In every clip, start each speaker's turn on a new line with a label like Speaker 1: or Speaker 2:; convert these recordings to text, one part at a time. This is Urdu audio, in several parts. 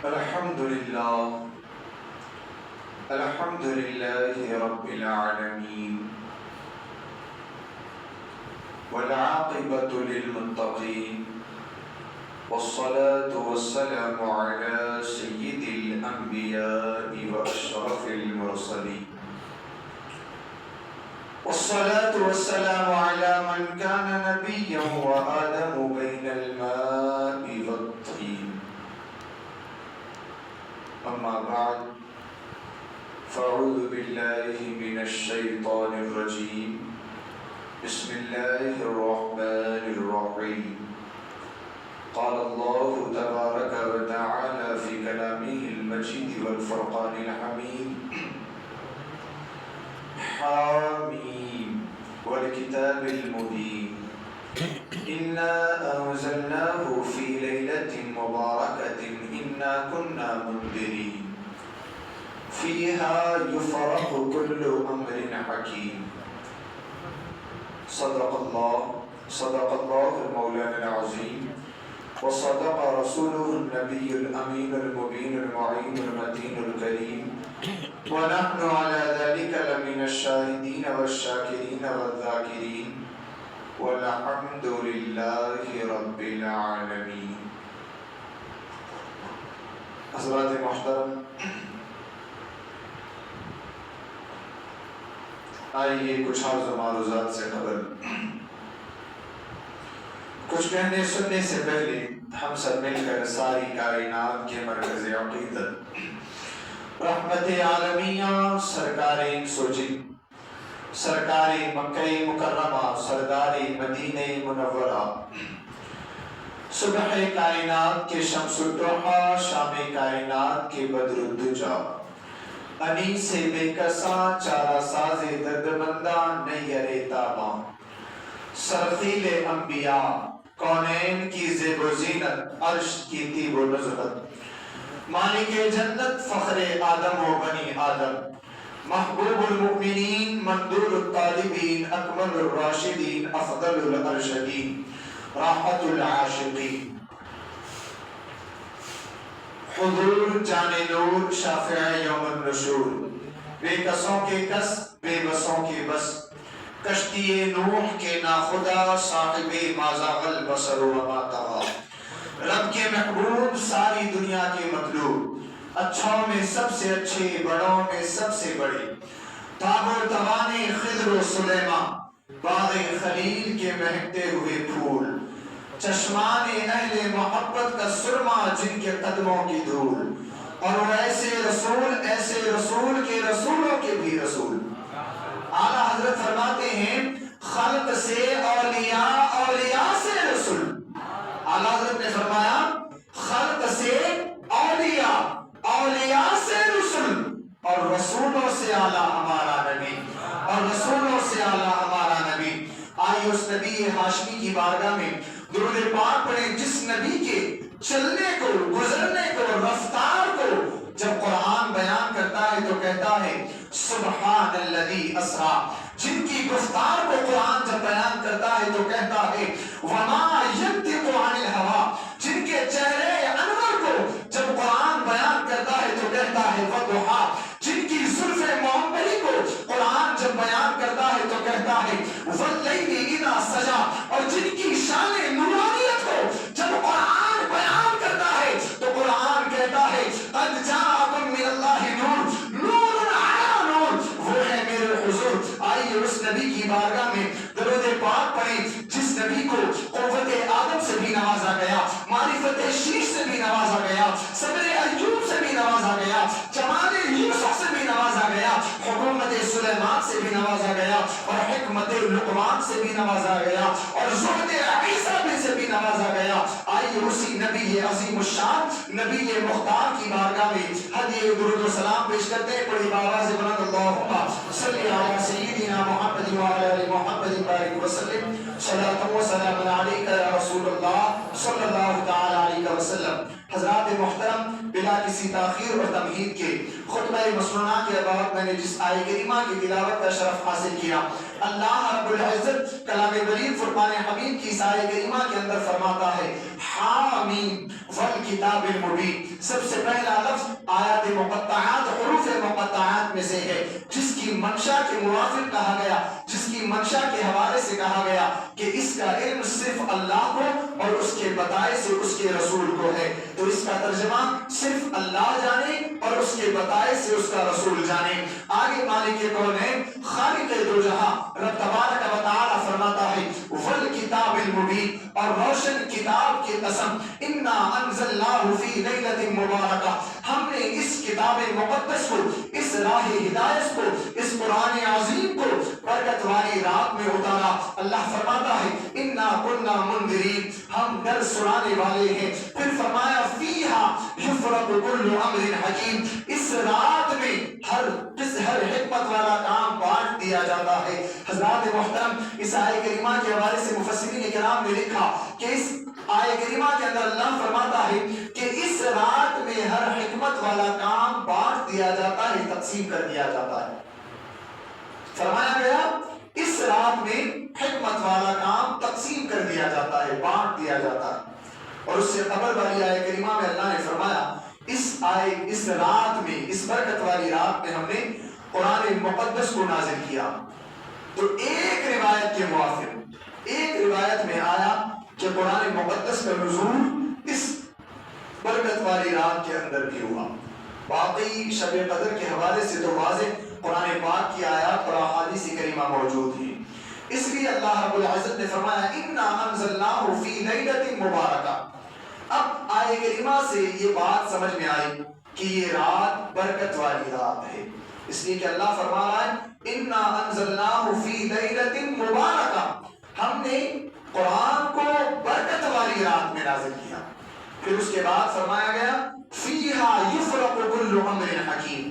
Speaker 1: الحمد لله الحمد لله رب العالمين والعاقبة للمتقين والصلاة والسلام على سيد الأنبياء وأشرف المرسلين والصلاة والسلام على من كان نبيا وآدم بين الماء والطين أما بعد فأعوذ بالله من الشيطان الرجيم بسم الله الرحمن الرحيم قال الله تبارك وتعالى في كلامه المجيد والفرقان الحميد حاميم والكتاب المبين إنا أنزلناه في ليلة مباركة إنا كنا منذرين فيها يفرق كل أمر حكيم صدق الله المولانا العظيم وصدق رسوله النبي الأمين المبين المعين المتين الكريم ونحن على ذلك لمن الشاهدين والشاكرين والذاكرين والحمد لله رب العالمين. حضرات محترم، آئیے کچھ عرض و معروضات سے قبل کچھ کہنے سننے سے پہلے ہم سب مل کر ساری کائنات کے مرکز عقیدت رحمت عالمیہ سرکار سوچی سرکار مکہ مکرمہ سردار مدینہ منورہ صبح کائنات کے شمس الضحیٰ شام کائنات کے بدر الدجا انی سے بے کساں چارہ ساز دردمندہ نیر تاباں سرخیل انبیاء کونین کی زیب و زینت عرش کی طیب و نزہت مالک جنت فخر آدم و بنی آدم محبوب المؤمنین مندور الطالبین اکمل الراشدین افضل الارشدین راحت العاشقین حضور جان نور شافع یوم النشور بے کسوں کے کس بے بسوں کے بس کشتی نوح کے ناخدا صاحب ما زاغ البصر وما طغی رب کے محبوب ساری دنیا کے مطلوب اچھوں میں سب سے اچھے بڑوں میں سب سے بڑے تاب و توانے خضر و سلیمان باغ خلیل کے مہکتے ہوئے پھول چشمان اہل محبت کا سرما جن کے قدموں کی دھول اور وہ ایسے رسول کے رسولوں کے بھی رسول اعلیٰ حضرت فرماتے ہیں خلق سے اولیاء اولیاء سے رسول اعلیٰ حضرت نے فرمایا خلق سے اولیاء اولیاء سے رسول اور رسولوں سے اعلیٰ ہمارا نبی اور رسولوں سے اعلیٰ ہمارا نبی آئیے اس نبی ہاشمی کی بارگاہ میں درود پاک پڑھیں جس نبی کے چلنے کو گزرنے کو رفتار کو جب قرآن بیان کرتا ہے تو کہتا ہے سبحان الذی اسریٰ جن کی گفتار کو قرآن جب بیان کرتا ہے تو کہتا ہے وما ینطق عن الہویٰ جن کے چہرے انور کو جب قرآن بیان کرتا ہے تو کہتا ہے وضحیٰ جن کی زلف معمری کو قرآن جب بیان کرتا ہے تو کہتا ہے واللیل اذا سجا اور جن کی شان نورانیت کو جب قرآن بیان کرتا ہے تو قرآن کہتا ہے قد جاءکم من اللہ نور نور علی نور وہ ہے میرے حضور آئیے اس نبی کی بارگاہ میں درود پاک پڑھیں جس نبی کو قوت آدم سے بھی نوازا گیا معرفت شیش سے بھی نوازا گیا صبر ایوب سے بھی نوازا گیا جمال یوسف سے بھی نوازا گیا حکومت سلیمان سے بھی نوازا گیا اور حکمت لقمان سے بھی نوازا گیا اور زہد عیسیٰ سے بھی نوازا گیا آئیے اسی نبی عظیم الشان نبی مختار کی بارگاہ میں ہدیہ درود و سلام پیش کرتے ہیں بڑی آواز بلند اللہم صلی علی سیدنا محمد وعلی آل محمد بارک وسلم صلاۃ و سلام علیک یا رسول اللہ صلی اللہ تعالی علیہ وسلم حضرات محترم بلا کسی تاخیر اور تمہید کے خطبہ مسنونہ کے بعد میں نے جس آیہ کریمہ کی تلاوت کا شرف حاصل کیا اللہ رب العزت کلام بلیغ فرقان حمید کی آیہ کریمہ کے اندر فرماتا ہے حامیم والکتاب المبین، سب سے پہلا لفظ آیات مقطعات حروف مقطعات میں سے ہے، جس کی منشا کے موافق کہا گیا، جس کی منشا کے حوالے سے کہا گیا کہ اس کا علم صرف اللہ کو اور اس کے بتائے سے اس کے رسول کو ہے، تو اس کا ترجمہ صرف اللہ جانے اور اس کے بتائے سے اس کا رسول جانے۔ آگے مالک کونین خالق دو جہاں رب تبارک و تعالی فرماتا ہے والکتاب المبین، اور روشن کتاب کی قسم، انا انزلناہ فی لیلۃ مبارکہ، ہم نے اس کتاب مقدس کو، اس راہ ہدایت کو، اس قرآن عظیم کو برکت والی رات میں اتارا۔ اللہ فرماتا ہے انا کنا منذرین، ہم ڈر سنانے والے ہیں۔ پھر فرمایا فیہا یفرق کل امر حکیم، اس رات میں ہر حکمت والا کام بانٹ دیا جاتا ہے۔ حضرات محترم، اس آیہ کریمہ کے حوالے سے مفسرین کرام نے لکھا کہ اس آیہ کریمہ کے اندر اللہ فرماتا ہے کہ اس رات میں ہر حکمت والا کام بانٹ دیا جاتا ہے، تقسیم کر دیا جاتا ہے۔ فرمایا گیا اس رات میں حکمت والا کام تقسیم کر دیا جاتا ہے، بانٹ دیا جاتا ہے۔ اور اس سے قبل والی آیہ کریمہ میں اللہ نے فرمایا اس رات میں، اس برکت والی رات میں ہم نے قرآن مقدس کو نازل کیا۔ تو ایک روایت کے موافق، ایک روایت میں آیا کہ قرآن مقدس کا نزول اس برکت والی رات کے اندر بھی ہوا۔ باقی شب قدر کے حوالے سے تو واضح قرآن پاک کی آیات اور احادیث کریمہ موجود ہیں، اس لیے اللہ رب العزت نے فرمایا انا انزلناہ فی لیلۃ مبارکہ۔ اب آیہ کریمہ سے یہ بات سمجھ میں آئی کہ یہ رات برکت والی رات ہے، اس لیے کہ اللہ فرما رہا ہے انا انزلناہ فی لیلۃ مبارکہ، ہم نے قرآن کو برکت والی رات میں نازل کیا۔ پھر اس کے بعد فرمایا گیا فیہا یفرق کل امر حکیم،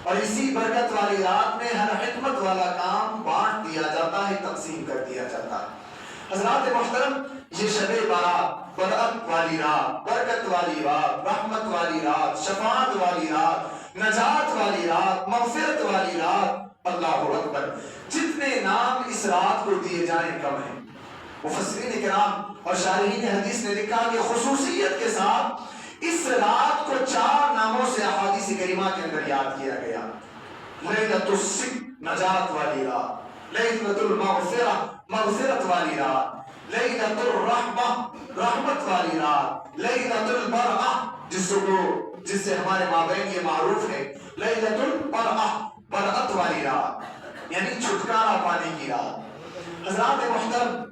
Speaker 1: اور اسی برکت والی رات میں ہر حکمت والا کام بانٹ دیا جاتا ہے، تقسیم کر دیا جاتا ہے۔ حضرات محترم، یہ شب برات، برکت والی رات، برکت والی رات، رحمت والی رات، شفاعت والی رات، نجات والی رات، مغفرت والی رات، اللہ اکبر، جتنے نام اس رات کو دیے جائیں کم ہیں۔ مفسرین کرام اور شارحین حدیث نے لکھا کہ خصوصیت کے ساتھ اس رات کو 4 ناموں سے احادیث کریمہ کے اندر یاد کیا گیا۔ لیلۃ الصدق، نجات والی رات، لیلۃ المغفرہ، مغفرت والی رات، لیلۃ الرحمہ، رحمت والی رات، لیلۃ البرأہ، جس سے ہمارے مابین یہ معروف ہے، لیلۃ البرأہ، برأت والی رات، یعنی چھٹکارا پانے کی رات۔ حضرات محترم،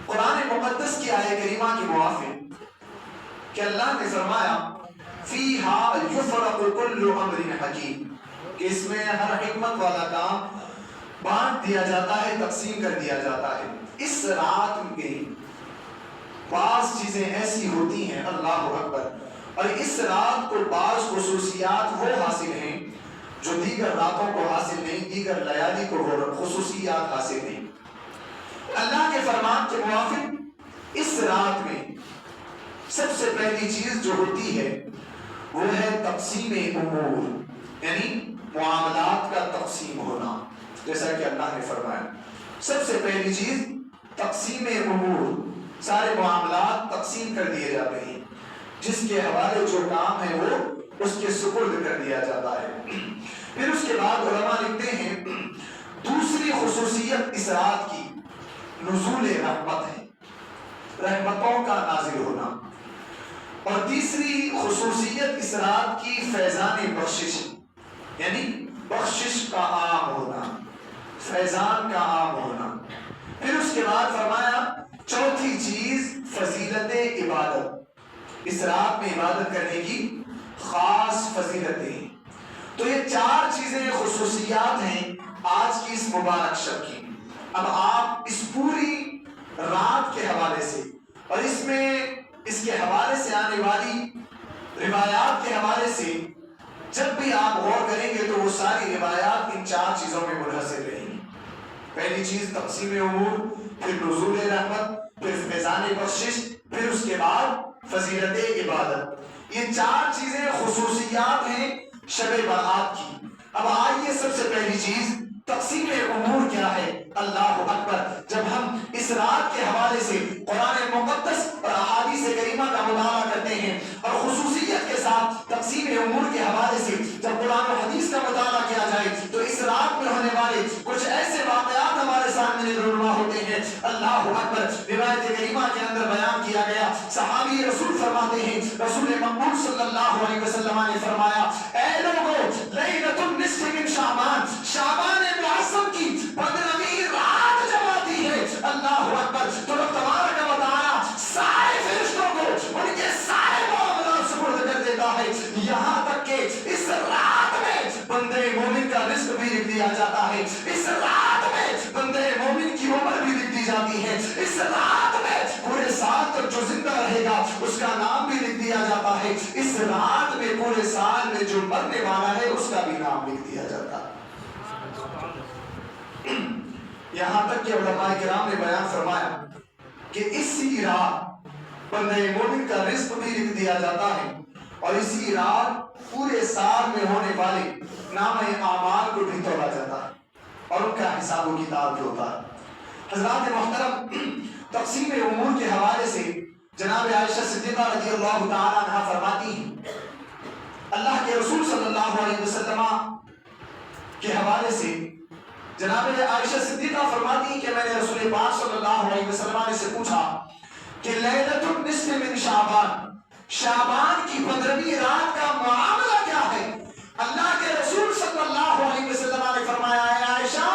Speaker 1: قرآن مقدس کی آیہ کریمہ کے موافق کہ اللہ نے فرمایا فیہا یفرق کل امر حکیم، کہ اس میں ہر حکمت والا کام بانٹ دیا جاتا ہے، تقسیم کر دیا جاتا ہے۔ اس رات میں بعض چیزیں ایسی ہوتی ہیں، اللہ اکبر، اور اس رات کو بعض خصوصیات وہ حاصل ہیں جو دیگر راتوں کو حاصل نہیں، دیگر لیالی کو خصوصیات حاصل نہیں۔ اللہ کے فرمان کے موافق اس رات میں سب سے پہلی چیز جو ہوتی ہے وہ ہے تقسیم امور، یعنی معاملات کا تقسیم ہونا، جیسا کہ اللہ نے فرمایا سب سے پہلی چیز تقسیم امور، سارے معاملات تقسیم کر دیے جاتے ہیں، جس کے حوالے جو کام ہے وہ اس کے سپرد کر دیا جاتا ہے۔ پھر اس کے بعد علماء لکھتے ہیں دوسری خصوصیت اس رات کی نزول رحمت ہے، رحمتوں کا نازل ہونا، اور تیسری خصوصیت اس رات کی فیضان بخشش، یعنی بخشش کا عام ہونا، فیضان کا عام ہونا۔ پھر اس کے بعد فرمایا چوتھی چیز فضیلت عبادت، اس رات میں عبادت کرنے کی خاص فضیلتیں۔ تو یہ 4 چیزیں خصوصیات ہیں آج کی اس مبارک شب کی۔ اب آپ اس پوری رات کے حوالے سے اور اس کے حوالے سے آنے والی روایات کے حوالے سے جب بھی آپ غور کریں گے تو وہ ساری روایات ان 4 چیزوں میں منحصر رہیں گی۔ پہلی چیز تقسیم امور، پھر نزول رحمت، پھر فیضان بخشش، پھر اس کے بعد فضیلت عبادت۔ یہ 4 چیزیں خصوصیات ہیں شب برات کی۔ اب آئیے سب سے پہلی چیز تقسیم امور کیا ہے؟ اللہ اکبر، جب ہم اس اس رات کے حوالے سے قرآن مقدس اور احادیث کریمہ کا مطالعہ کرتے ہیں، اور خصوصیت کے ساتھ تقسیم امور کے حوالے سے جب قرآن و حدیث کا مطالعہ کیا جائے تو اس رات میں ہونے والے کچھ ایسے واقعات ہمارے سامنے رونما ہوتے ہیں۔ اللہ اکبر۔ روایت کریمہ کے اندر بیان کیا گیا، صحابی رسول فرماتے ہیں، رسول مقبول صلی اللہ علیہ وسلم نے فرمایا، اے لوگو، لیلۃ النصف من شعبان، شعبان معظم کی 15ویں رات جب آتی ہے، اللہ اکبر، تو رب تبارک و تعالی سارے فرشتوں کو ان کے سارے معاملات سپرد کر دیتا ہے، یہاں تک کہ اس رات میں بندے مومن کا رزق بھی لکھ دیا جاتا ہے، اس رات میں بندے مومن کی عمر بھی لکھ دی جاتی ہے، اس رات میں پورے سال تک جو زندہ رہے گا اس کا نام بھی لکھ دیا جاتا ہے، اس رات میں پورے سال میں جو مرنے والا ہے اس کا بھی نام لکھ دیا جاتا ہے۔ یہاں تک کہ علماء کرام نے بیان فرمایا کہ اسی رات بندے مومن کا رزق بھی لکھ دیا جاتا ہے، اور اسی رات پورے سال میں ہونے والے نامہ اعمال کو بھی تولا جاتا ہے اور ان کا حساب و کتاب بھی ہوتا ہے۔ حضرات محترم، تقسیم امور کے حوالے سے جناب عائشہ صدیقہ رضی اللہ تعالیٰ عنہ فرماتی ہیں، اللہ کے رسول صلی اللہ علیہ وسلم کے حوالے سے جناب عائشہ صدیقہ فرماتی ہیں کہ میں نے رسول پاک صلی اللہ علیہ وسلم سے پوچھا کہ لیلۃ النصف من شعبان، شعبان کی 15ویں رات کا معاملہ کیا ہے؟ اللہ کے رسول صلی اللہ علیہ وسلم نے فرمایا، ہے عائشہ،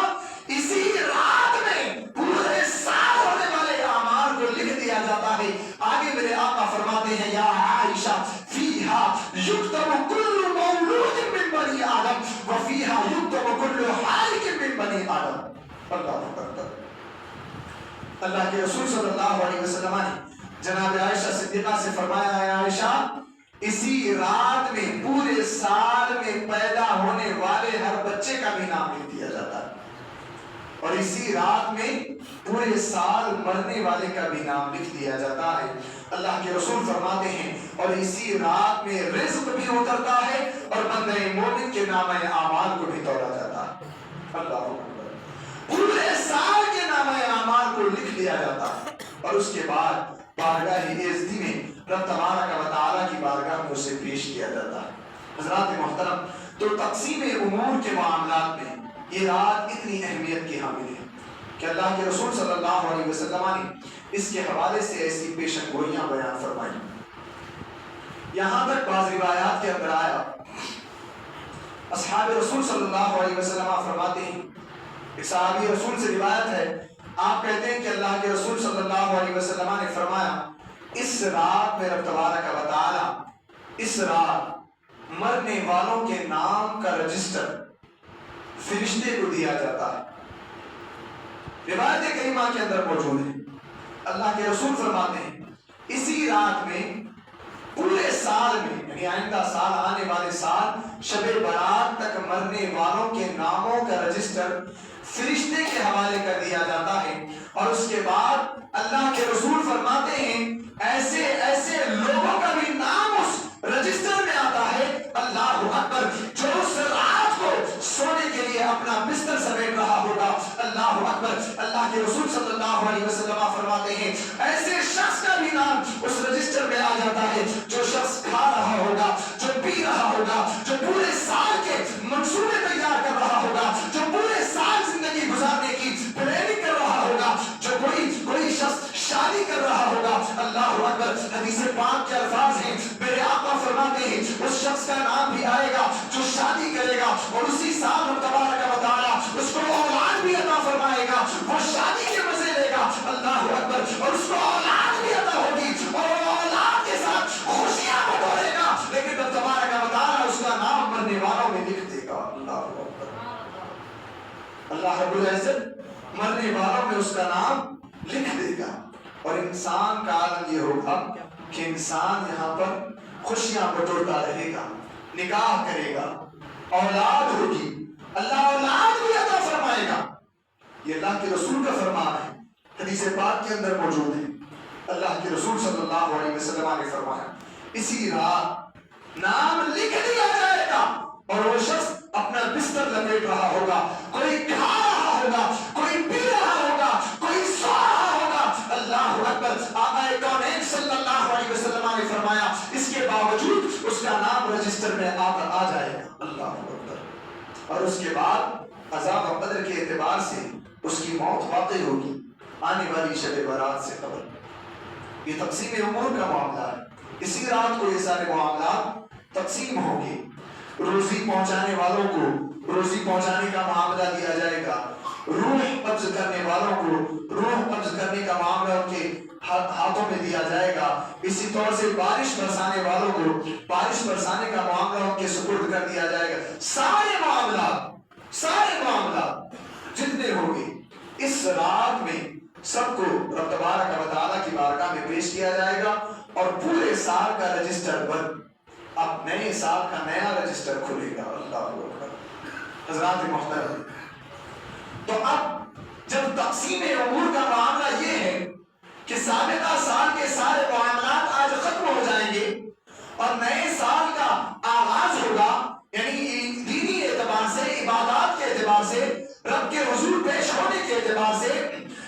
Speaker 1: اسی رات میں پورے سال ہونے والے اعمال کو لکھ دیا جاتا ہے۔ آگے میرے آقا فرماتے ہیں، یا عائشہ، فیہا یکتب کل مولود من بنی آدم وفیہا یکتب کل حالک من بنی آدم۔ اللہ اکبر۔ اللہ کے رسول صلی اللہ علیہ وسلم نے جناب عائشہ صدیقہ سے فرمایا، ہے عائشہ، اسی رات میں پورے سال میں پیدا ہونے والے ہر بچے کا بھی نام لکھ دیا جاتا ہے، اور اسی رات میں پورے سال مرنے والے کا بھی نام لکھ دیا جاتا ہے۔ اللہ کے رسول فرماتے ہیں، اور اسی رات میں رزق بھی اترتا ہے اور بندے مومن کے نامہ اعمال کو بھی تولا جاتا ہے۔ اللہ اکبر۔ پورے سال کے نامہ اعمال کو لکھ لیا جاتا ہے، اور اس کے بعد بارگاہ عزتی میں رب تبارک و تعالیٰ کی بارگاہ میں اسے پیش کیا جاتا ہے۔ حضرات محترم، تو تقسیم امور کے معاملات میں یہ رات اتنی اہمیت کی حامل ہے کہ اللہ کے رسول صلی اللہ علیہ وسلم نے اس کے حوالے سے ایسی پیشن گوئیاں بیان فرمائیں۔ یہاں تک بعض روایات کے اندر آیا، اصحاب رسول صلی اللہ علیہ وسلم فرماتے ہیں، ایک صحابی رسول سے روایت ہے، آپ کہتے ہیں کہ اللہ کے رسول صلی اللہ علیہ وسلم نے فرمایا، اس رات میں رب تبارک و تعالی اس رات مرنے والوں کے نام کا رجسٹر فرشتے کو دیا جاتا ہے۔ روایت کریمہ کے اندر موجود ہے، اللہ کے رسول فرماتے ہیں، اسی رات میں پورے سال میں، یعنی آئندہ سال، آنے والے سال، شب برات تک مرنے والوں کے ناموں کا رجسٹر فرشتے کے حوالے کر دیا جاتا ہے، اور اس کے بعد اللہ کے رسول فرماتے ہیں، ایسے ایسے لوگوں کا بھی نام اس رجسٹر میں آتا ہے، اللہ اکبر، جو اس رات کو سونے کے لیے اپنا بستر سمیٹ رہا ہوگا۔ اللہ اکبر۔ اللہ کے رسول صلی اللہ علیہ وسلم فرماتے ہیں، ایسے شخص کا بھی نام اس رجسٹر میں آ جاتا ہے، جو شخص کھا رہا ہوگا، جو پی رہا ہوگا، جو پورے سال کے منصوبے تیار کر رہا ہوگا، جو پورے سال زندگی گزارنے کی پلاننگ کر رہا ہوگا، جو کوئی شخص شادی کر رہا ہوگا۔ اللہ اکبر۔ حدیث پاک کے الفاظ ہیں، میرے آقا فرماتے ہیں، اس شخص کا نام بھی آئے گا جو شادی کرے گا، اور اسی سال رب تبارک و تعالی اس کو اولاد بھی عطا فرمائے گا، وہ شادی کے مزے لے گا۔ اللہ اکبر۔ اور اس کو اولاد بھی عطا ہوگی، اور وہ اولاد کے ساتھ خوشیاں بٹورے گا، لیکن رب تبارک و تعالی اس کا نام مرنے والوں میں لکھ دے گا۔ اللہ اکبر۔ اللہ رب العزت مرنے والوں میں اس کا نام لکھ دے گا، اور انسان کا عالم یہ ہوگا کہ انسان یہاں پر خوشیاں بٹورتا رہے گا، نکاح کرے گا، اولاد ہوگی، اللہ اولاد بھی عطا فرمائے گا۔ یہ اللہ کے رسول کا فرمان ہے، حدیث پاک کے اندر موجود ہے۔ اللہ کے رسول صلی اللہ علیہ وسلم نے فرمایا، اسی رات نام لکھ دیا جائے گا، اور وہ شخص اپنا بستر لپیٹ رہا ہوگا، کوئی کھا رہا ہوگا، کوئی پی رہا ہوگا، کوئی سو رہا ہوگا، رجسٹر میں آ جائے گا. اللہ اکبر. اور اس کے بعد عذاب قبر کے اعتبار سے اس کی موت واقع ہوگی آنے والی شب برات سے قبل. یہ تقسیم امور کا معاملہ ہے. اسی رات کو یہ سارے معاملات تقسیم ہوں گے. روزی پہنچانے والوں کو روزی پہنچانے کا معاملہ دیا جائے گا. روح قبض کرنے والوں کو روح قبض کرنے کا معاملہ ان کے ہاتھوں میں دیا جائے گا. اسی طور سے بارش برسانے والوں کو بارش برسانے کا معاملہ ان کے سپرد کر دیا جائے گا. سارے معاملات جتنے ہوں گے اس رات میں سب کو رب تبارک و تعالیٰ کی بارگاہ میں پیش کیا جائے گا اور پورے سال کا رجسٹر بند. اب نئے سال کا نیا رجسٹر کھلے گا. اللہ اکبر. حضرات محترم، تو اب جب تقسیم امور کا معاملہ یہ ہے کہ سابقہ سال کے سارے معاملات آج ختم ہو جائیں گے اور نئے سال کا آغاز ہوگا، یعنی دینی اعتبار سے، عبادات کے اعتبار سے، رب کے حضور پیش ہونے کے اعتبار سے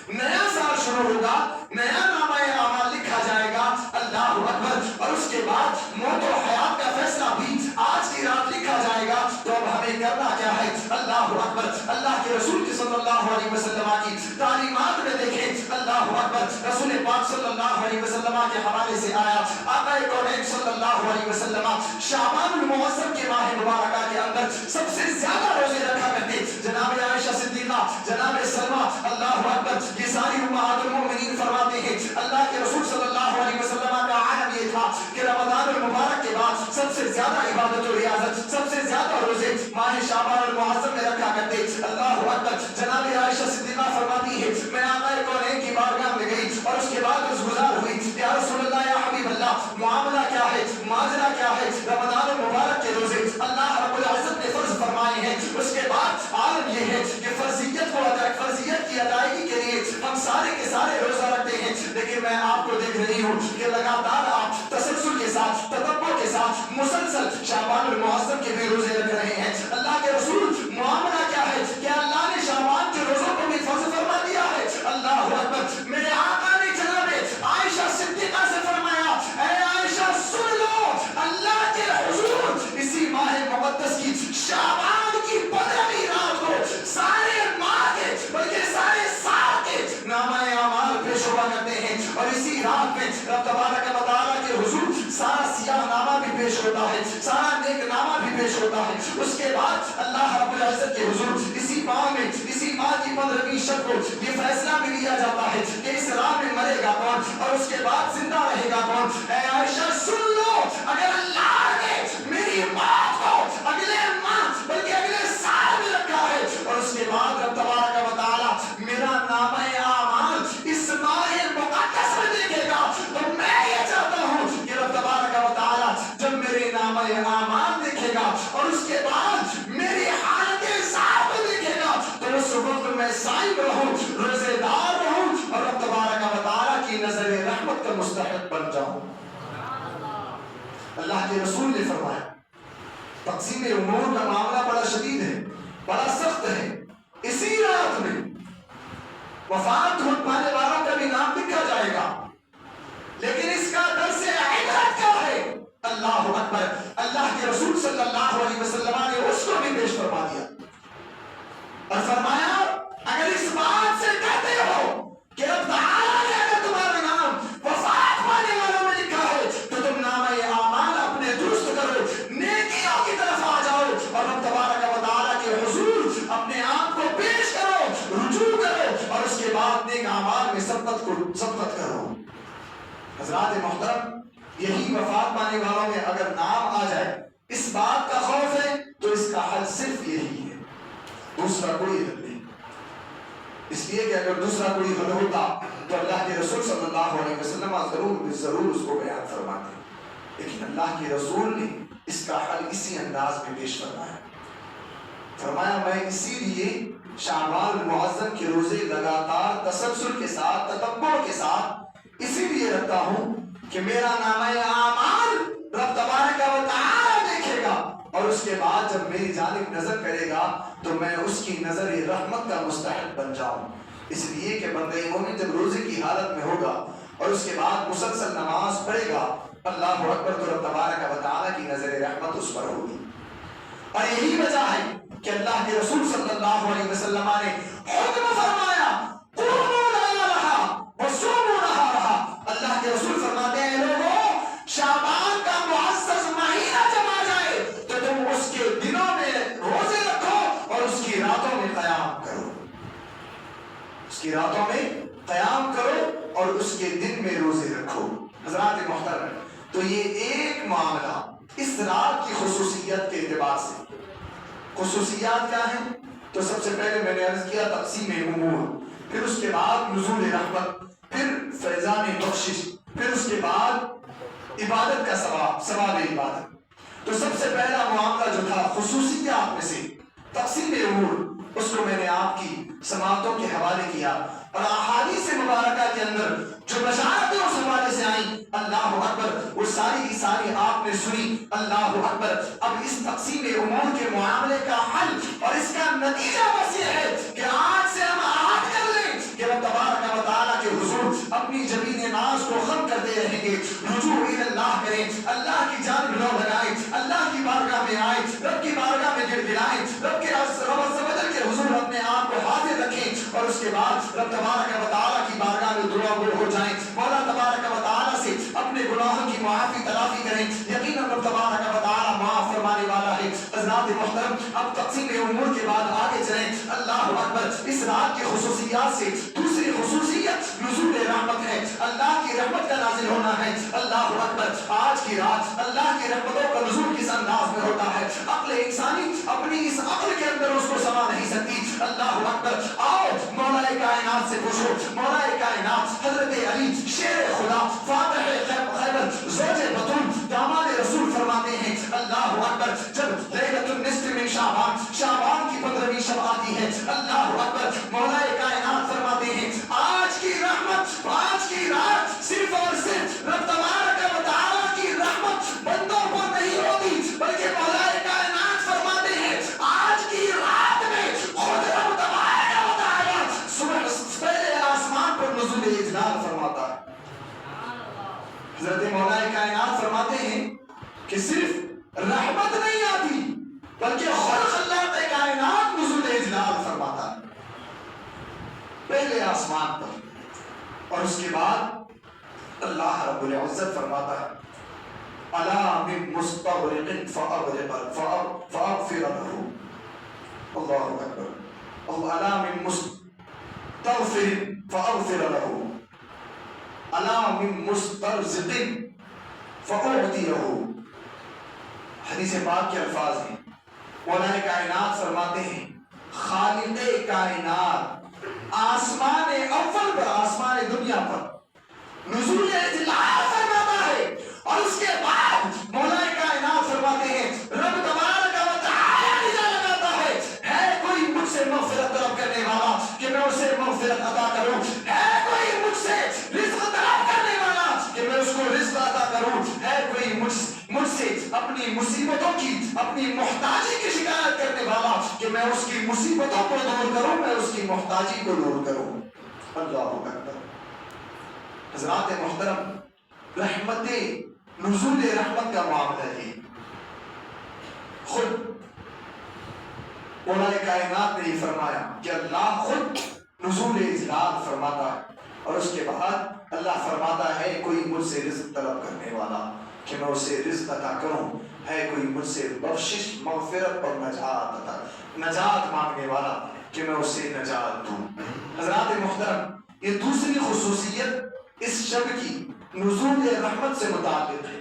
Speaker 1: نیا سال شروع ہوگا، نیا نامہ اعمال لکھا جائے گا. اللہ اکبر. اور اس کے بعد موت و حیات کا فیصلہ بھی آج کی رات لکھا جائے گا. تو اب ہمیں کرنا کیا ہے؟ اللہ اکبر. اللہ کے رسول کی صلی اللہ علیہ وسلم کی تعلیمات میں دیکھیں. اللہ اکبر. رسول پاک صلی اللہ علیہ وسلم کے حوالے سے آیا، آقا کونین صلی اللہ علیہ وسلم شعبان المعظم کے ماہ مبارکہ کے اندر سب سے زیادہ روزے رکھا کرتے. جناب عائشہ صدیقہ، جناب سلمہ، اللہ اکبر، یہ ساری امہات المومنین فرماتے ہیں اللہ کے رسول صلی اللہ علیہ وسلم کا عالم یہ تھا کہ رمضان المبارک کے بعد سب سے زیادہ عبادت و ریاضت، سب سے زیادہ روزے ماہ شعبان المعظم میں رکھا کرتے. اللہ اکبر. جناب عائشہ صدیقہ فرماتی ہے میں آقا کونین کی بارگاہ میں گئی اور اس کے بعد عرض گزار ہوئی، یا رسول اللہ، یا حبیب اللہ، معاملہ کیا ہے، ماجرا کیا ہے؟ رمضان المبارک کے روزے اللہ رب العزت نے فرض فرمائے ہیں. اس کے بعد عالم یہ ہے کہ فرضیت کی ادائیگی کے لیے ہم سارے کے سارے روزہ رکھتے ہیں، لیکن میں آپ کو دیکھ رہی ہوں کہ لگاتار آپ تسلسل کے ساتھ، تدبر کے ساتھ مسلسل شعبان المعظم کے بھی روزے رکھ رہے ہیں. اللہ کے رسول، معاملہ کیا ہے؟ کیا اللہ نے شعبان کے روزوں کو بھی فرض فرما دیا ہے؟ اللہ اکبر. میرے آقا نے جناب عائشہ صدیقہ سے فرمایا، اے عائشہ سن لو، اللہ کے حضور اسی ماہ مقدس کی شعبان کی 15ویں رات کو سارے ماہ کے بلکہ سارے سال کے نامہ اعمال پیش ہوا کرتے ہیں اور اسی رات میں رب تبارک و تعالیٰ کے حضور سارا سیاہ نامہ بھی پیش ہوتا ہے، سارا نیک نامہ بھی پیش ہوتا ہے. اس کے بعد اللہ رب العزت کے حضور اسی ماہ میں، اسی ماہ کی 15ویں شب کو یہ فیصلہ بھی لیا جاتا ہے کہ اس رات میں مرے گا کون اور اس کے بعد زندہ رہے گا کون. اے عائشہ سن لو، اگر اللہ نے میری موت کو اگلے ماہ بلکہ اگلے سال میں رکھا ہے اور اس کے بعد رب تبارک و تعالیٰ میرا نامہ اعمال اس ماہ مقدس میں دیکھے گا، تو میں یہ چاہتا ہوں کہ رب تبارک و تعالیٰ جب میرے نامہ اعمال دیکھے گا اور اس کے بعد میری حالت صاحب کو دیکھے گا تو اس وقت میں صائم رہوں، روزے دار رہوں اور رب تبارک و تعالیٰ کی نظر رحمت کا مستحق بن جاؤں. اللہ کے رسول نے فرمایا تقسیم امور کا معاملہ بڑا شدید ہے، بڑا سخت ہے. اسی رات میں وفات ہو پانے والوں کا بھی نام لکھا جائے گا، لیکن اس کا درس عبرت کیا ہے؟ اللہ اکبر. اللہ کے رسول صلی اللہ علیہ وسلم نے اس کو بھی پیش فرما دیا اور فرمایا اگر اس بات سے کہتے ہو کہ رب تعالیٰ نے اگر تمہارا نام وفات پانے والوں میں لکھا ہے تو تم نامہ اعمال اپنے درست کرو، نیکیوں کی طرف آ جاؤ اور رب تبارک و تعالیٰ کے حضور اپنے آپ کو پیش کرو، رجوع کرو اور اس کے بعد نیک اعمال میں سبقت کرو. حضرات محترم، یہی وفات پانے والوں میں اگر نام آ جائے، اس بات کا خوف ہے تو اس کا حل صرف یہی ہے، دوسرا کوئی حل نہیں. اس لیے کہ اگر دوسرا کوئی حل ہوتا تو اللہ کے رسول صلی اللہ علیہ وسلم ضرور اس کو بیان فرماتے، لیکن اللہ کے رسول نے اس کا حل اسی انداز میں پیش فرمایا. فرمایا میں اسی لیے شعبان المعظم کے روزے لگاتار تسلسل کے ساتھ، تتبع کے ساتھ اسی لیے رکھتا ہوں کہ میرا نامہ اعمال رب تبارک و تعالیٰ دیکھے گا اور اس کے بعد جب میری جانب نظر کرے گا تو میں اس کی نظر رحمت کا مستحق بن جاؤں. اس لیے کہ بندہ مومن جب روزے کی حالت میں ہوگا اور اس کے بعد مسلسل نماز پڑھے گا اللہ اکبر تو رب تبارک و تعالیٰ کی نظر رحمت اس پر ہوگی. اور یہی وجہ ہے کہ اللہ کے رسول صلی اللہ علیہ وسلم نے حکم فرمایا قوموا لیلھا وصوموا نہارھا. اللہ کے رسول فرماتے ہیں لوگوں شعبان کا معزز مہینہ جب آ جائے تو تم اس کے دنوں میں روزے رکھو اور اس کی راتوں میں قیام کرو. اس کی راتوں میں قیام کرو اور اس کے دن میں روزے رکھو. حضرات محترم تو یہ ایک معاملہ اس رات کی خصوصیت کے اعتبار سے. خصوصیات کیا ہیں؟ تو سب سے پہلے میں نے عرض کیا تقسیم امور، پھر اس کے بعد نزول رحمت، پھر فیضان بخشش، پھر اس کے بعد عبادت کا ثواب عبادت. تو سب سے پہلا معاملہ جو تھا خصوصیات میں سے تقسیم امور، اس کو میں نے آپ کی سماعتوں کے حوالے کیا اور احادیث مبارکہ کے اندر جو بشارتیں اس حوالے سے آئیں اللہ اکبر وہ ساری کی ساری آپ نے سنی. اللہ اکبر. اب اس تقسیم امور کے معاملے کا حل اور اس کا نتیجہ بس یہ ہے کہ آج سے ہم عہد کر لیں کہ رب تبارک و تعالیٰ کے حضور اپنی جبین ناز کو خم کرتے رہیں گے. رجوع الی اللہ کریں، اللہ کی جانب رو لگائیں، اللہ کی بارگاہ میں آئیں، رب کی بارگاہ میں گر گرائیں، رب کے کے حضور اپنے آپ کو حاضر رکھیں اور اس کے بعد رب تبارک و تعالیٰ کی بارگاہ میں دعا گو ہو جائیں. مولا تبارک و تعالیٰ سے اپنے گناہوں کی معافی تلافی کریں. یقیناً رب تبارک و تعالیٰ معاف فرمانے والا ہے. حضرات محترم اب تقسیم امور کے بعد آگے چلیں. اللہ اکبر. اس رات کی خصوصیات سے دوسری خصوصیت نزول رحمت ہے، اللہ کی رحمت کا نازل ہونا ہے. اللہ اکبر. آج کی رات اللہ کی رحمتوں کا نزول کس انداز میں ہوتا ہے عقل انسانی اپنی اس عقل کے اندر اس کو سما نہیں سکتی. اللہ اکبر. آؤ مولا کائنات سے پوچھو. مولا کائنات حضرت علی شیر خدا فاتح خیبر زوج بطول داماد رسول فرماتے ہیں اللہ اکبر جب لیلۃ النصف من شعبان کی 15ویں شب آتی ہے اللہ اکبر مولا کائنات فرماتے ہیں آج کی رحمت آج کی رات صرف اور صرف رب تبارک و تعالیٰ کی رحمت بندوں پر نہیں ہوتی بلکہ مولا کائنات فرماتے ہیں آج کی رات میں خود رب تبارک و تعالیٰ صبح پہلے آسمان پر نزول اجلال فرماتا ہے. حضرت مولا کائنات فرماتے ہیں کہ صرف رحمت نہیں آتی بلکہ خلق اللہ کائنات نزول اجلال فرماتا ہے پہلے آسمان پر. اور اس کے بعد اللہ رب العزت فرماتا ہے الا من مستغرق فاغفر له. اللہ اکبر. الا من مستغفر فاغفر له الا من مسترزق فاعطيه. حدیث پاک کے الفاظ ہیں. مولا کائنات فرماتے ہیں خالق کائنات آسمان اول پر آسمان دنیا پر نزول اجلال فرماتا ہے اور اس کے بعد مولا کائنات فرماتے ہیں رب تبارک و تعالیٰ ندا لگاتا ہے کوئی مجھ سے مغفرت طلب کرنے والا کہ میں اسے مغفرت عطا کروں, ہے کوئی مجھ سے رزق طلب کرنے والا کہ میں اس کو رزق عطا کروں, ہے کوئی مجھ سے اپنی مصیبتوں کی اپنی محتاجی کی شکایت کرنے والا کہ میں اس کی مصیبتوں کو دور کروں, میں اس کی محتاجی کو دور کروں. اللہ اکبر. حضرات محترم, رحمت نزول رحمت کا معاملہ ہے. خود مولا کائنات نے یہ فرمایا کہ اللہ خود نزول اجلال فرماتا ہے اور اس کے بعد اللہ فرماتا ہے کوئی مجھ سے رزق طلب کرنے والا کہ میں اسے رزق عطا کروں, ہے کوئی مجھ سے بخشش مغفرت اور نجات مانگنے والا کہ میں اسے نجات دوں. حضرات محترم, یہ دوسری خصوصیت اس شب کی نزول رحمت سے متعلق ہے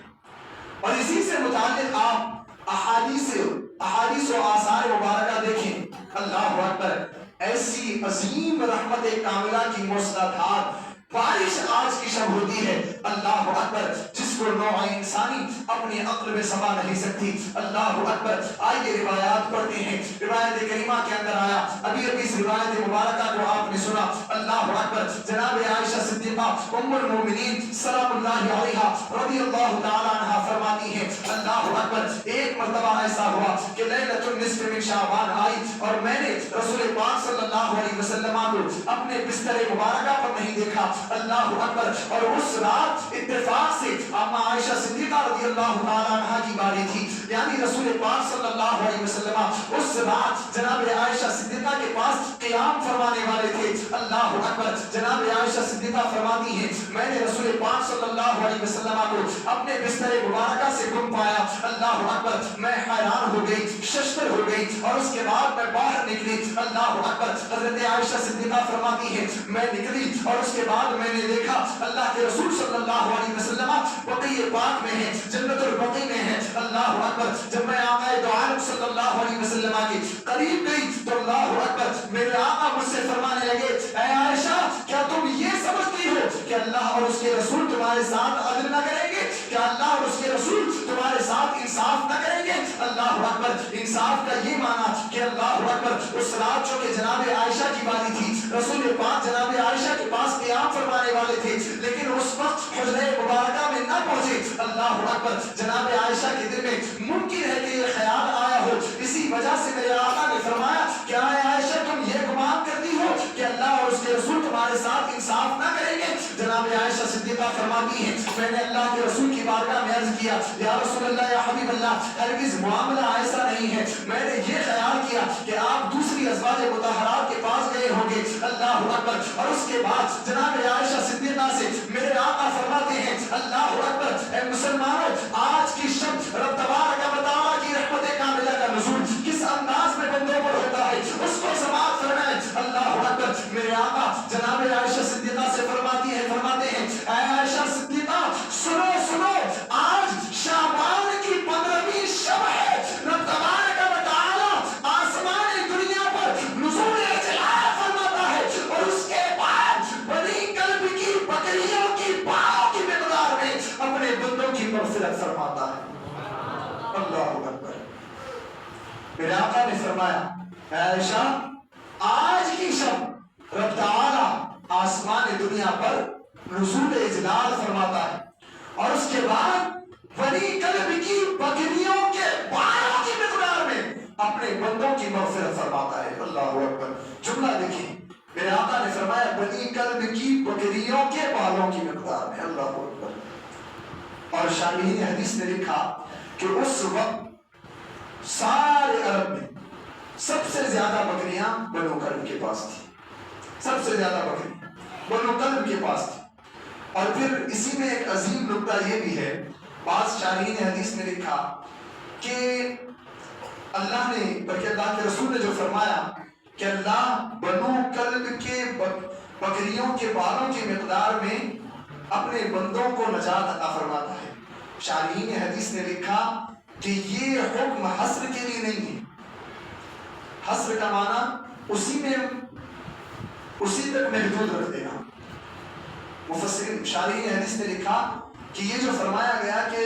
Speaker 1: اور اسی سے متعلق آپ احادیث و آثار مبارکہ دیکھیں. اللہ اکبر. ایسی عظیم رحمت کاملہ کی موسلادھار بارش آج کی شب ہوتی ہے. اللہ اکبر, جس کو نوع انسانی اپنی عقل میں سما نہیں سکتی. اللہ اکبر. آئیے روایات پڑھتے ہیں. روایت کریمہ کے اندر آیا, ابھی اس روایت مبارکہ کو آپ نے سنا. اللہ اکبر. جناب عائشہ صدیقہ ام المومنین سلام اللہ علیہا رضی اللہ تعالی عنہا فرماتی ہیں اللہ اکبر, ایک مرتبہ ایسا ہوا کہ لیلۃ النصف من شعبان آئی اور میں نے رسول پاک صلی اللہ علیہ وسلم کو اپنے بستر مبارکہ پر نہیں دیکھا
Speaker 2: فرمایا اللہ اکبر. اور اس رات اتفاق سے اما عائشہ صدیقہ رضی اللہ تعالیٰ عنہ کی باری تھی. یعنی رسول پاک صلی اللہ علیہ وسلم اس رات جناب عائشہ صدیقہ کے پاس قیام فرمانے والے تھے. اللہ اکبر. جناب عائشہ صدیقہ فرماتی ہیں میں نے رسول پاک صلی اللہ علیہ وسلم کو اپنے بستر مبارکہ سے گم پایا. اللہ اکبر. میں حیران ہو گئی, ششدر ہو گئی, اور اس کے بعد میں باہر نکلی. اللہ اکبر. حضرت عائشہ صدیقہ فرماتی ہے میں نکلی اور اس کے بعد میں نے دیکھا اللہ کے رسول صلی اللہ علیہ وسلم بقیع پاک میں ہیں, جنت البقیع میں ہیں. اللہ اکبر. جب میں آقا دو عالم صلی اللہ علیہ وسلم کے قریب گئی تو اللہ اکبر میرے آقا مجھ سے فرمانے لگے اے عائشہ کیا تم یہ سمجھتی ہو کہ اللہ اور اس کے رسول تمہارے ساتھ عدل نہ کریں گے؟ کیا اللہ اور اس کے رسول تمہارے ساتھ انصاف نہ کریں گے؟ اللہ اکبر. انصاف کا یہ معنی کہ اللہ اکبر اس رات جو کہ جناب عائشہ کی باری تھی, رسول پاک جناب عائشہ کے پاس قیام فرمانے والے تھے لیکن اس وقت حجرہ مبارکہ میں نہ پہنچے. اللہ اکبر. جناب عائشہ کے دل میں ممکن ہے کہ یہ خیال آیا ہو, اسی وجہ سے میرے آقا نے فرمایا کہ اے عائشہ تم یہ گمان کرتی ہو کہ اللہ اور اس کے رسول تمہارے ساتھ انصاف نہ کریں گے؟ جناب عائشہ صدیقہ فرماتی ہیں میں نے اللہ کے رسول کی بارگاہ میں عرض کیا یا رسول اللہ یا حبیب اللہ ہرگز معاملہ ایسا نہیں ہے. میں نے یہ خیال کیا کہ آپ دوسری ازواج مطہرات کے پاس گئے ہوں گے. اللہ اکبر. اور اس کے بعد جناب عائشہ صدیقہ سے میرے آقا فرماتے ہیں اللہ اکبر اے مسلمانوں آج کی شب رب تبارک و تعالیٰ کی رحمت کاملہ کا نزول کس انداز میں بندوں پر ہوتا ہے اس کو سماعت فرمائیں. اللہ اکبر. میرے آقا جناب عائشہ صدیقہ سے فرماتے ہیں اے عائشہ صدیقہ سنو سنو آج شعبان کی 15ویں شب ہے. رب تبارک و تعالیٰ آسمان دنیا پر نزول جلال فرماتا ہے اور اس کے بعد بنی کلب کی بکریوں کی باؤں کی مقدار میں اپنے بندوں کی مغفرت فرماتا ہے. اللہ اکبر. میرے آقا نے فرمایا اے عائشہ آج کی شب رب تعالیٰ آسمان دنیا پر نزول اجلال فرماتا ہے اور اس کے بعد بنی کلب کی بکریوں کے بالوں کی مقدار میں اپنے بندوں کی مغفرت فرماتا ہے. اللہ اکبر. جملہ دیکھیں میرے آقا نے فرمایا بنی کلب کی بکریوں کے بالوں کی مقدار میں. اللہ اکبر. اور شارحین حدیث نے لکھا کہ اس وقت سارے عرب میں سب سے زیادہ بکریاں بنو کلب کے پاس تھی. سب سے زیادہ بکریاں بنو کلب کے پاس تھی. اور پھر اسی میں ایک عظیم نکتہ یہ بھی ہے, بعض شارحین حدیث نے لکھا کہ اللہ نے بلکہ اللہ کے رسول نے جو فرمایا کہ اللہ بنو کلب کے بکریوں کے بالوں کی مقدار میں اپنے بندوں کو نجات عطا فرماتا ہے. شارحین حدیث نے لکھا کہ یہ حکم حصر کے لیے نہیں ہے. حصر کا معنی اسی تک محدود رکھ دینا. مفسرین شارحین حدیث نے لکھا کہ یہ جو فرمایا گیا کہ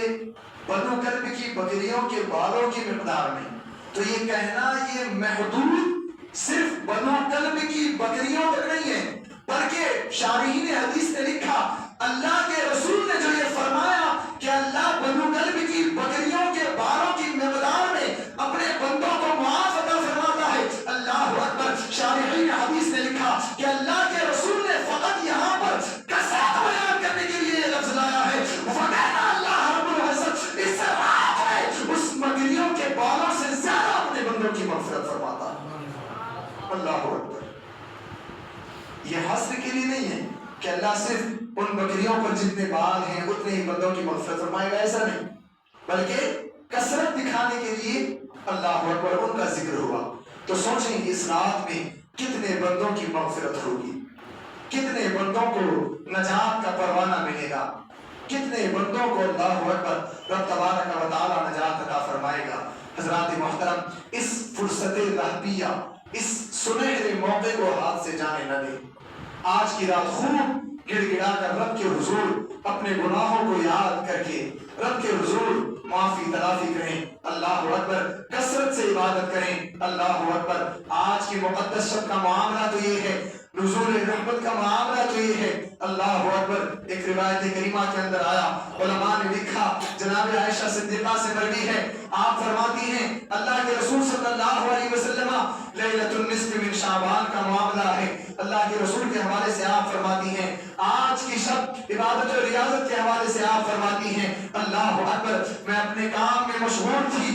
Speaker 2: بنو کلب کی بکریوں کے بالوں کی مقدار میں, تو یہ کہنا یہ محدود صرف بنو کلب کی بکریوں تک نہیں ہے, بلکہ شارحین حدیث نے لکھا اللہ کے رسول نے جو یہ فرمایا کہ اللہ بنو کلب کی بکریوں کے بالوں کی مقدار میں اپنے بندوں کو معاف عطا فرماتا ہے. اللہ اکبر. شارحین حدیث نے لکھا کہ اللہ کے رسول نے فقط یہاں پر کثرت بیان کرنے کے لیے یہ لفظ لایا ہے, وغیرہ اللہ رب العزت اس رات میں اس بکریوں کے بالوں سے زیادہ اپنے بندوں کی مغفرت فرماتا ہے. اللہ اکبر. یہ حصر کے لیے نہیں ہے کہ اللہ صرف ان بکریوں پر جتنے بال ہیں اتنے ہی بندوں کی مغفرت فرمائے گا, ایسا نہیں, بلکہ کثرت دکھانے کے لیے اللہ اکبر ان کا ذکر ہوا. تو سوچیں اس رات میں کتنے بندوں کی مغفرت ہوگی, کتنے بندوں کو نجات کا پروانہ ملے گا, کتنے بندوں کو اللہ اکبر رب تبارک و تعالی نجات عطا فرمائے گا. حضرات محترم, اس فرصت رہبیہ, اس سنہرے موقع کو ہاتھ سے جانے نہ دیں. آج کی رات خوب گڑ گڑا کر رب کے حضور اپنے گناہوں کو یاد کر کے رب کے حضور معافی تلافی کریں. اللہ اکبر. کثرت سے عبادت کریں. اللہ اکبر. آج کی مقدس شب کا معاملہ تو یہ ہے, نزول رحمت کا معاملہ تو یہ ہے. اللہ اکبر. ایک روایت کریمہ کے اندر آیا, علماء نے لکھا, جناب عائشہ صدیقہ سے مروی ہے, آپ فرماتی ہیں اللہ کے رسول صلی اللہ علیہ وسلم لیلۃ النصف من شعبان کا معاملہ ہے. اللہ کے رسول کے حوالے سے آپ فرماتی ہیں حوالے سے آپ فرماتی ہیں اللہ اکبر میں اپنے کام میں مشغول تھی.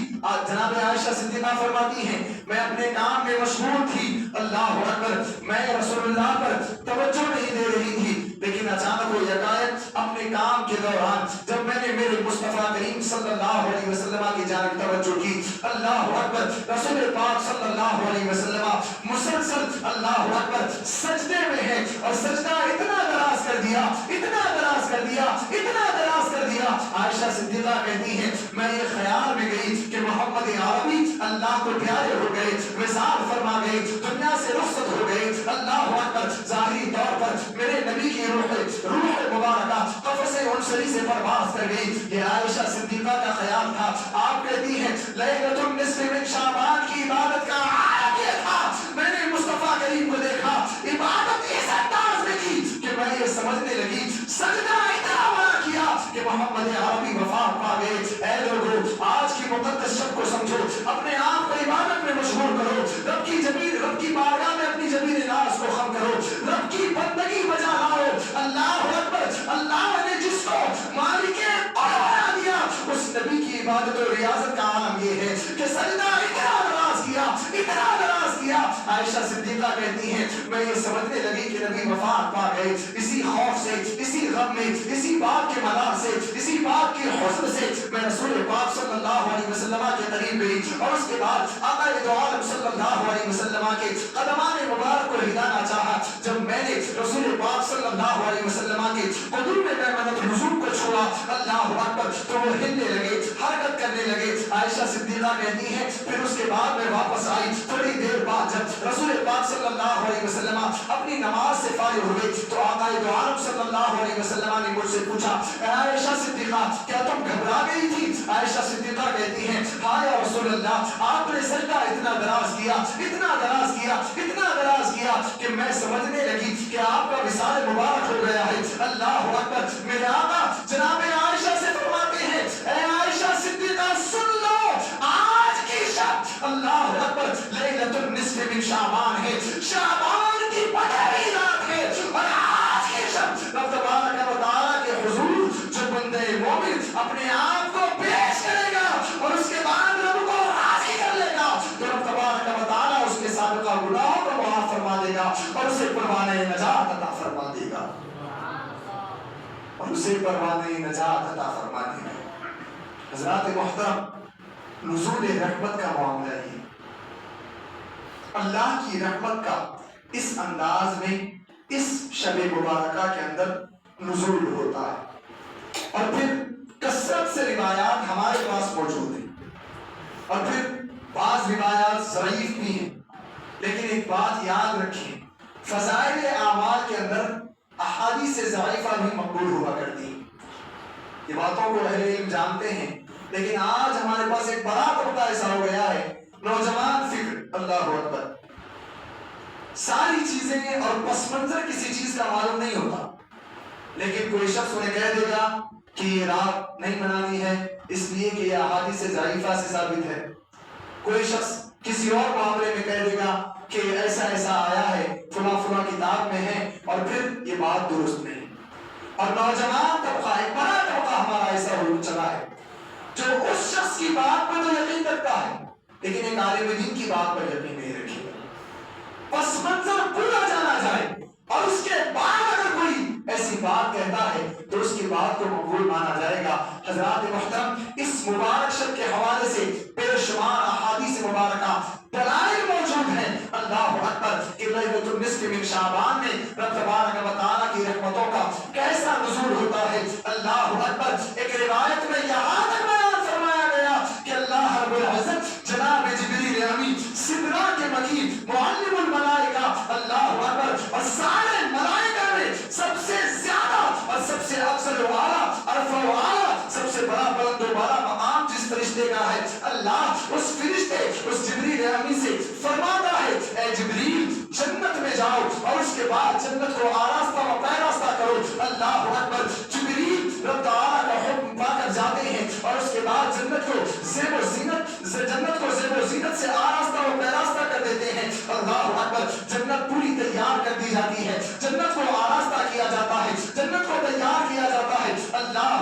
Speaker 2: جناب عائشہ صدیقہ فرماتی ہیں میں اپنے کام میں مشغول تھی, اللہ اکبر میں رسول اللہ پر توجہ نہیں دے رہی تھی, لیکن اچانک وہ یکایک اپنے کام کے دوران جب میں نے میرے مصطفیٰ کریم صلی اللہ علیہ وسلم کی جانب توجہ کی, اللہ اکبر رسول پاک صلی اللہ علیہ وسلم مسلسل اللہ اکبر سجدے میں ہے, اور سجدہ اتنا دراز کر دیا, اتنا دراز کر دیا, اتنا دراز کر دیا. عائشہ صدیقہ کہتی ہیں میں یہ خیال میں گئی کہ محمد عربی اللہ کو پیارے ہو گئے, وصال فرما گئے, دنیا سے رخصت ہو گئے. اللہ اکبر ظاہری طور پر میرے نبی کی روح مبارکہ قفص عنصری سے پرواز کر گئی. یہ عائشہ صدیقہ کا خیال تھا. آپ کہتی ہیں لیلۃ النصف من شعبان کی عبادت کا عالم یہ تھا, میں نے مصطفیٰ کریم کو دیکھا عبادت اس انداز میں کی کہ میں یہ سمجھنے لگی سجدہ اتنا بڑا کیا کہ محمد عربی وفات پا گئے. اے لوگوں آج کی مقدس شب کو سمجھو, اپنے آپ کو عبادت میں مشغول کرو, رب کی بارگاہ میں اپنی جمیل ناز کو خم کرو, رب کی بندگی بجا لاؤ. اللہ اکبر اللہ نے جس کو مالک بنا دیا اس نبی کی عبادت و ریاضت کا عالم یہ ہے کہ سجدہ اتنا دراز کیا, اتنا دراز کیا. عائشہ صدیقہ کہتی ہیں میں یہ سمجھنے لگی کہ نبی وفات پا گئے. اسی خوف سے, اسی غم میں, اسی بات کے ملال سے, اسی بات کے حزن سے میں رسول پاک صلی اللہ علیہ وسلم کے قریب گئی, اور اس کے بعد آقا دو عالم صلی اللہ علیہ وسلم کے قدمان مبارک کو ہلانا چاہا. جب میں نے رسول پاک صلی اللہ علیہ وسلم کے قدوم میمنۃ النزول کو چھوڑا, اللہ اکبر تو وہ ہلنے لگے, حرکت کرنے لگے. عائشہ صدیقہ کہتی ہیں پھر اس کے بعد میں واپس آئی. تھوڑی دیر بعد جب رسول پاک صلی اللہ علیہ وسلم اپنی نماز سے فارغ ہوئے تو آقا دو عالم صلی اللہ علیہ وسلم نے مجھ سے پوچھا عائشہ صدیقہ کیا تم گھبرا گئی تھی؟ عائشہ صدیقہ کہتی ہیں ہاں یا رسول اللہ, آپ نے سجدہ اتنا دراز کیا, اتنا دراز کیا, اتنا دراز کیا کہ میں سمجھنے لگی کہ آپ کا وصال مبارک ہو گیا ہے. اللہ اکبر میرے آقا جناب عائشہ سے فرماتے ہیں اے عائشہ صدیقہ سن لو, آج کی شب اللہ اکبر لیلۃ النصف من شعبان ہے, شعبان کی 15ویں رات ہے, اور آج کی شب رب تبارک و تعالیٰ کے حضور جو بندے مومن اپنے آپ کو پیش کرے گا اور اس کے بعد رب کو راضی کر لے گا تو رب تبارک و تعالیٰ اس کے سابقہ گناہوں کو معاف فرما دے گا اور اسے پروانہ نجات عطا فرما دے گا, اور اسے پروانہ نجات عطا فرما دے گا. حضرات محترم نزول رحمت کا معاملہ ہے. اللہ کی رحمت کا اس انداز میں اس شب مبارکہ کے اندر نزول ہوتا ہے, اور پھر کثرت سے روایات ہمارے پاس موجود ہیں, اور پھر بعض روایات ضعیف بھی ہیں. لیکن ایک بات یاد رکھیں, فضائل اعمال کے اندر احادیث ضعیفہ بھی مقبول ہوا کرتی ہیں. یہ باتوں کو اہل علم جانتے ہیں, لیکن آج ہمارے پاس ایک بڑا طبقہ ایسا ہو گیا ہے, نوجوان فکر, اللہ اکبر, ساری چیزیں اور پس منظر کسی چیز کا معلوم نہیں ہوتا, لیکن کوئی شخص انہیں کہہ دے گا کہ یہ رات نہیں منانی ہے اس لیے کہ یہ احادیث ضعیفہ سے ثابت ہے. کوئی شخص کسی اور معاملے میں کہہ دے گا کہ ایسا ایسا آیا ہے, فلاں فلاں کتاب میں ہے, اور پھر یہ بات درست نہیں. اور نوجوان طبقہ, ایک بڑا طبقہ ہمارا ایسا ہو چلا ہے جو اس شخص کی بات پر تو یقین رکھتا ہے لیکن ایک عالم دین کی بات پر یقین نہیں رکھے گا. پس منظر پورا جانا جائے اور اس کے بعد اگر کوئی ایسی بات کہتا ہے تو اس کی بات کو مقبول مانا جائے گا. حضرات محترم اس مبارک شب کے حوالے سے بے شمار احادیث مبارکہ دلائل موجود ہیں. اللہ اکبر کہ لیلۃ النصف من شعبان میں رب تبارک و تعالیٰ کی رحمتوں کا کیسا نزول ہوتا ہے. اللہ اکبر ایک روایت میں یہاں تک بیان فرمایا گیا کہ اللہ رب العزت جناب جبریل امین سدرہ کے مکین معلم الملائکہ اللہ اکبر اور سارے ملائکہ میں سب سے زیادہ اور سب سے افضل و اعلیٰ ارفع و اعلیٰ سب سے بڑا بلند و بڑا مقام جس فرشتے کا ہے, اللہ اس فرشتے اس جبریل امین سے فرماتا ہے اے جبریل جنت میں جاؤ اور اس کے بعد جنت کو آراستہ و پیراستہ کرو. اللہ اکبر جبریل رب تعالیٰ کا حکم پا کر جاتے ہیں اور اس کے بعد جنت کو زیب و زینت سے آراستہ و پیراستہ کر دیتے ہیں. اللہ اکبر جنت پوری تیار کر دی جاتی ہے, جنت کو آراستہ کیا جاتا ہے, جنت کو تیار کیا جاتا ہے. اللہ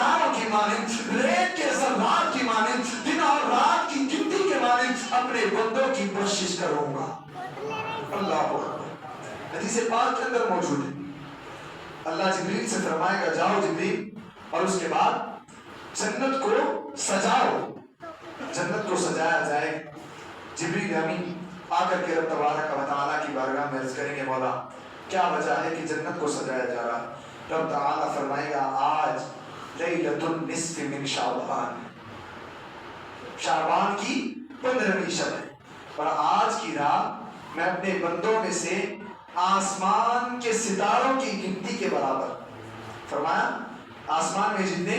Speaker 2: ستاروں کی مانند، ریت کے ذرات کی مانند، دن اور رات کی گنتی کے مانند اپنے بندوں کی بخشش کروں گا۔ اللہ اکبر۔ حدیث پاک کے اندر موجود ہے، اللہ جبریل سے فرمائے گا جاؤ جبریل، اور اس کے بعد جنت کو سجاؤ، جنت کو سجایا جائے۔ جبریل امین آ کر کے رب تبارک و تعالیٰ کی بارگاہ میں عرض کریں گے مولا کیا وجہ ہے کہ جنت کو سجایا جا رہا ہے؟ رب تعالیٰ فرمائے گا آج لیلۃ النصف من شعبان، شعبان کی 15ویں شب ہے، اور آج کی رات میں اپنے بندوں میں سے آسمان کے ستاروں کی گنتی کے برابر، فرمایا آسمان میں جتنے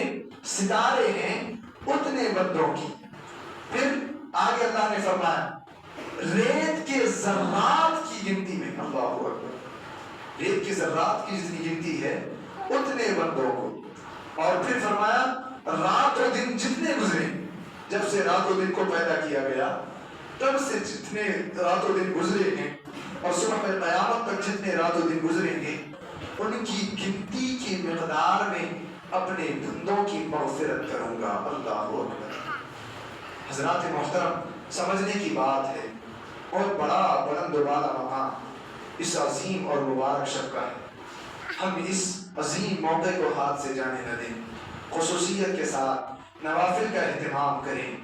Speaker 2: ستارے ہیں اتنے بندوں کی۔ پھر آگے اللہ نے فرمایا ریت کے ذرات کی گنتی میں، اللہ اکبر، ریت کے ذرات کی جتنی گنتی ہے اتنے بندوں کو۔ اور پھر فرمایا رات و دن جتنے گزرے، جب سے رات و دن کو پیدا کیا گیا تب سے جتنے رات و دن گزرے ہیں اور صبح قیامت تک جتنے رات و دن گزریں گے ان کی گنتی کی مقدار میں اپنے بندوں کی مغفرت کروں گا۔ اللہ اکبر۔ حضرات محترم، سمجھنے کی بات ہے، بہت بڑا بلند و بالا مقام اس عظیم اور مبارک شب کا ہے۔ ہم اس عظیم موقع کو ہاتھ سے جانے نہ دیں، خصوصیت کے ساتھ نوافل کا اہتمام کریں،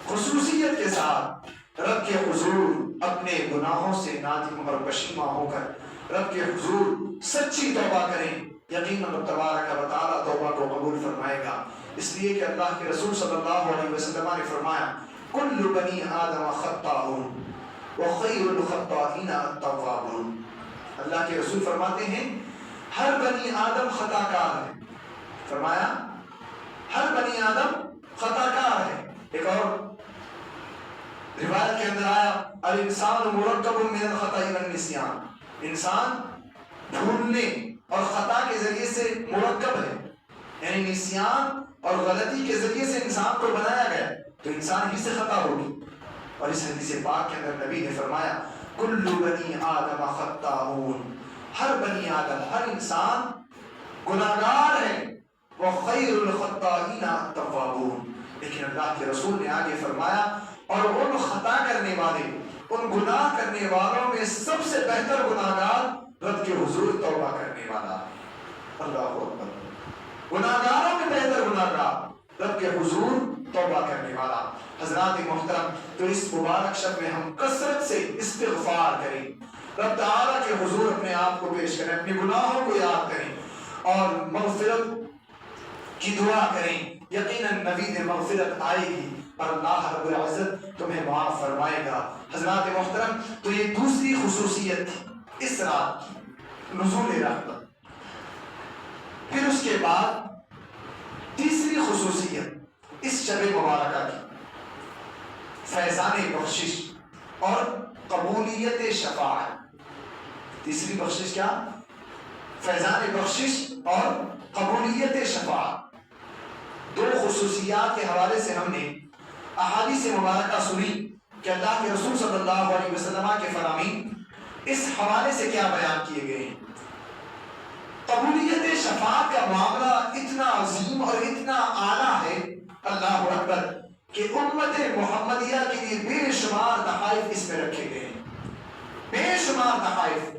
Speaker 2: خصوصیت کے ساتھ رب کے حضور اپنے گناہوں سے نادم اور پشیماں ہو کر رب کے حضور سچی توبہ کریں، یقیناً رب تبارک و تعالیٰ توبہ کو قبول فرمائے گا، اس لیے کہ اللہ کے رسول صلی اللہ علیہ وسلم نے فرمایا کل بنی آدم خطاؤن وخیر الخطائین التوابون۔ اللہ کے رسول فرماتے ہیں ہر بنی آدم خطا کار ہے، فرمایا ہر بنی آدم خطا کار ہے۔ ایک اور روایت کے اندر آیا الانسان مرکب من الخطا والنسیان، انسان بھولنے اور خطا کے ذریعے سے مرکب ہے، یعنی نسیان اور غلطی کے ذریعے سے انسان کو بنایا گیا، تو انسان ہی سے خطا ہوگی۔ اور اس حدیث پاک کے اندر نبی نے فرمایا کل بنی آدم خطاؤن، ہر بنی آدم، ہر انسان گناہگار ہے، وخیر الخطائین التوابون، لیکن اللہ کے رسول نے آگے فرمایا اور ان خطا کرنے والے، ان گناہ کرنے والوں میں سب سے بہتر گناہگار رب کے حضور توبہ کرنے والا ہے۔ اللہ اکبر۔ گناہگاروں میں بہتر گناہگار رب کے حضور توبہ کرنے والا۔ حضرات محترم، تو اس مبارک شب میں ہم کثرت سے استغفار کریں، رب تعالیٰ کے حضور اپنے آپ کو پیش کریں، اپنے گناہوں کو یاد کریں اور مغفرت کی دعا کریں۔ یقیناً نوید مغفرت آئے گی اور اللہ رب العزت تمہیں معاف فرمائے گا۔ حضرات محترم، تو یہ دوسری خصوصیت تھی اس رات کی، نزول رحمت۔ پھر اس کے بعد تیسری خصوصیت اس شب مبارکہ کی فیضان بخشش اور قبولیت شفاعت۔ تیسری بخشش کیا؟ فیضان بخشش اور قبولیت شفاعت۔ دو خصوصیات کے حوالے سے ہم نے احادیث مبارکہ سنی کہ اللہ کے رسول صلی اللہ علیہ وسلم کے فرامین اس حوالے سے کیا بیان کیے گئے ہیں۔ قبولیت شفاعت کا معاملہ اتنا عظیم اور اتنا اعلیٰ ہے، اللہ اکبر، کہ امت محمدیہ کے لیے بے شمار تحائف اس میں رکھے گئے ہیں، بے شمار تحائف۔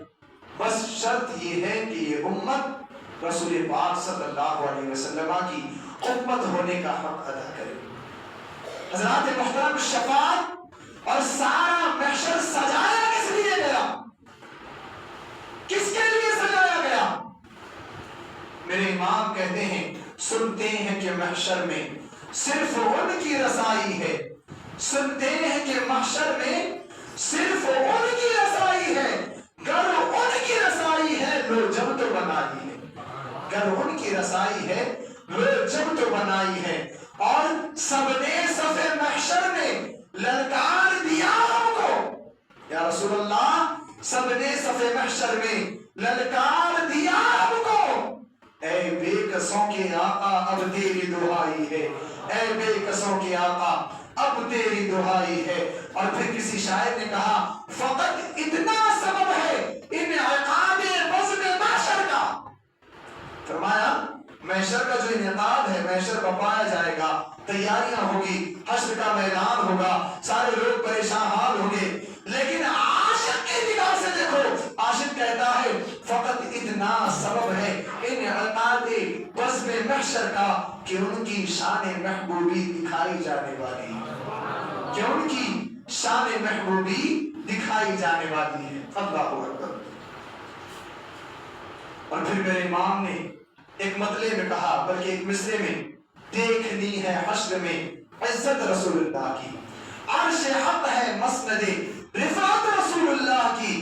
Speaker 2: بس شرط یہ ہے کہ یہ امت رسول پاک صلی اللہ علیہ وسلم کی امت ہونے کا حق ادا کرے۔ حضرات محترم، شفاعت اور سارا محشر سجایا کس لیے گیا؟ کس کے لیے سجایا گیا؟ میرے امام کہتے ہیں، سنتے ہیں کہ محشر میں صرف ان کی رسائی ہے، سنتے ہیں کہ محشر میں صرف ان کی رسائی ہے، گر ان کی رسائی ہے لو جب تو بنائی ہے، گر ان کی رسائی ہے لو جب تو بنائی ہے۔ اور سب نے صف محشر میں للکار دیا ہم کو، یا رسول اللہ سب نے صف محشر میں للکار دیا ہم کو، اے بے کسوں کے آقا اب تیری دہائی ہے، اے بے کسوں کے آقا اب تیری دہائی ہے۔ اور پھر کسی شاعر نے کہا فقط اتنا سبب ہے انعقاد بزم محشر کا، فرمایا محشر کا جو انعقاد ہے، محشر بپایا جائے گا، تیاریاں ہوگی، حشر کا میدان ہوگا، سارے لوگ پریشان حال ہوں گے، لیکن عاشق کی نگاہ سے دیکھو، عاشق کہتا ہے فقط اتنا سبب ہے انعقاد بزم محشر کا کہ ان کی شان محبوبی دکھائی جانے والی ہے، کہ ان کی شان محبوبی دکھائی جانے والی ہے۔ اللہ اکبر۔ اور پھر میرے امام نے ایک مطلع میں کہا، بلکہ ایک مصرے میں، دیکھنی ہے حشر میں عزت رسول اللہ کی، عرش حق ہے مسند رفعت رسول اللہ کی،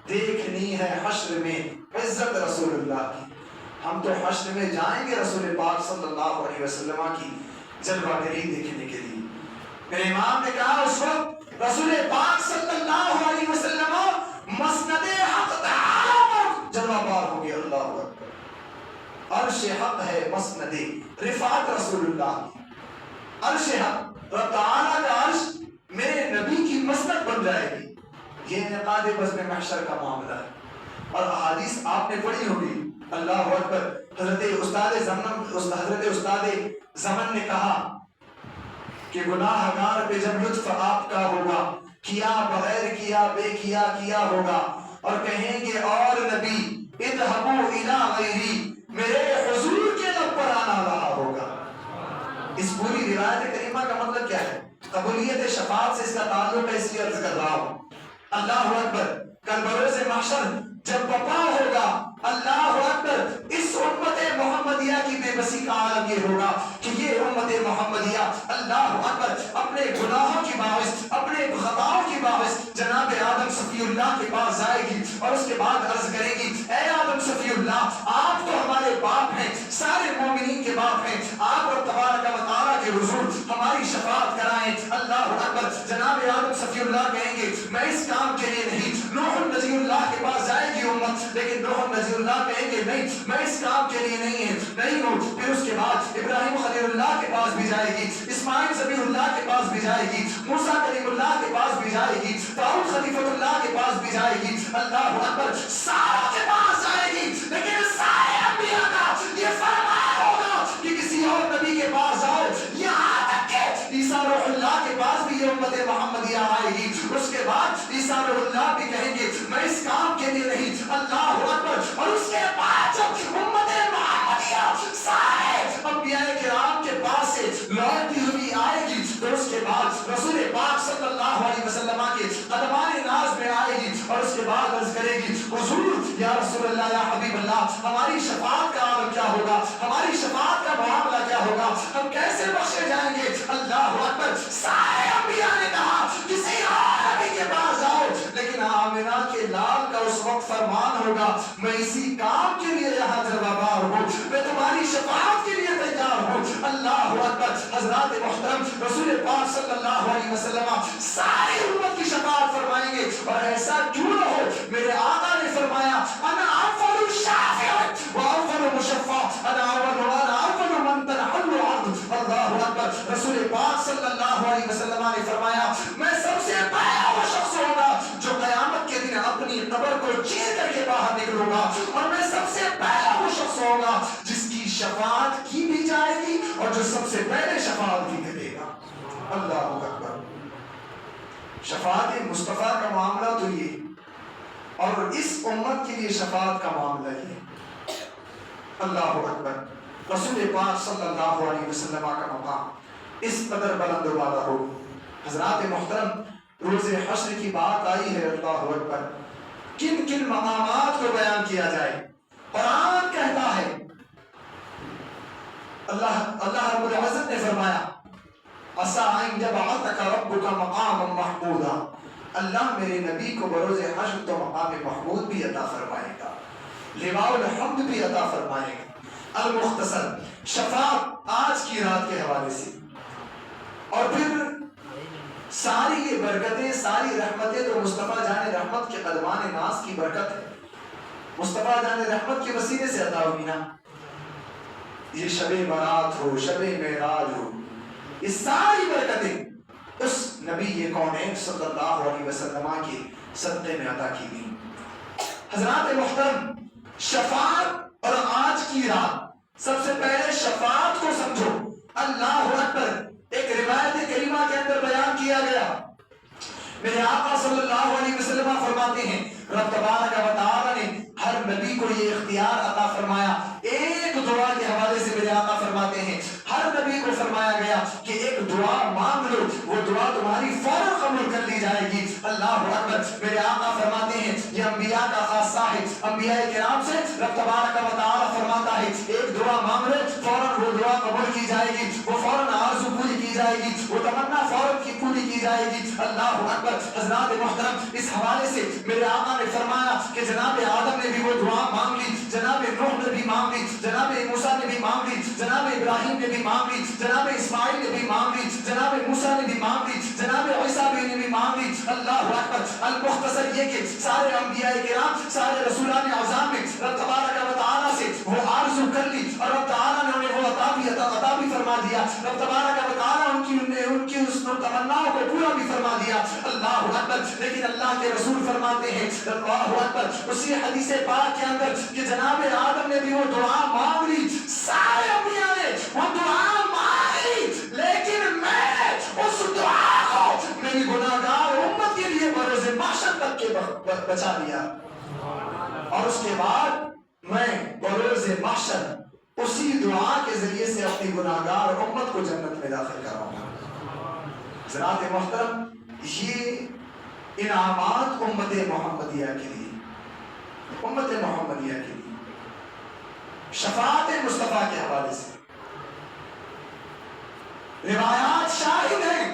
Speaker 2: دیکھنی ہے حشر میں عزت رسول اللہ کی۔ ہم تو حشر میں جائیں گے رسول پاک صلی اللہ علیہ وسلم کی جلوہ گری دیکھنے کے لیے۔ میرے امام نے کہا اس وقت رسول پاک صلی اللہ علیہ وسلم مسند حق تعالی پر جلوہ بار ہوں گے۔ اللہ اکبر۔ عرش حق ہے مسند رفعت رسول اللہ کی، عرش حق، رب تعالیٰ کا عرش میرے نبی کی مسند بن جائے گی۔ یہ انعقاد بزم محشر کا معاملہ ہے، اور احادیث آپ نے پڑھی ہوگی۔ اللہ اکبر۔ حضرت استاد زمن نے کہا کہ گناہ گار پہ جب لطف آپ کا ہوگا، کیا بغیر کیا، بے کیا کیا ہوگا، اور کہیں گے اور نبی اذهبوا الى غیری، میرے حضور کے لب پر آنا رہا ہوگا۔ اس پوری روایت کریمہ کا مطلب کیا ہے؟ قبولیت شفاعت سے اس کا تعلق ہے، اس لیے عرض کر رہا ہوں۔ اللہ اکبر۔ کل بروز محشر جب بپا ہوگا، اللہ اکبر، اس امت محمدیہ کی بے بسی کا عالم یہ ہوگا کہ یہ امت محمدیہ اللہ اکبر اپنے گناہوں کی باعث، اپنے خطاؤں کی باعث جناب آدم صفی اللہ کے پاس جائے گی، اور اس کے بعد عرض کرے گی، اے آدم صفی اللہ، آپ تو ہمارے باپ ہیں، سارے مومنین کے باپ ہیں، آپ اور تبارک و تعالیٰ کے حضور ہماری شفاعت کرائیں۔ اللہ اکبر۔ جناب آدم صفی اللہ کہیں گے، میں اس کام کے لیے نہیں۔ نوح نذیر اللہ کے پاس جائے گی امت، لیکن نوح نذیر اللہ کہیں گے نہیں، میں اس کام کے لیے نہیں ہوں۔ پھر اس کے بعد ابراہیم خلیل اللہ کے پاس بھی جائے گی، اسماعیل ذبیح اللہ کے پاس بھی جائے گی، موسیٰ کلیم اللہ کے پاس بھی جائے گی، داؤد خلیفۃ اللہ کے پاس بھی جائے گی۔ اللہ اکبر۔ ساروں کے پاس جائے گی، لیکن سارے انبیاء کا یہ فرمان ہوگا کہ کسی اور نبی کے پاس جاؤ، یہاں تک کہ عیسیٰ روح اللہ کے پاس بھی یہ امت محمدیہ آئے گی۔ اس کے بعد عیسیٰ روح اللہ بھی کہیں گے، میں اس کام کے لیے نہیں۔ اللہ اکبر۔ اور اس کے بعد جب امت محمدیہ سارے انبیاء کرام کے پاس سے لوٹتی ہوئی آئے گی، تو اس کے بعد رسول پاک صلی اللہ علیہ وسلم کے قدمان ناز میں آئے گی، اور اس کے بعد عرض کرے گی، حضور یا رسول اللہ یا حبیب اللہ، ہماری شفاعت کا عالم کیا ہوگا، ہماری شفاعت کا معاملہ کیا ہوگا، ہم کیسے بخشے جائیں گے۔ اللہ اکبر۔ سارے انبیاء نے کہا کسی اور نبی کے پاس جاؤ، لیکن آمنہ کے لال کا اس وقت فرمان ہوگا، میں اسی کام کے لیے یہاں جلوہ بار ہوں، میں تمہاری شفاعت کے لیے تیار ہوں۔ اللہ اکبر۔ حضرات محترم، رسول پاک صلی اللہ علیہ وسلم ساری امت کی شفاعت فرمائیں گے، اور ایسا کیوں نہ ہو، میرے آقا نے فرمایا، انا اول الشافع و اول مشفع، انا اول من تنحل الارض۔ اللہ اکبر۔ رسول پاک صلی اللہ علیہ وسلم نے فرمایا، میں سب سے پہلا وہ شخص ہوگا جو قیامت کے دن اپنی قبر کو چیر کر کے باہر نکلوں گا، اور میں سب سے پہلا وہ شخص ہوگا جس کی شفاعت کی بھی جائے گی، اور جو سب سے پہلے شفاعت بھی کرے گا۔ اللہ اکبر۔ شفاعت مصطفیٰ کا معاملہ تو یہ، اور اس امت کے لیے شفاعت کا معاملہ یہ۔ اللہ اکبر۔ رسول پاک صلی اللہ علیہ وسلم کا مقام اس قدر بلند و بالا ہو۔ حضرات محترم، روز حشر کی بات آئی ہے، اللہ اکبر، کن کن مقامات کو بیان کیا جائے۔ قرآن کہتا ہے، اللہ رب العزت نے فرمایا، عَسَىٰ أَن يَبْعَثَكَ رَبُّكَ مَقَامًا مَحْمُودًا، اللہ میرے نبی کو بروز حشر تو مقام محمود بھی عطا فرمائے گا، لواء الحمد بھی عطا فرمائے گا۔ المختصر شفاعت آج کی رات کے حوالے سے، اور پھر ساری یہ برکتیں، ساری رحمتیں تو مصطفیٰ جان رحمت کے قدمان ناز کی برکت ہے، مصطفیٰ جان رحمت کے وسیلے سے عطا ہوئی نا۔ یہ شب برات ہو، شب معراج ہو، یہ ساری برکتیں اس نبی کونین صلی اللہ علیہ وسلم کے صدقے میں عطا کی گئی۔ حضرات محترم، شفاعت اور آج کی رات سب سے پہلے شفاعت کو سمجھو. اللہ اکبر. ایک روایت کریمہ کے اندر بیان کیا گیا, میرے آقا صلی اللہ علیہ وسلم فرماتے ہیں رب تبارک و تعالی نے ہر نبی کو یہ اختیار عطا فرمایا. ایک دعا کے حوالے سے میرے آقا فرماتے ہیں ہر نبی کو فرمایا گیا کہ ایک دعا مانگ لو, وہ دعا تمہاری فوراً قبول کر لی جائے گی. اللہ اکبر. میرے آقا فرماتے ہیں یہ انبیاء کا خاصہ ہے. انبیاء کرام سے رب تبارک و تعالی فرماتا ہے ایک دعا مانگ لو, فوراً وہ دعا قبول کی جائے گی, وہ فوراً آرزو پوری کی جائے گی, وہ تمنا فوراً کی پوری کی جائے گی. اللہ اکبر. حضرات محترم, اس حوالے سے میرے آقا نے فرمایا کہ جناب آدم نے بھی وہ دعا مانگ لی, جناب نوح نے بھی مانگ لی, جناب موسیٰ نے بھی مانگ لی, جناب ابراہیم نے بھی مانگ لی, جناب اسماعیل نے بھی مانگ لی, جناب موسیٰ نے بھی مانگ لی, جناب عیسیٰ نے بھی مانگ لی. اللہ اکبر. المختصر یہ کہ سارے انبیاء کرام, سارے رسولان اعظام نے رب تبارک و تعالی سے وہ آرزو کر لی اور رب تعالی نے انہیں وہ عطا بھی فرما دیا. رب تبارک و تعالی ان کی اس تمناؤں کو پورا بھی فرما دیا. اللہ اکبر. لیکن اللہ کے رسول فرماتے ہیں اللہ اکبر اسی حدیث پاک کے اندر کہ جناب آدم نے بھی وہ دعا مانگ لی, سارے انبیاء نے وہ دعا مانگ لی, لیکن میں اس دعا کو میری گناہگار امت کے لیے بروز محشر تک کے بچا لیا, اور اس کے بعد میں بروز محشر اسی دعا کے ذریعے سے اپنی گناہگار امت کو جنت میں داخل کراؤں گا. حضرات محترم, یہ انعامات امت محمدیہ کے لیے, امت محمدیہ کے لیے شفاعت مصطفیٰ کے حوالے سے روایات شاہد ہیں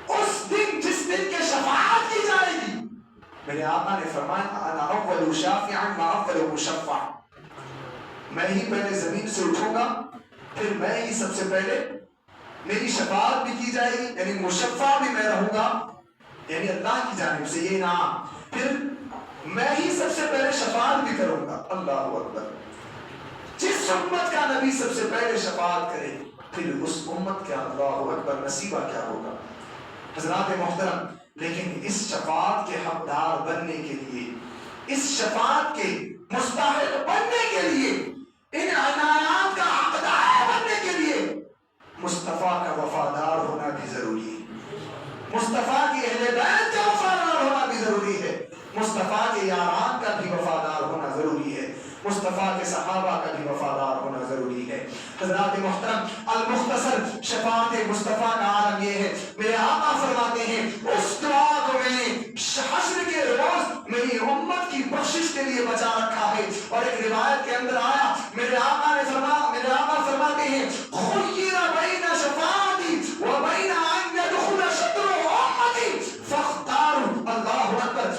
Speaker 2: اس دن جس دن کے شفاعت کی جائے گی. میرے آقا نے فرمایا انا اول شافع و اول مشفع, میں ہی پہلے زمین سے اٹھوں گا, پھر میں ہی سب سے پہلے میری شفاعت بھی کی جائے گی, یعنی مشفع بھی میں رہوں گا, یعنی اللہ کی جانب سے یہ انعام, پھر میں ہی سب سے پہلے شفاعت بھی کروں گا. اللہ اکبر. جس امت کا نبی سب سے پہلے شفاعت کرے پھر اس امت کا اللہ اکبر نصیبہ کیا ہوگا. حضرات محترم, لیکن اس شفاعت کے حقدار بننے کے لیے, اس شفاعت کے مستحق بننے کے لیے, ان عنایات کا حقدار بننے کے لیے مصطفیٰ کا وفادار ہونا بھی ضروری ہے, مصطفیٰ کی اہل بیت کا وفادار ہونا بھی ضروری ہے, مصطفیٰ کے یاران کا بھی وفادار ہونا ضروری ہے, مصطفیٰ کے صحابہ کا بھی وفادار ہونا ضروری ہے. حضرات محترم, المختصر شفاعت مصطفیٰ کا عالم یہ ہے. میرے آقا فرماتے ہیں اس دعا کو میں نے حشر کے روز میری امت کی بخشش کے لیے بچا رکھا ہے. اور ایک روایت کے اندر آیا میرے آقا فرماتے ہیں خیر بین شفاعتی و بین ان يدخل شطر امتی فاختاروا. اللہ اکبر.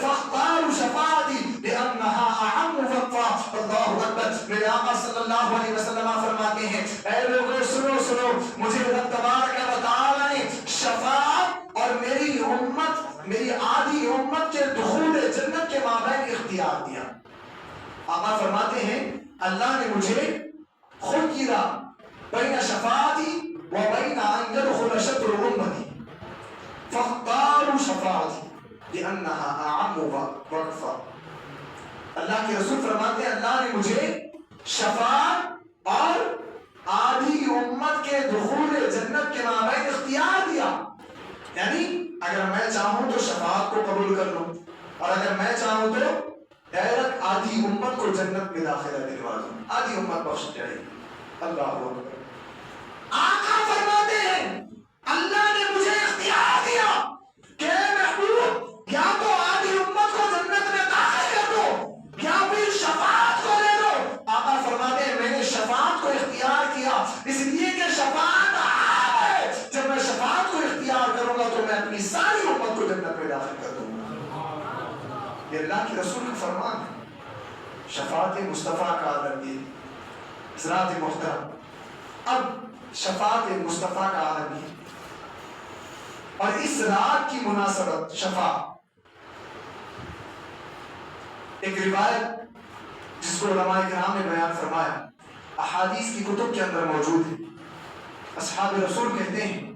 Speaker 2: فاختاروا شفاعتی لانها اعم وفا. اللہ اکبر. میرے آقا صلی اللہ علیہ وسلم فرماتے ہیں اے لوگوں سنو, مجھے رب تبارک و تعالی نے شفاعت اور میری امت, میری آدھی امت کے دخول جنت کے مابین اختیار دیا. آقا فرماتے ہیں اللہ نے مجھے خود کیا بین شفاعتی و بین ان يدخل شطر امتی فاختاروا شفاعتی لانها اعم وقفا. اللہ کے رسول فرماتے ہیں اللہ نے مجھے شفاعت اور آدھی امت کے دخول جنت کے مابین اختیار دیا. یعنی اگر میں چاہوں تو شفاعت کو قبول کر لوں, اور اگر میں چاہوں تو ڈائریکٹ آدھی امت کو جنت میں داخلہ دلوا دوں, آدھی امت بخش جائے گی. اللہ اکبر. آقا فرماتے ہیں اللہ نے مجھے اختیار دیا کہ محبوب یا تو آدھی امت کو جنت میں داخل کر دو یا پھر شفاعت کو دے دو. آقا فرماتے ہیں میں نے شفاعت کو اختیار کیا اس لیے کہ شفاعت ہے, جب میں شفاعت کو اختیار کروں گا تو میں اپنی ساری امت کو جنت میں داخل کر دوں گا. یہ اللہ کے رسول کا فرمان ہے. شفاعت مصطفیٰ کا عالم یہ. حضرات محترم, اب شفاعت مصطفیٰ کا عالم یہ, اور اس رات کی مناسبت شفاع, ایک روایت جس کو علماء کرام نے بیان فرمایا, احادیث کی کتب کے اندر موجود ہے. اصحاب رسول کہتے ہیں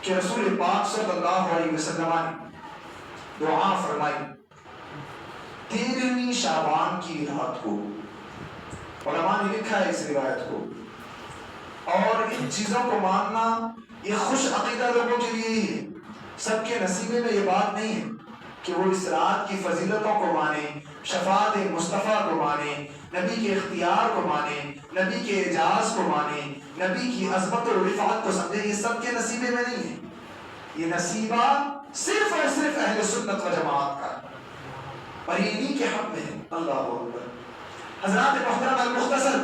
Speaker 2: کہ رسول پاک صلی اللہ علیہ وسلم نے دعا فرمائی 13ویں شعبان کی رات کو. علماء نے لکھا ہے اس روایت کو. اور ان چیزوں کو ماننا یہ خوش عقیدہ لوگوں کے لیے ہی ہے. سب کے نصیبے میں یہ بات نہیں ہے کہ وہ اس رات کی فضیلتوں کو مانے، شفاعت مصطفیٰ کو مانے، نبی کے اختیار کو مانے، نبی کے اعجاز کو مانے، نبی کی عظمت و رفعت کو سمجھے. یہ سب کے نصیبے میں نہیں ہے. یہ نصیبہ صرف اور صرف اہل سنت و جماعت کا، اور یہ انہی کے حق میں ہے. اللہ اکبر. حضرات محترم، المختصر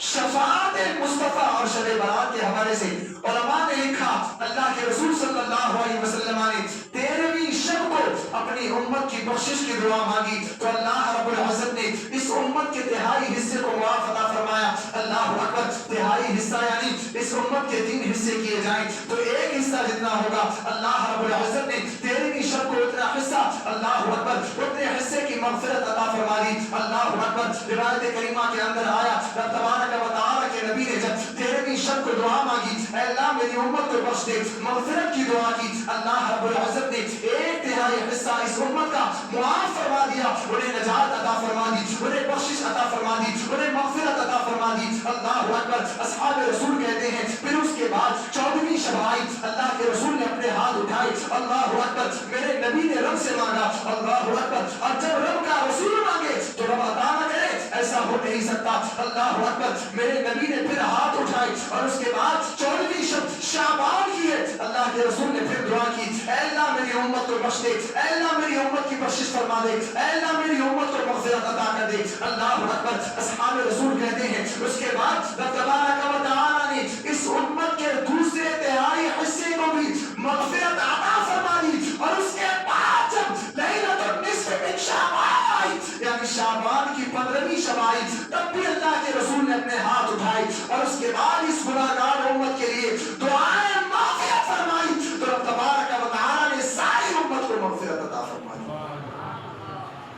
Speaker 2: شفاعت مصطفیٰ اور شب برات کے حوالے سے علماء نے لکھا اللہ کے رسول صلی اللہ علیہ وسلم نے 13ویں شب کو اپنی امت کی بخشش کی دعا مانگی تو اللہ رب العزت نے اس امت کے تہائی حصے کو معاف عطا فرمایا. اللہ اکبر. تہائی حصہ یعنی اس امت کے 3 حصے کیے جائیں تو 1 حصہ جتنا ہوگا اللہ رب العزت نے 13ویں شب کو اتنا حصہ، اللہ اکبر، اتنے حصے کی مغفرت عطا فرما دی. اللہ اکبر. روایت کریمہ کے اندر آیا رب تبارک و تعالیٰ کے نبی نے جب 13ویں شب کو دعا مانگی، اے اللہ میری امت کو بخش دے، مغفرت کی دعا کی، اللہ رب العزت نے 1/3 حصہ اس امت کا معاف فرما دیا، انہیں نجات عطا فرما دی، انہیں بخشش عطا فرما دی، انہیں مغفرت عطا فرما دی. اللہ اکبر. اصحاب رسول کہتے ہیں پھر اس کے بعد 14ویں شب آئی، اللہ کے رسول نے اپنے ہاتھ اٹھائے، اللہ اکبر، میرے نبی نے رب سے مانگا، اللہ اکبر، اور جب رب کا رسول مانگے تو رب عطا نہ کرے، ایسا ہو نہیں سکتا. اللہ اکبر. میرے نبی نے پھر ہاتھ اٹھائے اور اس کے بعد 14ویں شب شعبان کی ہے، اللہ کے رسول نے پھر دعا کی، اے اللہ میری امت کو بخش دے، اے اللہ میری امت کی بخشش فرما دے، اے اللہ میری امت کو مغفرت عطا کر دے. اللہ اکبر. اصحاب رسول کہتے ہیں اس کے بعد رب تبارک و تعالیٰ نے اس امت کے دوسرے تہائی حصے کو بھی مغفرت عطا فرما دی. اور اس کے بعد جب لیلۃ النصف من شعبان آئی، یعنی شعبان کی 15ویں شب آئی، تب بھی اللہ کے رسول نے اپنے ہاتھ اٹھائے اور اس کے بعد اس گناہگار امت کے لیے دعائیں مغفرت فرمائی تو رب تبارک و تعالیٰ نے ساری امت کو مغفرت عطا فرمائی.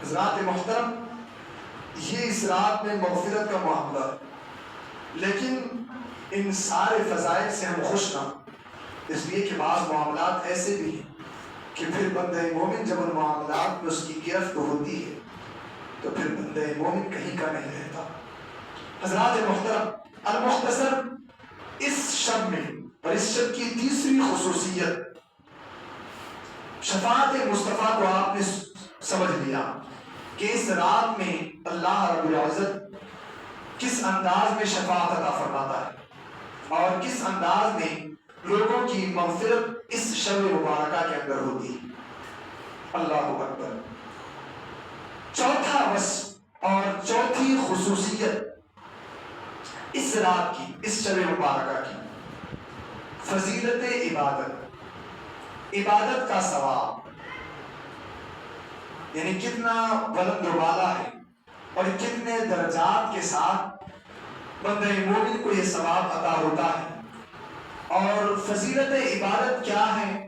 Speaker 2: حضرات محترم، یہ اس رات میں مغفرت کا معاملہ ہے، لیکن ان سارے فضائل سے ہم خوش نہ، اس لیے کہ بعض معاملات ایسے بھی ہیں کہ پھر بندہ مومن جب ان معاملات میں اس کی گرفت ہوتی ہے تو پھر بندہ مومن کہیں کا نہیں رہتا. حضرات محترم، المختصر اس شب میں اور اس شب کی تیسری خصوصیت شفاعت مصطفیٰ کو آپ نے سمجھ لیا کہ اس رات میں اللہ رب العزت کس انداز میں شفاعت عطا فرماتا ہے اور کس انداز میں لوگوں کی مغفرت اس شب مبارکہ کے اندر ہوتی ہے. اللہ اکبر. چوتھا وصف اور چوتھی خصوصیت اس رات کی، اس شب مبارکہ کی فضیلت عبادت، عبادت کا ثواب، یعنی کتنا بلند و بالا ہے اور کتنے درجات کے ساتھ بندہ مومن کو یہ ثواب عطا ہوتا ہے. اور فضیلت عبادت کیا ہے،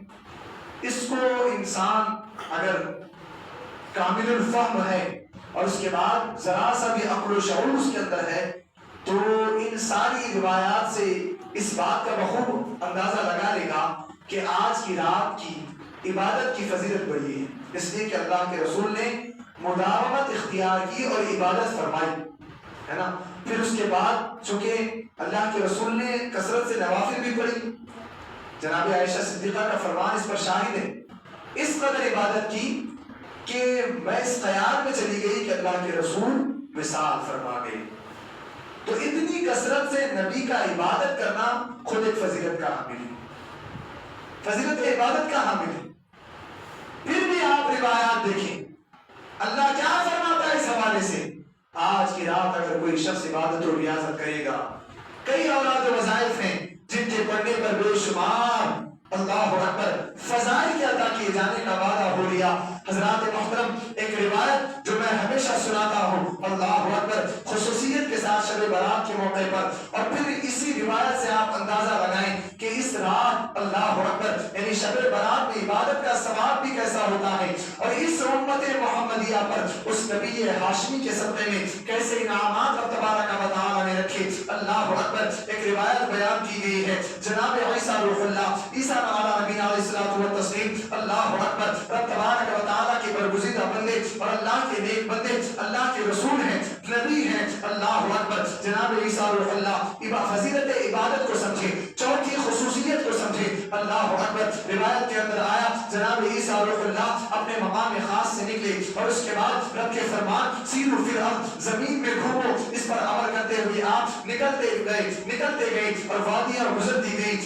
Speaker 2: اس کو انسان اگر کامل الفہم ہے اور اس کے بعد ذرا سا بھی عقل و شعور اس کے اندر ہے تو ان ساری روایات سے اس بات کا بخوب اندازہ لگا لے گا کہ آج کی رات کی عبادت کی فضیلت بڑی ہے، اس لیے کہ اللہ کے رسول نے مداومت اختیار کی اور عبادت فرمائی ہے نا. پھر اس کے بعد چونکہ اللہ کے رسول نے کثرت سے نوافل بھی پڑھی، جناب عائشہ صدیقہ کا فرمان اس پر شاہد ہے، اس قدر عبادت کی کہ میں اس خیال میں چلی گئی کہ اللہ کے رسول وصال فرما گئے. تو اتنی کثرت سے نبی کا عبادت کرنا خود ایک فضیلت کا حامل ہے، فضیلت عبادت کا حامل ہے. پھر بھی آپ روایات دیکھیں اللہ کیا فرماتا ہے اس حوالے سے. آج کی رات اگر کوئی شخص عبادت و ریاضت کرے گا، کئی اوراد و وظائف ہیں جن کے پڑھنے پر بے شمار اللہ اکبر فضائل کے عطا کیے جانے کا وعدہ ہو لیا. حضرات محترم، ایک روایت جو میں ہمیشہ سناتا ہوں اللہ اکبر خصوصیت کے ساتھ شب برات کے موقع پر، اور پھر اسی روایت سے آپ اندازہ لگائیں کہ اس رات اللہ اکبر یعنی شب برات میں عبادت کا ثواب بھی کیسا ہوتا ہے اور اس امت محمدیہ پر اس نبی ہاشمی کے صدقے میں کیسے انعامات رب تبارک و تعالی نے رکھے. کے اللہ اکبر ایک روایت بیان کی گئی ہے جناب عیسیٰ روح اللہ عیسیٰ نبی علیہ الصلوۃ والتسلیم اللہ اکبر رب تبارک و تعالیٰ کے برگزیدہ بندے اور اللہ کے نیک بندے اللہ کے رسول ہیں نبی ہیں اللہ اکبر جناب عیسیٰ روح اللہ فضیلت عبادت کو سمجھے چوتھی خصوصیت کو سمجھے اللہ اکبر روایت کے اندر آیا جناب عیسیٰ روح اللہ اپنے مقام خاص سے نکلے اور اس کے بعد رب کے فرمان سیروا فی الارض زمین میں گھومو اس پر عمل کرتے ہوئے آپ نکلتے گئے اور وادیاں گزرتی گئی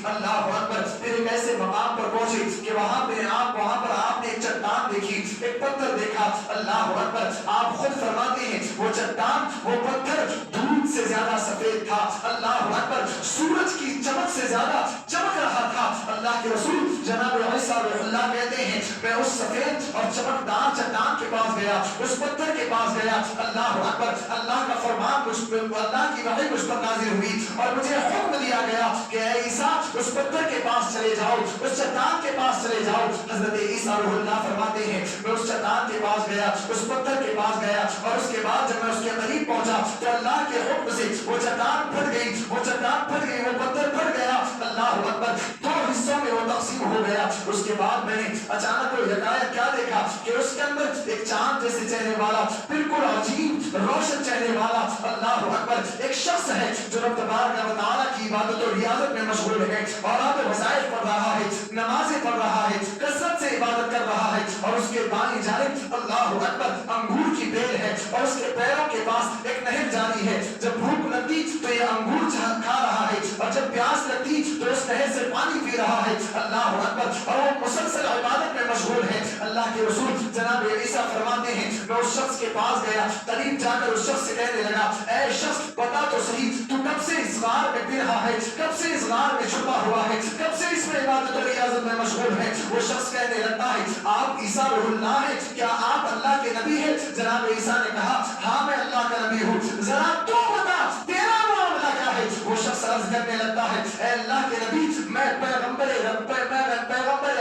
Speaker 2: اللہ اکبر پھر ایک ایسے مقام پر پہنچے کہ وہاں پر آپ نے ایک چٹان دیکھی ایک پتھر دیکھا اللہ اکبر آپ خود فرماتے ہیں وہ چٹان وہ پتھر دودھ سے زیادہ سفید تھا اللہ اکبر سورج کی چمک سے زیادہ چمک رہا تھا اللہ کے رسول جناب عیسیٰ اللہ کہتے ہیں میں اس سفید اور چمکدار چٹان کے پاس گیا اس پتھر کے پاس گیا اللہ اکبر اللہ کا فرمان اللہ کی وحی مجھ پر نازل ہوئی اور مجھے حکم دیا گیا کہ اے عیسیٰ اس پتھر کے پاس چلے جاؤ اس چٹان کے پاس چلے جاؤ حضرت عیسیٰ روح اللہ فرماتے ہیں میں اس چٹان کے پاس گیا اس پتھر کے پاس گیا اور اس کے بعد جب میں اس کے قریب پہنچا تو اللہ کے حکم سے وہ چٹان پھٹ گئی وہ پتھر پھٹ گیا اللہ اکبر دو حصوں میں وہ تقسیم ہو گیا اس کے بعد میں نے اچانک وہ یکایک کیا دیکھا کہ اس کے اندر ایک چاند جیسے چہرے والا بالکل عجیب روشن چہرے والا اللہ اکبر ایک شخص ہے جو رب تبارک و تعالیٰ کی عبادت اور ریاضت میں مشغول ہے اور آپ وظائف پڑھ رہا ہے نمازیں پڑھ رہا ہے کثرت سے عبادت کر رہا ہے اور اس کے بائیں جانب اللہ اکبر انگور کی بیل ہے اور اس کے پیروں کے پاس ایک نہر جاری ہے جب بھوک لگتی تو یہ انگور کھا رہا ہے اور جب پیاس لگتی تو اس نہر سے پانی پی رہا ہے اللہ اکبر اور وہ مسلسل عبادت میں مشغول ہے اللہ کے رسول جناب عیسیٰ فرماتے ہیں میں اس شخص کے پاس گیا قریب جا کر اس شخص سے کہنے لگا اے شخص بتا تو صحیح تو کب سے اس غار میں پی رہا ہے کب سے اس غار میں چھپا ہوا ہے کب سے اس میں عبادت اور ریاضت میں مشغول ہے وہ شخص کہنے لگتا ہے آپ عیسیٰ روح اللہ ہیں کیا آپ اللہ کے نبی ہیں جناب عیسیٰ نے کہا ہاں میں اللہ کا نبی ہوں ذرا تو بتا تیرا معاملہ کیا ہے وہ شخص عرض کرنے لگتا ہے اے اللہ کے نبی میں پیغمبر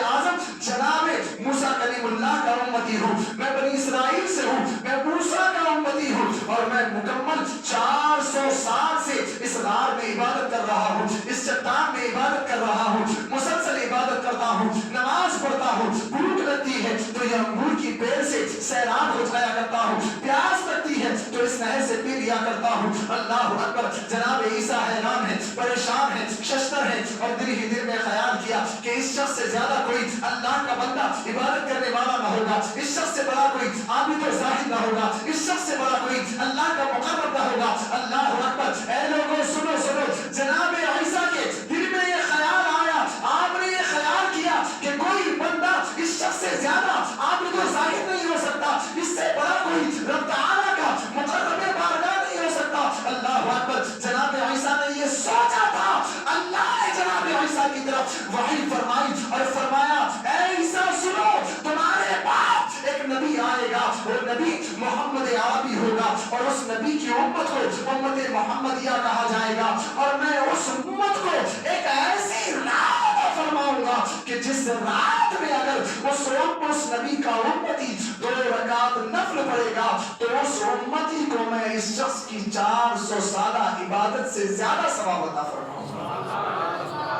Speaker 2: اعظم جناب موسیٰ کلیم اللہ کا امتی ہوں میں بنی اسرائیل سے ہوں میں موسیٰ کا امتی ہوں اور میں مکمل 400 سال سے اس غار میں عبادت کر رہا ہوں اس چٹان میں عبادت کر رہا ہوں مسلسل عبادت کرتا ہوں نماز پڑھتا ہوں بھوک لگتی ہے تو یہ انگور کی بیل سے سیراب ہو جایا کرتا ہوں پیاس لگتی ہے تو اس نہر سے پی لیا کرتا ہوں اللہ اکبر جناب عیسیٰ حیران ہے پریشان ہے ششتر ہے اور دل ہی دل میں خیال کیا کہ اس شخص سے زیادہ کوئی اللہ کا بندہ عبادت کرنے والا نہ ہوگا اس شخص سے بڑا کوئی عابد و زاہد نہ ہوگا اس شخص سے بڑا کوئی اللہ کا مقرب نہ ہوگا اللہ اکبر اے لوگوں سنو جناب عیسیٰ کے دل میں یہ خیال آیا آپ نے یہ خیال کیا کہ کوئی بندہ اس شخص سے زیادہ عابد و زاہد نہیں ہو سکتا اس سے بڑا کوئی رب تعالیٰ کا مقرب بارگاہ نہیں ہو سکتا اللہ اکبر جناب عیسیٰ نے یہ سوچا تھا اللہ نے جناب عیسیٰ کی طرف وحی فرمائی اور فرمایا اے عیسیٰ سنو تمہارے پاس ایک نبی آئے گا وہ نبی محمد عربی ہوگا اور اس نبی کی امت کو امت محمدیہ کہا جائے گا اور میں اس امت کو ایک ایسی رات فرماؤں گا کہ جس رات میں اگر اس نبی کا امتی 2 رکعت نفل پڑے گا تو اس امتی کو میں اس شخص کی 400 سالہ عبادت سے زیادہ ثواب عطا فرماؤں گا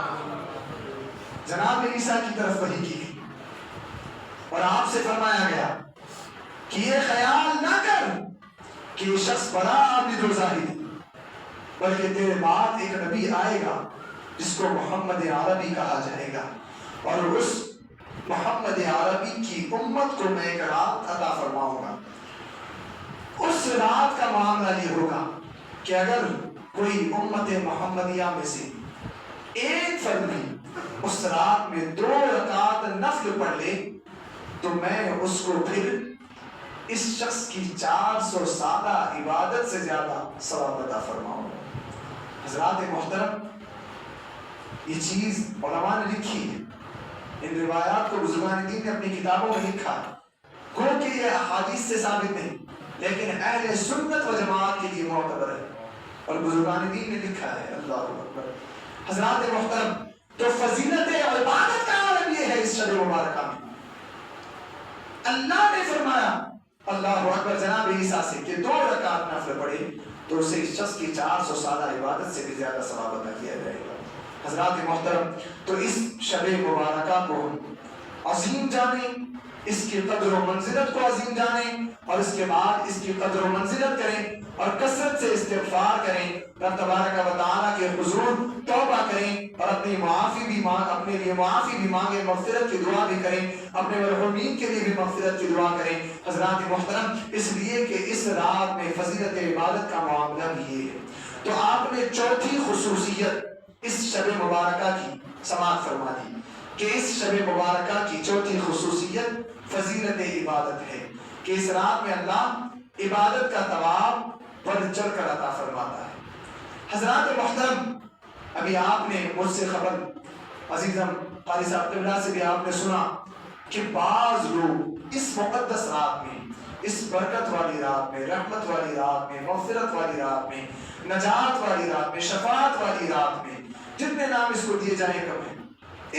Speaker 2: جناب عیسیٰ کی طرف وحی کی گئی اور آپ سے فرمایا گیا کہ یہ خیال نہ کر کہ یہ شخص بڑا عابد و زاہد بلکہ تیرے بعد ایک نبی آئے گا جس کو محمد عربی کہا جائے گا اور اس محمد عربی کی امت کو میں ایک رات عطا فرماؤں گا اس رات کا معاملہ یہ ہوگا کہ اگر کوئی امت محمدیہ میں سے ایک فرد بھی اس رات میں 2 رکعت نفل پڑھ لے تو میں اس کو پھر اس شخص کی 400 سالہ عبادت سے زیادہ ثواب عطا فرماؤں گا حضرات محترم یہ چیز علماء نے لکھی ہے ان روایات کو بزرگان دین نے اپنی کتابوں میں لکھا ہے گو کہ یہ احادیث سے ثابت نہیں لیکن اہل سنت و جماعت کے لیے معتبر ہے اور بزرگان دین نے لکھا ہے اللہ اکبر حضرات محترم تو فضیلت عبادت کا عالم یہ ہے اس شب مبارکہ میں اللہ نے فرمایا اللہ اکبر جناب عیسیٰ سے کہ 2 رکعت نفل پڑھے تو اسے اس شخص کی 400 سالہ عبادت سے بھی زیادہ ثواب عطا کیا جائے گا۔ حضرات محترم، تو اس شب مبارکہ کو ہم عظیم جانیں، اس کی قدر و منزلت کو عظیم جانیں، اور اس کے بعد اس کی قدر و منزلت کریں اور کثرت سے استغفار کریں، رب تبارک و تعالیٰ کے حضور توبہ کریں اور اپنی معافی بھی اپنے لیے معافی بھی مانگیں، مغفرت کی دعا بھی کریں، اپنے مرحومین کے لیے بھی مغفرت کی دعا کریں۔ حضرات محترم، اس لیے کہ اس رات میں فضیلت عبادت کا معاملہ بھی یہ ہے۔ تو آپ نے چوتھی خصوصیت اس شب مبارکہ کی سماعت فرما دی کہ اس شب مبارکہ کی چوتھی خصوصیت فضیلت عبادت ہے کہ اس رات میں اللہ عبادت کا ثواب بڑھ چڑھ کر عطا فرماتا ہے۔ حضرات محترم، ابھی آپ نے مجھ سے خبر، عزیزم قاری صاحب قبلہ سے بھی آپ نے سنا کہ بعض لوگ اس مقدس رات میں، اس برکت والی رات میں، رحمت والی رات میں، مغفرت والی رات میں، نجات والی رات میں، شفاعت والی رات میں، جتنے نام اس کو دیے جائیں کم ہیں،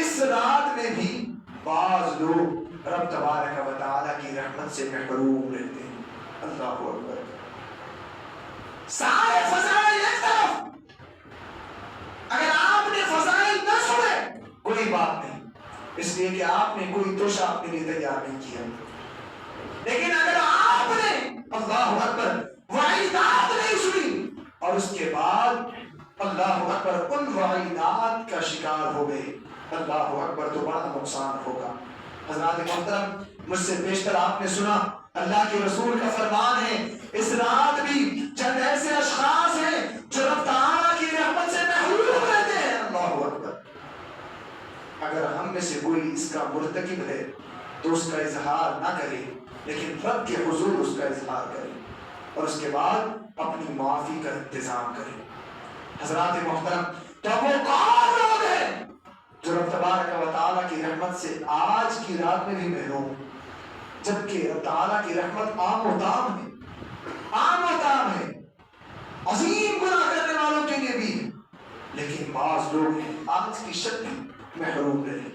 Speaker 2: اس رات میں بھی بعض لوگ رب تبارک و تعالیٰ کی رحمت سے محروم رہتے ہیں۔ اللہ اکبر۔ سارے فضائل ایک طرف، اگر آپ نے فضائل نہ سنے کوئی بات نہیں، اس لیے کہ آپ نے کوئی توشہ اپنے لیے تیار نہیں کیا، لیکن اگر آپ نے اللہ اکبر وعیدات نہیں سنی اور اس کے بعد اللہ اکبر ان وعیدات کا شکار ہو گئے، اللہ اکبر، تو بڑا نقصان ہوگا۔ حضرات محترم، مجھ سے بیشتر آپ نے سنا اللہ کے رسول کا فرمان ہے، اس رات بھی چند ایسے اشخاص ہیں جو رب تعالیٰ کی رحمت سے محروم رہتے ہیں۔ اللہ اکبر۔ اگر ہم میں سے کوئی اس کا مرتکب ہے تو اس کا اظہار نہ کرے، لیکن رب کے حضور اس کا اظہار کرے اور اس کے بعد اپنی معافی کا انتظام کرے۔ حضرات محترم، تو وہ کون لوگ ہیں جو رب تبارک و تعالیٰ کی رحمت سے آج کی رات میں بھی محروم، جبکہ رب تعالیٰ کی رحمت عام و تام ہے، عام و تام ہے، عظیم گناہ کرنے والوں کے لیے بھی ہے، لیکن بعض لوگ ہیں آج کی شب بھی محروم رہے۔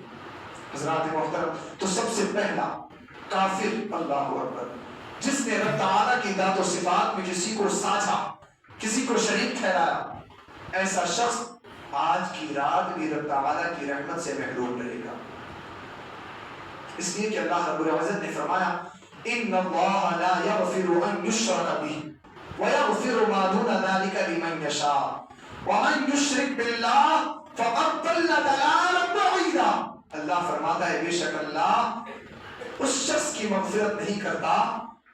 Speaker 2: حضرات محترم، تو سب سے پہلا کافر، اللہ اکبر، جس نے رب تعالیٰ کی ذات و صفات میں کسی کو ساجھا، کسی کو شریک ٹھہرایا، ایسا شخص آج کی رات بھی رب تعالیٰ کی رحمت سے محروم رہے گا۔ اس لیے کہ اللہ رب العزت نے فرمایا ان اللہ لا یغفر ان یشرک بہ ویغفر ما دون ذلک لمن یشاء ومن یشرک باللہ فقد ضل ضلالا بعیدا۔ اللہ فرماتا ہے بے شک اللہ اس شخص کی مغفرت نہیں کرتا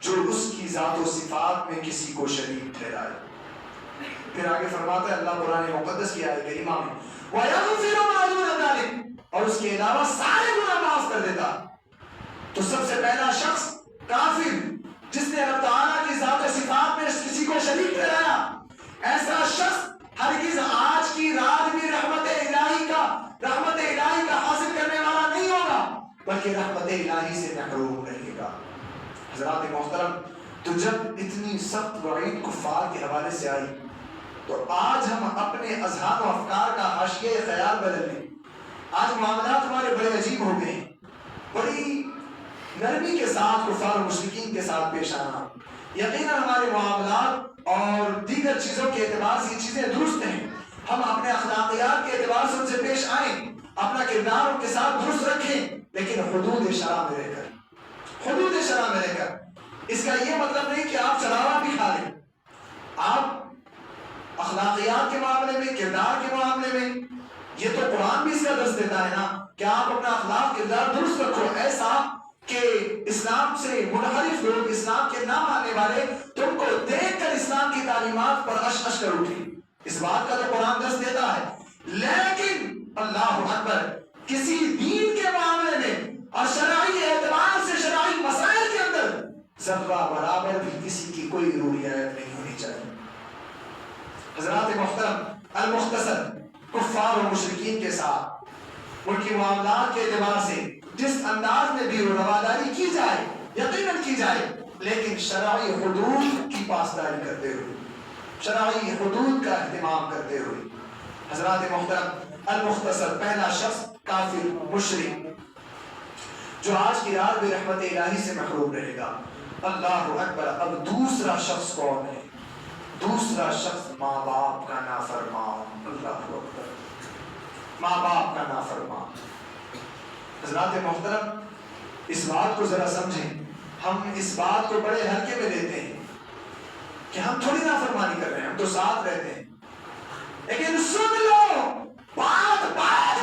Speaker 2: جو اس کی ذات و صفات میں کسی کو شریک ٹھہرائے۔ پھر آگے فرماتا ہے اللہ قرآن مقدس کی آیت کریمہ میں وَيَغْفِرُ مَا دُونَ ذَلِكَ، اور اس کے علاوہ سارے گناہ معاف کر دیتا۔ تو سب سے پہلا شخص کافر، جس نے اللہ تعالیٰ کی ذات و صفات میں کسی کو شریک ٹھہرایا، ایسا شخص ہرگز آج کی رات بھی رحمت الہی کا حاصل کرنے والا نہیں ہوگا، بلکہ رحمت الہی سے محروم رہے گا۔ حضرات محترم، تو جب اتنی سخت وعید کفار کے حوالے سے آئی تو آج ہم اپنے اذہان و افکار کا حاشیہ خیال بدل لیں۔ آج معاملات ہمارے بڑے عجیب ہو گئے ہیں، بڑی نرمی کے ساتھ کفار و مشرکین کے ساتھ پیش آنا۔ یقیناً ہمارے معاملات اور دیگر چیزوں کے اعتبار سے یہ چیزیں درست ہیں، ہم اپنے اخلاقیات کے اعتبار سے ان سے پیش آئیں، اپنا کردار ان کے ساتھ درست رکھیں، لیکن حدود شرع میں رہ کر، حدود شرع میں رہ کر۔ اس کا یہ مطلب نہیں کہ آپ چلاوا بھی کھا لیں، آپ اخلاقیات کے معاملے میں، کردار کے معاملے میں، یہ تو قرآن بھی اس کا درس دیتا ہے نا کہ آپ اپنا اخلاق کردار درست رکھو، ایسا کہ اسلام سے منحرف لوگ، اسلام کے نہ ماننے والے تم کو دیکھ کر اسلام کی تعلیمات پر اش اش کر اٹھیں۔ اس بات کا تو قرآن درس دیتا ہے، لیکن اللہ اکبر کسی دین کے معاملے میں اور شرعی اعتبار سے شرعی مسائل کے اندر ذرہ برابر بھی کسی کی کوئی روح رعایت نہیں ہونی چاہیے۔ حضرات محترم، المختصر کفار و مشرکین کے ساتھ ان کی معاملات کے اعتبار سے جس انداز میں بھی رواداری کی جائے یقیناً کی جائے، لیکن شرعی حدود کی پاسداری کرتے ہوئے، شرعی حدود کا اہتمام کرتے ہوئے۔ حضرات محترم، المختصر پہلا شخص کافر مشرک جو آج کی رات بھی رحمت الہی سے محروم رہے گا۔ اللہ اکبر، اب دوسرا شخص کون ہے؟ دوسرا شخص ماں باپ کا نافرمان. اللہ اکبر. ماں باپ کا نافرمان. حضرات محترم اس بات کو ذرا سمجھیں. ہم اس بات کو بڑے ہلکے میں لیتے ہیں کہ ہم تھوڑی نافرمانی کر رہے ہیں, ہم تو ساتھ رہتے ہیں. لیکن سن لو بات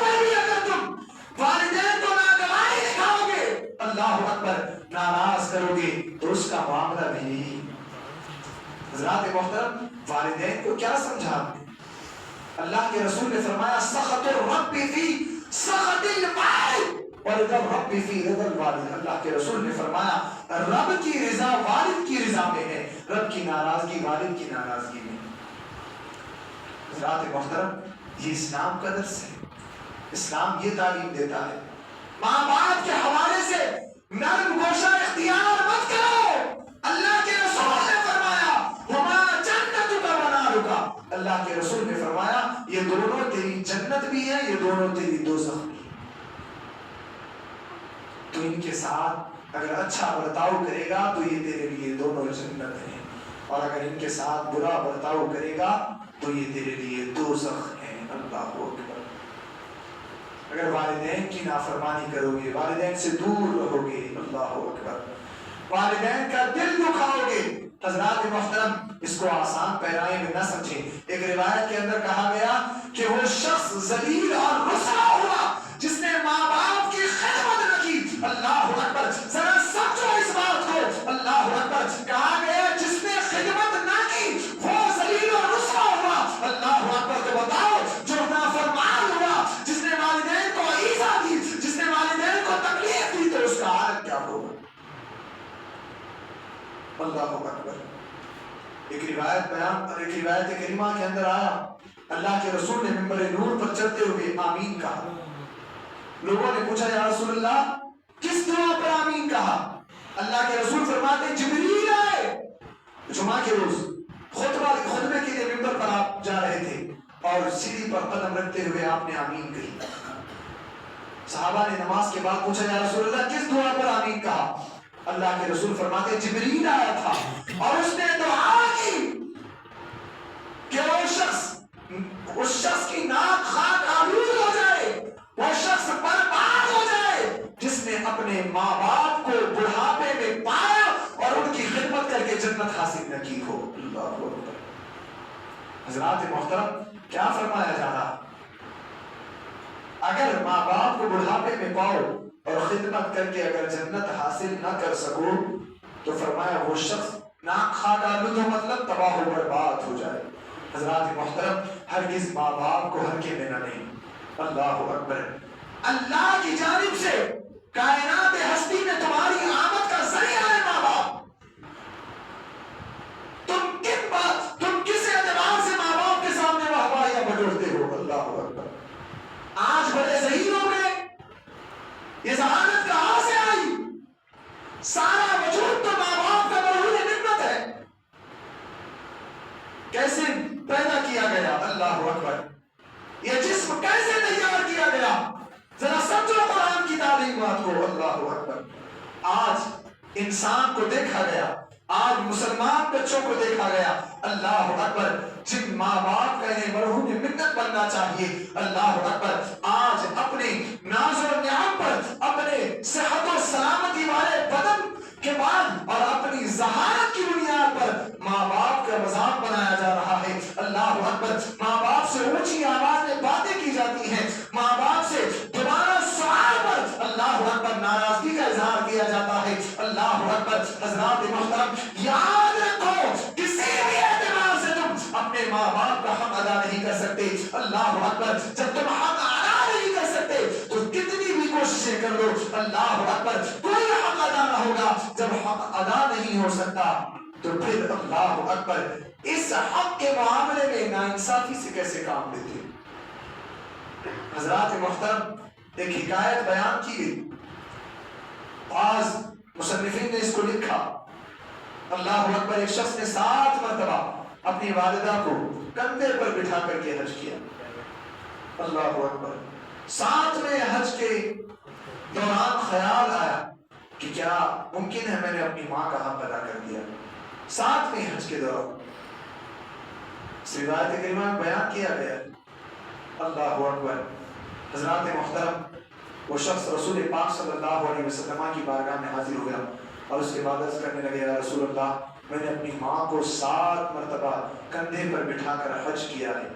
Speaker 2: میں بھی اگر تم والدین کو ناگواری دکھاؤ گے, اللہ اکبر, ناراض کرو گے تو اس کا معاملہ بھی. حضرات محترم والدین کو کیا سمجھا آپ نے؟ اللہ کے رسول نے فرمایا سخط الرب فی سخط الوالد ورضا الرب فی رضا الوالد. اللہ کے رسول نے فرمایا رب کی رضا والد کی رضا میں ہے, رب کی ناراضگی والد کی ناراضگی میں. حضرات محترم یہ اسلام کا درس ہے. اسلام یہ تعلیم دیتا ہے ماں باپ کے حوالے سے نرم گوشہ اختیار مت کرو. اللہ کے رسول نے فرمایا وما جنتک ونارک. اللہ کے رسول نے فرمایا یہ دونوں تیری جنت بھی ہے, یہ دونوں تیری دوزخ بھی ہے. تو ان کے ساتھ اگر اچھا برتاؤ کرے گا تو یہ تیرے لیے دونوں جنت ہیں, اور اگر ان کے ساتھ برا برتاؤ کرے گا تو یہ تیرے لیے دوزخ ہیں. اللہ اکبر. اگر والدین کی نافرمانی کرو گے, والدین سے دور رہو گے, اللہ اکبر, والدین کا دل دکھاؤ گے. حضرات محترم اس کو آسان پیرائے میں نہ سمجھیں. ایک روایت کے اندر کہا گیا کہ وہ شخص ذلیل اور رسوا ہوا جس نے ماں باپ کی خدمت نہ کی. اللہ اکبر, ذرا سمجھو اس بات کو. اللہ اکبر, کہا گیا جس نے خدمت نہ کی وہ ذلیل اور رسوا ہوا. اللہ اکبر. تو بتاؤ جو نافرمان ہوا, جس نے والدین کو ایذا دی, جس نے والدین کو تکلیف دی, تو اس کا حال کیا ہوگا؟ اللہ اکبر. ایک روایت کریمہ کے اندر آیا اللہ کے رسول نے منبر نور پر چڑھتے ہوئے آمین کہا. لوگوں نے پوچھا یا رسول اللہ کس دعا پر آمین کہا؟ اللہ کے رسول فرماتے جبریل آئے. جمعہ کے روز خطبے کے لیے منبر پر آپ جا رہے تھے اور سیڑھی پر قدم رکھتے ہوئے آپ نے آمین کہی. صحابہ نے نماز کے بعد پوچھا یا رسول اللہ کس دعا پر آمین کہا؟ اللہ کے رسول فرماتے جبریل آیا تھا اور اس نے دعا کی کہ وہ شخص کی ناک خاک آلود ہو جائے, وہ شخص برباد ہو جائے جس نے اپنے ماں باپ کو بڑھاپے میں پایا اور ان کی خدمت کر کے جنت حاصل نہ کی ہو. اللہ اکبر. حضرات محترم کیا فرمایا جا رہا؟ اگر ماں باپ کو بڑھاپے میں پاؤ اور خدمت کر کے اگر جنت حاصل نہ کر سکو تو فرمایا وہ شخص ناک خاک آلود ہو, مطلب تباہ و برباد ہو جائے. حضرات محترم ہرگز ماں باپ کو ہلکے میں نہ لیں. اللہ اکبر. اللہ کی جانب سے کائنات ہستی میں تمہاری آمد کا ذریعہ ہے ماں باپ. تم کس اعتبار سے ماں باپ کے سامنے واہواہیاں بٹورتے ہو؟ اللہ اکبر. آج بڑے ذہین ہو گئے. یہ ذہانت کہاں سے آئی؟ سارا وجود تو ماں باپ کا مرہون نعمت ہے. کیسے پیدا کیا گیا؟ اللہ اکبر. یہ جسم کیسے تیار کیا گیا؟ ذرا سمجھو قرآن کی تعلیمات کو. اللہ اکبر. آج انسان کو دیکھا گیا, آج مسلمان بچوں کو دیکھا گیا. اللہ اکبر. جن ماں باپ کا انہیں مرہون منت بننا چاہیے, اللہ اکبر, آج اپنے ناز و نعم پر, اپنے صحت و سلامتی والے بدن کے بعد اور اپنی ذہانت کی بنیاد پر ماں باپ کا مذاق بنایا جا رہا ہے. اللہ اکبر. ماں باپ سے اونچی آواز میں باتیں کی جاتی ہیں, ماں باپ سے دوبارہ سوال پر اللہ اکبر ناراضگی کا اظہار کیا جاتا ہے. اللہ اکبر. حضرات محترم یاد رکھو کسی بھی اعتبار سے تم اپنے ماں باپ کا حق ادا نہیں کر سکتے. اللہ اکبر. جب تم حق ادا نہیں کر سکتے تو کتنی بھی کوششیں کر لو, اللہ اکبر, کوئی حق ادا نہ ہوگا. جب حق ادا نہیں ہو سکتا تو پھر اللہ اکبر اس حق کے معاملے میں ناانصافی سے کیسے کام لیتے؟ حضرات محترم ایک حکایت بیان کی گئی. بعض مصنفین نے اس کو لکھا. اللہ اکبر. ایک شخص نے 7 مرتبہ اپنی والدہ کو کندھے پر بٹھا کر کے حج کیا. اللہ اکبر. 7ویں حج کے دوران خیال آیا کہ کیا ممکن ہے میں نے اپنی ماں کا حق ادا کر دیا. 7ویں حج کے دوران اس روایت کریمہ میں بیان کیا گیا. اللہ اکبر. حضرات محترم، وہ شخص رسول پاک صلی اللہ علیہ وسلم کی بارگاہ میں حاضر ہو گیا اور اس کے بعد عرض کرنے لگے، یا رسول اللہ، میں نے اپنی ماں کو 7 مرتبہ کندھے پر بٹھا کر حج کیا ہے،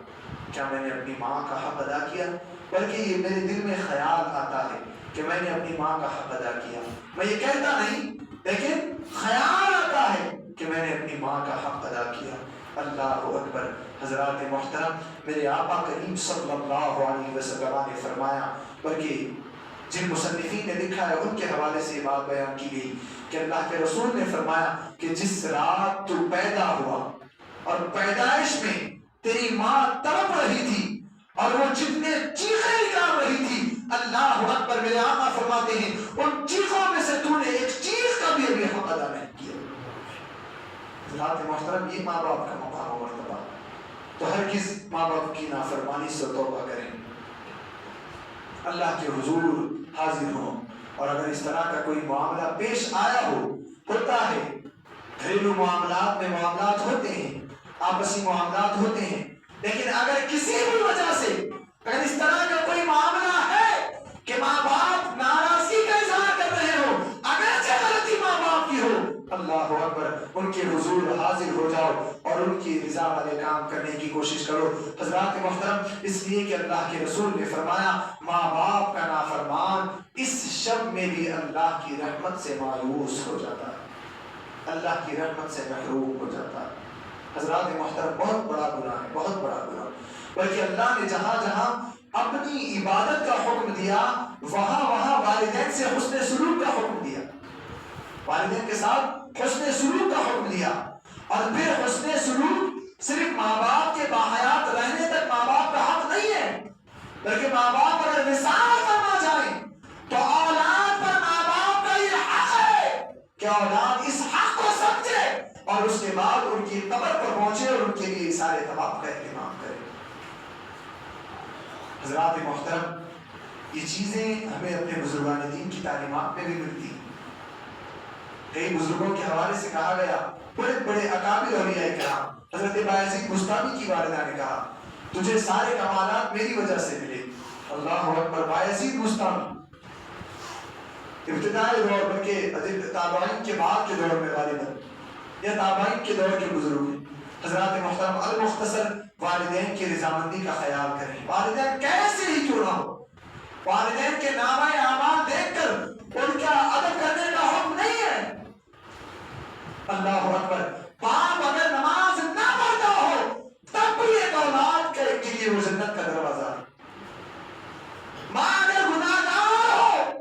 Speaker 2: کیا میں نے اپنی ماں کا حق ادا کیا؟ بلکہ یہ میرے دل میں خیال آتا ہے کہ میں نے اپنی ماں کا حق ادا کیا. میں یہ کہتا نہیں، لیکن خیال آتا ہے کہ میں نے اپنی ماں کا حق ادا کیا. اللہ اکبر. حضرات محترم، میرے آقا کریم صلی اللہ علیہ وسلم نے فرمایا، بلکہ جن مصنفین نے لکھا ہے ان کے حوالے سے یہ بات بیان کی گئی کہ اللہ کے رسول نے فرمایا کہ جس رات تو پیدا ہوا اور پیدائش میں تیری ماں تڑپ رہی تھی اور وہ جتنے چیخیں نکال رہی تھی، اللہ اکبر، میرے آقا فرماتے ہیں ان چیخوں میں سے تو نے ایک چیخ کا بھی ابھی حق ادا نہیں کیا. حضرات محترم، یہ ماں باپ کا مقام و مرتبہ، تو ہر کس ماں باپ کی نافرمانی سے توبہ کریں، اللہ کے حضور حاضر ہوں. اور اگر اس طرح کا کوئی معاملہ پیش آیا ہوتا ہے، گھریلو معاملات میں معاملات ہوتے ہیں، آپسی معاملات ہوتے ہیں، لیکن اگر کسی بھی وجہ سے اگر اس طرح کا کوئی معاملہ ہے کہ ماں باپ ناراضگی کا اظہار کر رہے ہو، اگرچہ غلطی ماں باپ کی ہو، اللہ اکبر، ان کے حضور حاضر ہو جاؤ اور ان کی رضا والے کام کرنے کی کوشش کرو. حضرات محترم، اس لیے کہ اللہ کے رسول نے فرمایا ماں باپ کا نافرمان اس شب میں بھی اللہ کی رحمت سے مایوس ہو جاتا ہے، اللہ کی رحمت سے محروم ہو جاتا ہے. حضرات محترم، بہت بڑا گناہ ہے، بہت بڑا گناہ. بلکہ اللہ نے جہاں جہاں اپنی عبادت کا حکم دیا، وہاں وہاں والدین سے حسن سلوک کا حکم دیا، والدین کے ساتھ حسن سلوک کا حکم دیا. اور پھر حسن سلوک صرف ماں باپ کے باحیات رہنے تک ماں باپ کا حق نہیں ہے، بلکہ ماں باپ اگر وصال فرما جائیں تو اولاد پر ماں باپ کا یہ حق ہے کہ اولاد اس حق کو سمجھے اور اس کے بعد ان کی قبر پر پہنچے اور ان کے لیے سارے ثواب کا اہتمام کرے. حضرات محترم، یہ چیزیں ہمیں اپنے بزرگان دین کی تعلیمات میں بھی ملتی ہیں. کئی بزرگوں کے حوالے سے کہا گیا، بڑے بڑے اکابر اولیاء کرام، حضرت بایزید بستامی کی والدہ نے کہا تجھے سارے کمالات میری وجہ سے ملے. اللہ اکبر. بایزید بستامی ابتدائی دور، بلکہ تابعین کے بعد کے دور میں غالباً یا تابعین کے دور کے بزرگ ہیں. حضرات محترم، المختصر، والدین کی رضامندی کا خیال کریں. والدین کیسے ہی کیوں نہ ہو، والدین کے نامہ اعمال دیکھ کر ان کا ادب کرنے کا حکم نہیں ہے. اللہ اکبر. باپ اگر نماز نہ پڑھتا ہو تب بھی ایک اولاد کے لیے وہ جنت کا دروازہ ہے. ماں اگر گناہگار ہو،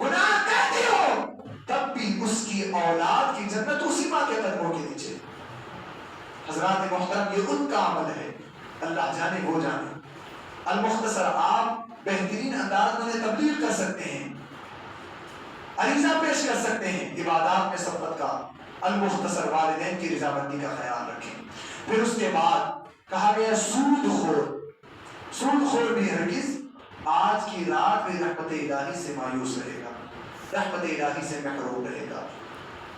Speaker 2: گناہ کرتی ہو، تب بھی اس کی اولاد کی جنت اسی ماں کے قدموں کے نیچے. حضرات محترم، یہ ان کا عمل ہے، اللہ جانے وہ جانے. المختصر، آپ بہترین انداز میں تبلیغ کر سکتے ہیں، عریضہ پیش کر سکتے ہیں عبادات میں سبقت کا. المختصر، والدین کی رضامندی کا خیال رکھیں. پھر اس کے بعد کہا گیا سود خور. سود خور بھی ہرگز آج کی رات میں رحمت الہی سے مایوس رہے گا، رحمت الہی سے محروم رہے گا.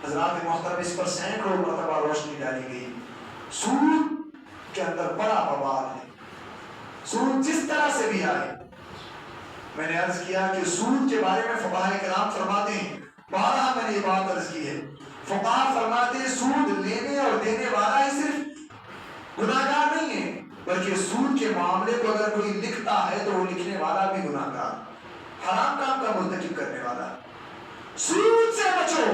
Speaker 2: حضرات محترم، اس پر سینکڑوں مرتبہ روشنی ڈالی گئی. سود کے اندر بڑا بوال ہے. سود جس طرح سے بھی آئے، میں نے عرض کیا کہ سود کے بارے میں فقہاء کرام فرماتے ہیں، بارہا میں نے یہ بات عرض کی ہے، فقہاء فرماتے ہیں سود لینے اور دینے والا ہی صرف گناہگار نہیں ہے، بلکہ سود کے معاملے کو اگر کوئی لکھتا ہے تو وہ لکھنے والا بھی گناہگار، حرام کام کا مرتکب کرنے والا. سود سے بچو.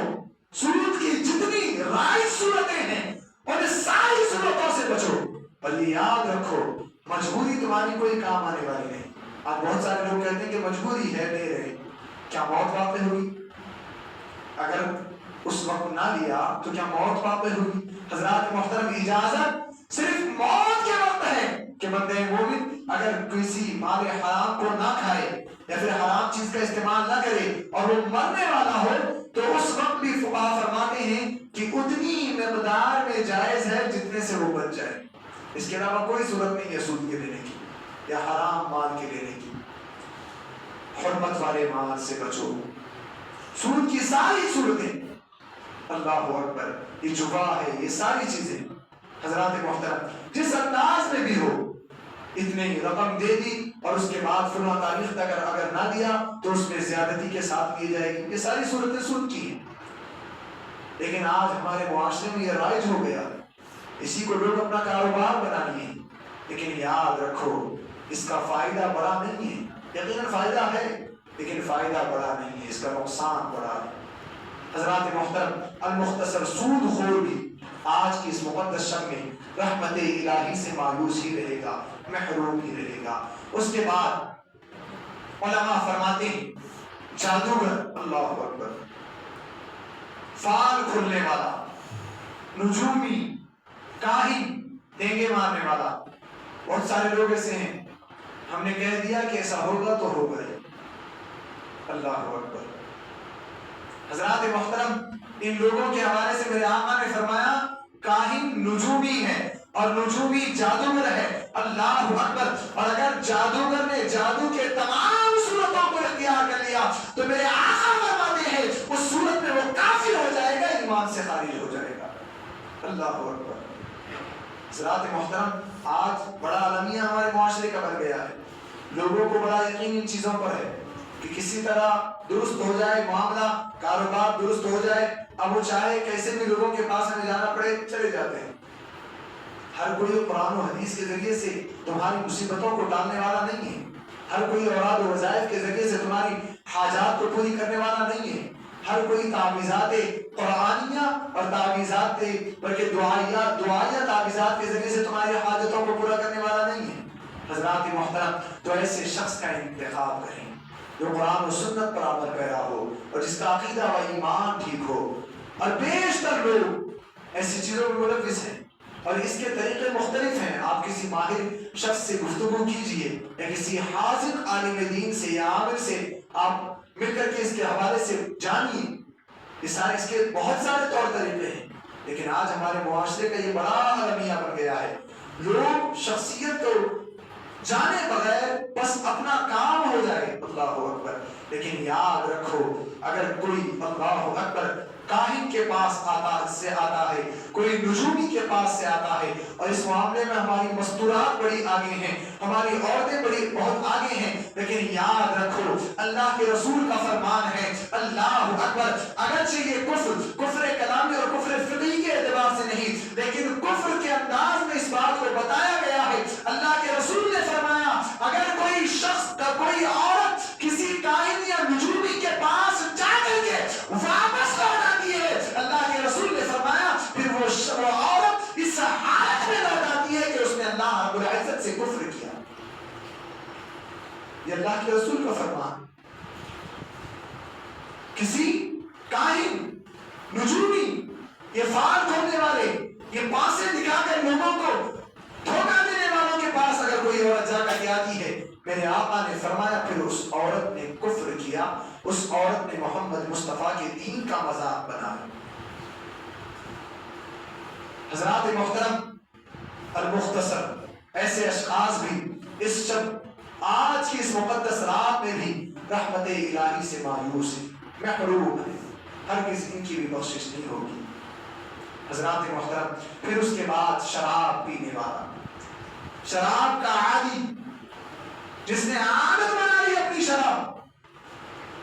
Speaker 2: سود کی جتنی رائج صورتیں ہیں ان ساری صورتوں سے بچو. اور یہ یاد رکھو، مجبوری تمہاری کوئی کام آنے والی نہیں. آج بہت سارے لوگ کہتے ہیں کہ مجبوری ہے، لے رہے. کیا موت واقع ہوئی؟ اگر اس وقت نہ لیا تو کیا موت واقع ہوئی؟ حضرات محترم، اجازت صرف موت کے وقت ہے کہ بندے مومن اگر کسی مال حرام کو نہ کھائے یا پھر حرام چیز کا استعمال نہ کرے اور وہ مرنے والا ہو تو اس وقت بھی فقہاء فرماتے ہیں کہ اتنی مقدار میں جائز ہے جتنے سے وہ بچ جائے. اس کے علاوہ کوئی صورت نہیں ہے سود کے لینے کی یا حرام مال کے لینے کی. حرمت والے مال سے بچو. سود کی ساری صورتیں، اللہ اکبر، یہ جوا ہے، یہ ساری چیزیں حضرات محترم جس انداز میں بھی ہو اتنے رقم دے دی اور اس کے بعد فلاں تاریخ تک اگر نہ دیا تو اس میں زیادتی کے ساتھ کی جائے گی. یہ ساری صورتیں سن کی ہیں. لیکن آج ہمارے معاشرے میں یہ رائج ہو گیا, اسی کو لوگ اپنا کاروبار بنا لیے. لیکن یاد رکھو اس کا فائدہ بڑا نہیں ہے. یقیناً فائدہ ہے لیکن فائدہ بڑا نہیں ہے, اس کا نقصان بڑا ہے. حضرات محترم المختصر سود خور بھی آج کی اس مقدس شب میں رحمت الہی سے مایوس ہی رہے گا, محروم ہی رہے گا. اس کے بعد علماء فرماتے ہیں جادوگر, اللہ اکبر, فال کھلنے والا, نجومی, کاہن, ڈینگے مارنے والا, بہت سارے لوگ ایسے ہیں. ہم نے کہہ دیا کہ ایسا ہوگا تو ہو گئے. اللہ اکبر. حضرات محترم ان لوگوں کے حوالے سے میرے آقا نے فرمایا کاہن نجومی ہے اور نجومی جادوگر ہے. اللہ اکبر. اور اگر جادوگر نے جادو کے تمام صورتوں کو اختیار کر لیا تو میرے آقا فرماتے ہیں اس صورت میں وہ کافر ہو جائے گا, ایمان سے خارج ہو جائے گا. اللہ اکبر. حضرات محترم آج بڑا المیہ ہمارے معاشرے کا بن گیا ہے. لوگوں کو بڑا یقین ان چیزوں پر ہے کہ کسی طرح درست ہو جائے معاملہ, کاروبار درست ہو جائے. اب وہ چاہے کیسے بھی لوگوں کے پاس ہمیں جانا پڑے چلے جاتے ہیں. ہر کوئی قرآن و حدیث کے ذریعے سے تمہاری مصیبتوں کو ٹالنے والا نہیں ہے. ہر کوئی اوراد و وظائف کے ذریعے سے تمہاری حاجات کو پوری کرنے والا نہیں ہے. ہر کوئی تعویذات قرآنیہ اور تعویذات بلکہ دعائیہ تعویذات کے ذریعے سے تمہاری حاجتوں کو پورا کرنے والا نہیں ہے. حضرات محترم تو ایسے شخص کا انتخاب کریں جو قرآن و سنت پر عمل پیرا ہو اور جس کا عقیدہ و ایمان ٹھیک ہو. اور بیشتر لوگ ایسی چیزوں میں ملوث ہیں اور اس کے طریقے مختلف ہیں. آپ کسی ماہر شخص سے گفتگو کیجئے یا کسی حاذق عالم دین سے یا عامل سے آپ مل کر کے اس کے حوالے سے جانیے. اس کے بہت سارے طور طریقے ہیں. لیکن آج ہمارے معاشرے کا یہ بڑا المیہ بن گیا ہے. لوگ شخصیت کو جانے بغیر بس اپنا کام ہو جائے. اللہ اکبر. لیکن یاد رکھو اگر کوئی اللہ اکبر کاہن کے پاس آتا ہے, کوئی نجومی کے پاس سے آتا ہے, اور اس معاملے میں ہماری مستورات بڑی آگے ہیں, ہماری عورتیں بڑی بہت آگے ہیں. لیکن یاد رکھو اللہ کے رسول کا فرمان ہے اللہ اکبر اگرچہ یہ کفر کلامی اور کفر فقہی کے اعتبار سے نہیں, لیکن کفر کے انداز میں اس بات کو بتایا گیا ہے. اللہ کے رسول نے فرمایا اگر کوئی شخص کا کوئی عورت کسی کاہن یا نجومی کے پاس جا کر کے واپس لوٹ آتی ہے, اللہ کے رسول نے فرمایا پھر وہ عورت اس حالت میں لوٹ آتی ہے کہ اس نے اللہ رب العزت سے کفر کیا. یہ اللہ کے رسول کا فرمان. کسی کاہن, نجومی, یہ فال کھولنے والے, یہ پاسے دکھا کر لوگوں کو دھوکہ دینے والوں کے پاس اگر کوئی عورت جا کر کے آتی ہے, میرے آقا نے فرمایا پھر اس عورت نے کفر کیا, اس عورت نے محمد مصطفیٰ کے دین کا مذاق بنایا. حضرات محترم المختصر ایسے اشخاص بھی اس شب آج کی اس مقدس رات میں بھی رحمت الہی سے مایوس ہیں, محروم ہیں. ہرگز ان کی بھی بخشش نہیں ہوگی. حضرات محترم پھر اس کے بعد شراب پینے والا, شراب کا عادی, جس نے عادت بنا لی اپنی شراب.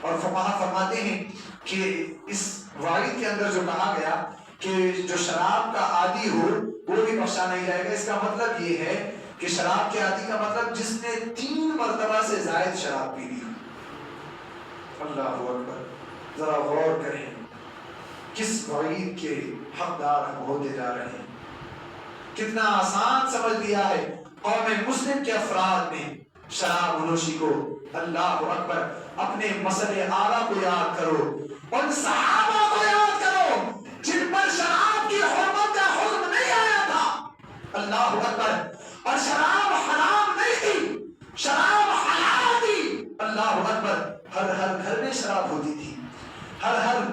Speaker 2: اور فقہا فرماتے ہیں کہ اس وعید کے اندر جو کہا گیا کہ جو شراب کا عادی ہو وہ بھی بخشا نہیں جائے گا, اس کا مطلب یہ ہے کہ شراب کے عادی کا مطلب جس نے 3 مرتبہ سے زائد شراب پی لی. اللہ اکبر. ذرا غور کریں کس وعید کے حقدار ہم ہوتے جا رہے ہیں. کتنا آسان سمجھ لیا ہے قوم مسلم کے افراد نے شراب نوشی کو. اللہ اکبر. اپنے مسئلے اعلیٰ کو یاد کرو, ان صحابہ کو یاد کرو جن پر شراب کی حرمت کا حکم نہیں آیا تھا. اللہ اکبر. اور شراب حرام نہیں تھی, شراب حلال تھی. اللہ اکبر. ہر گھر میں شراب ہوتی تھی, ہر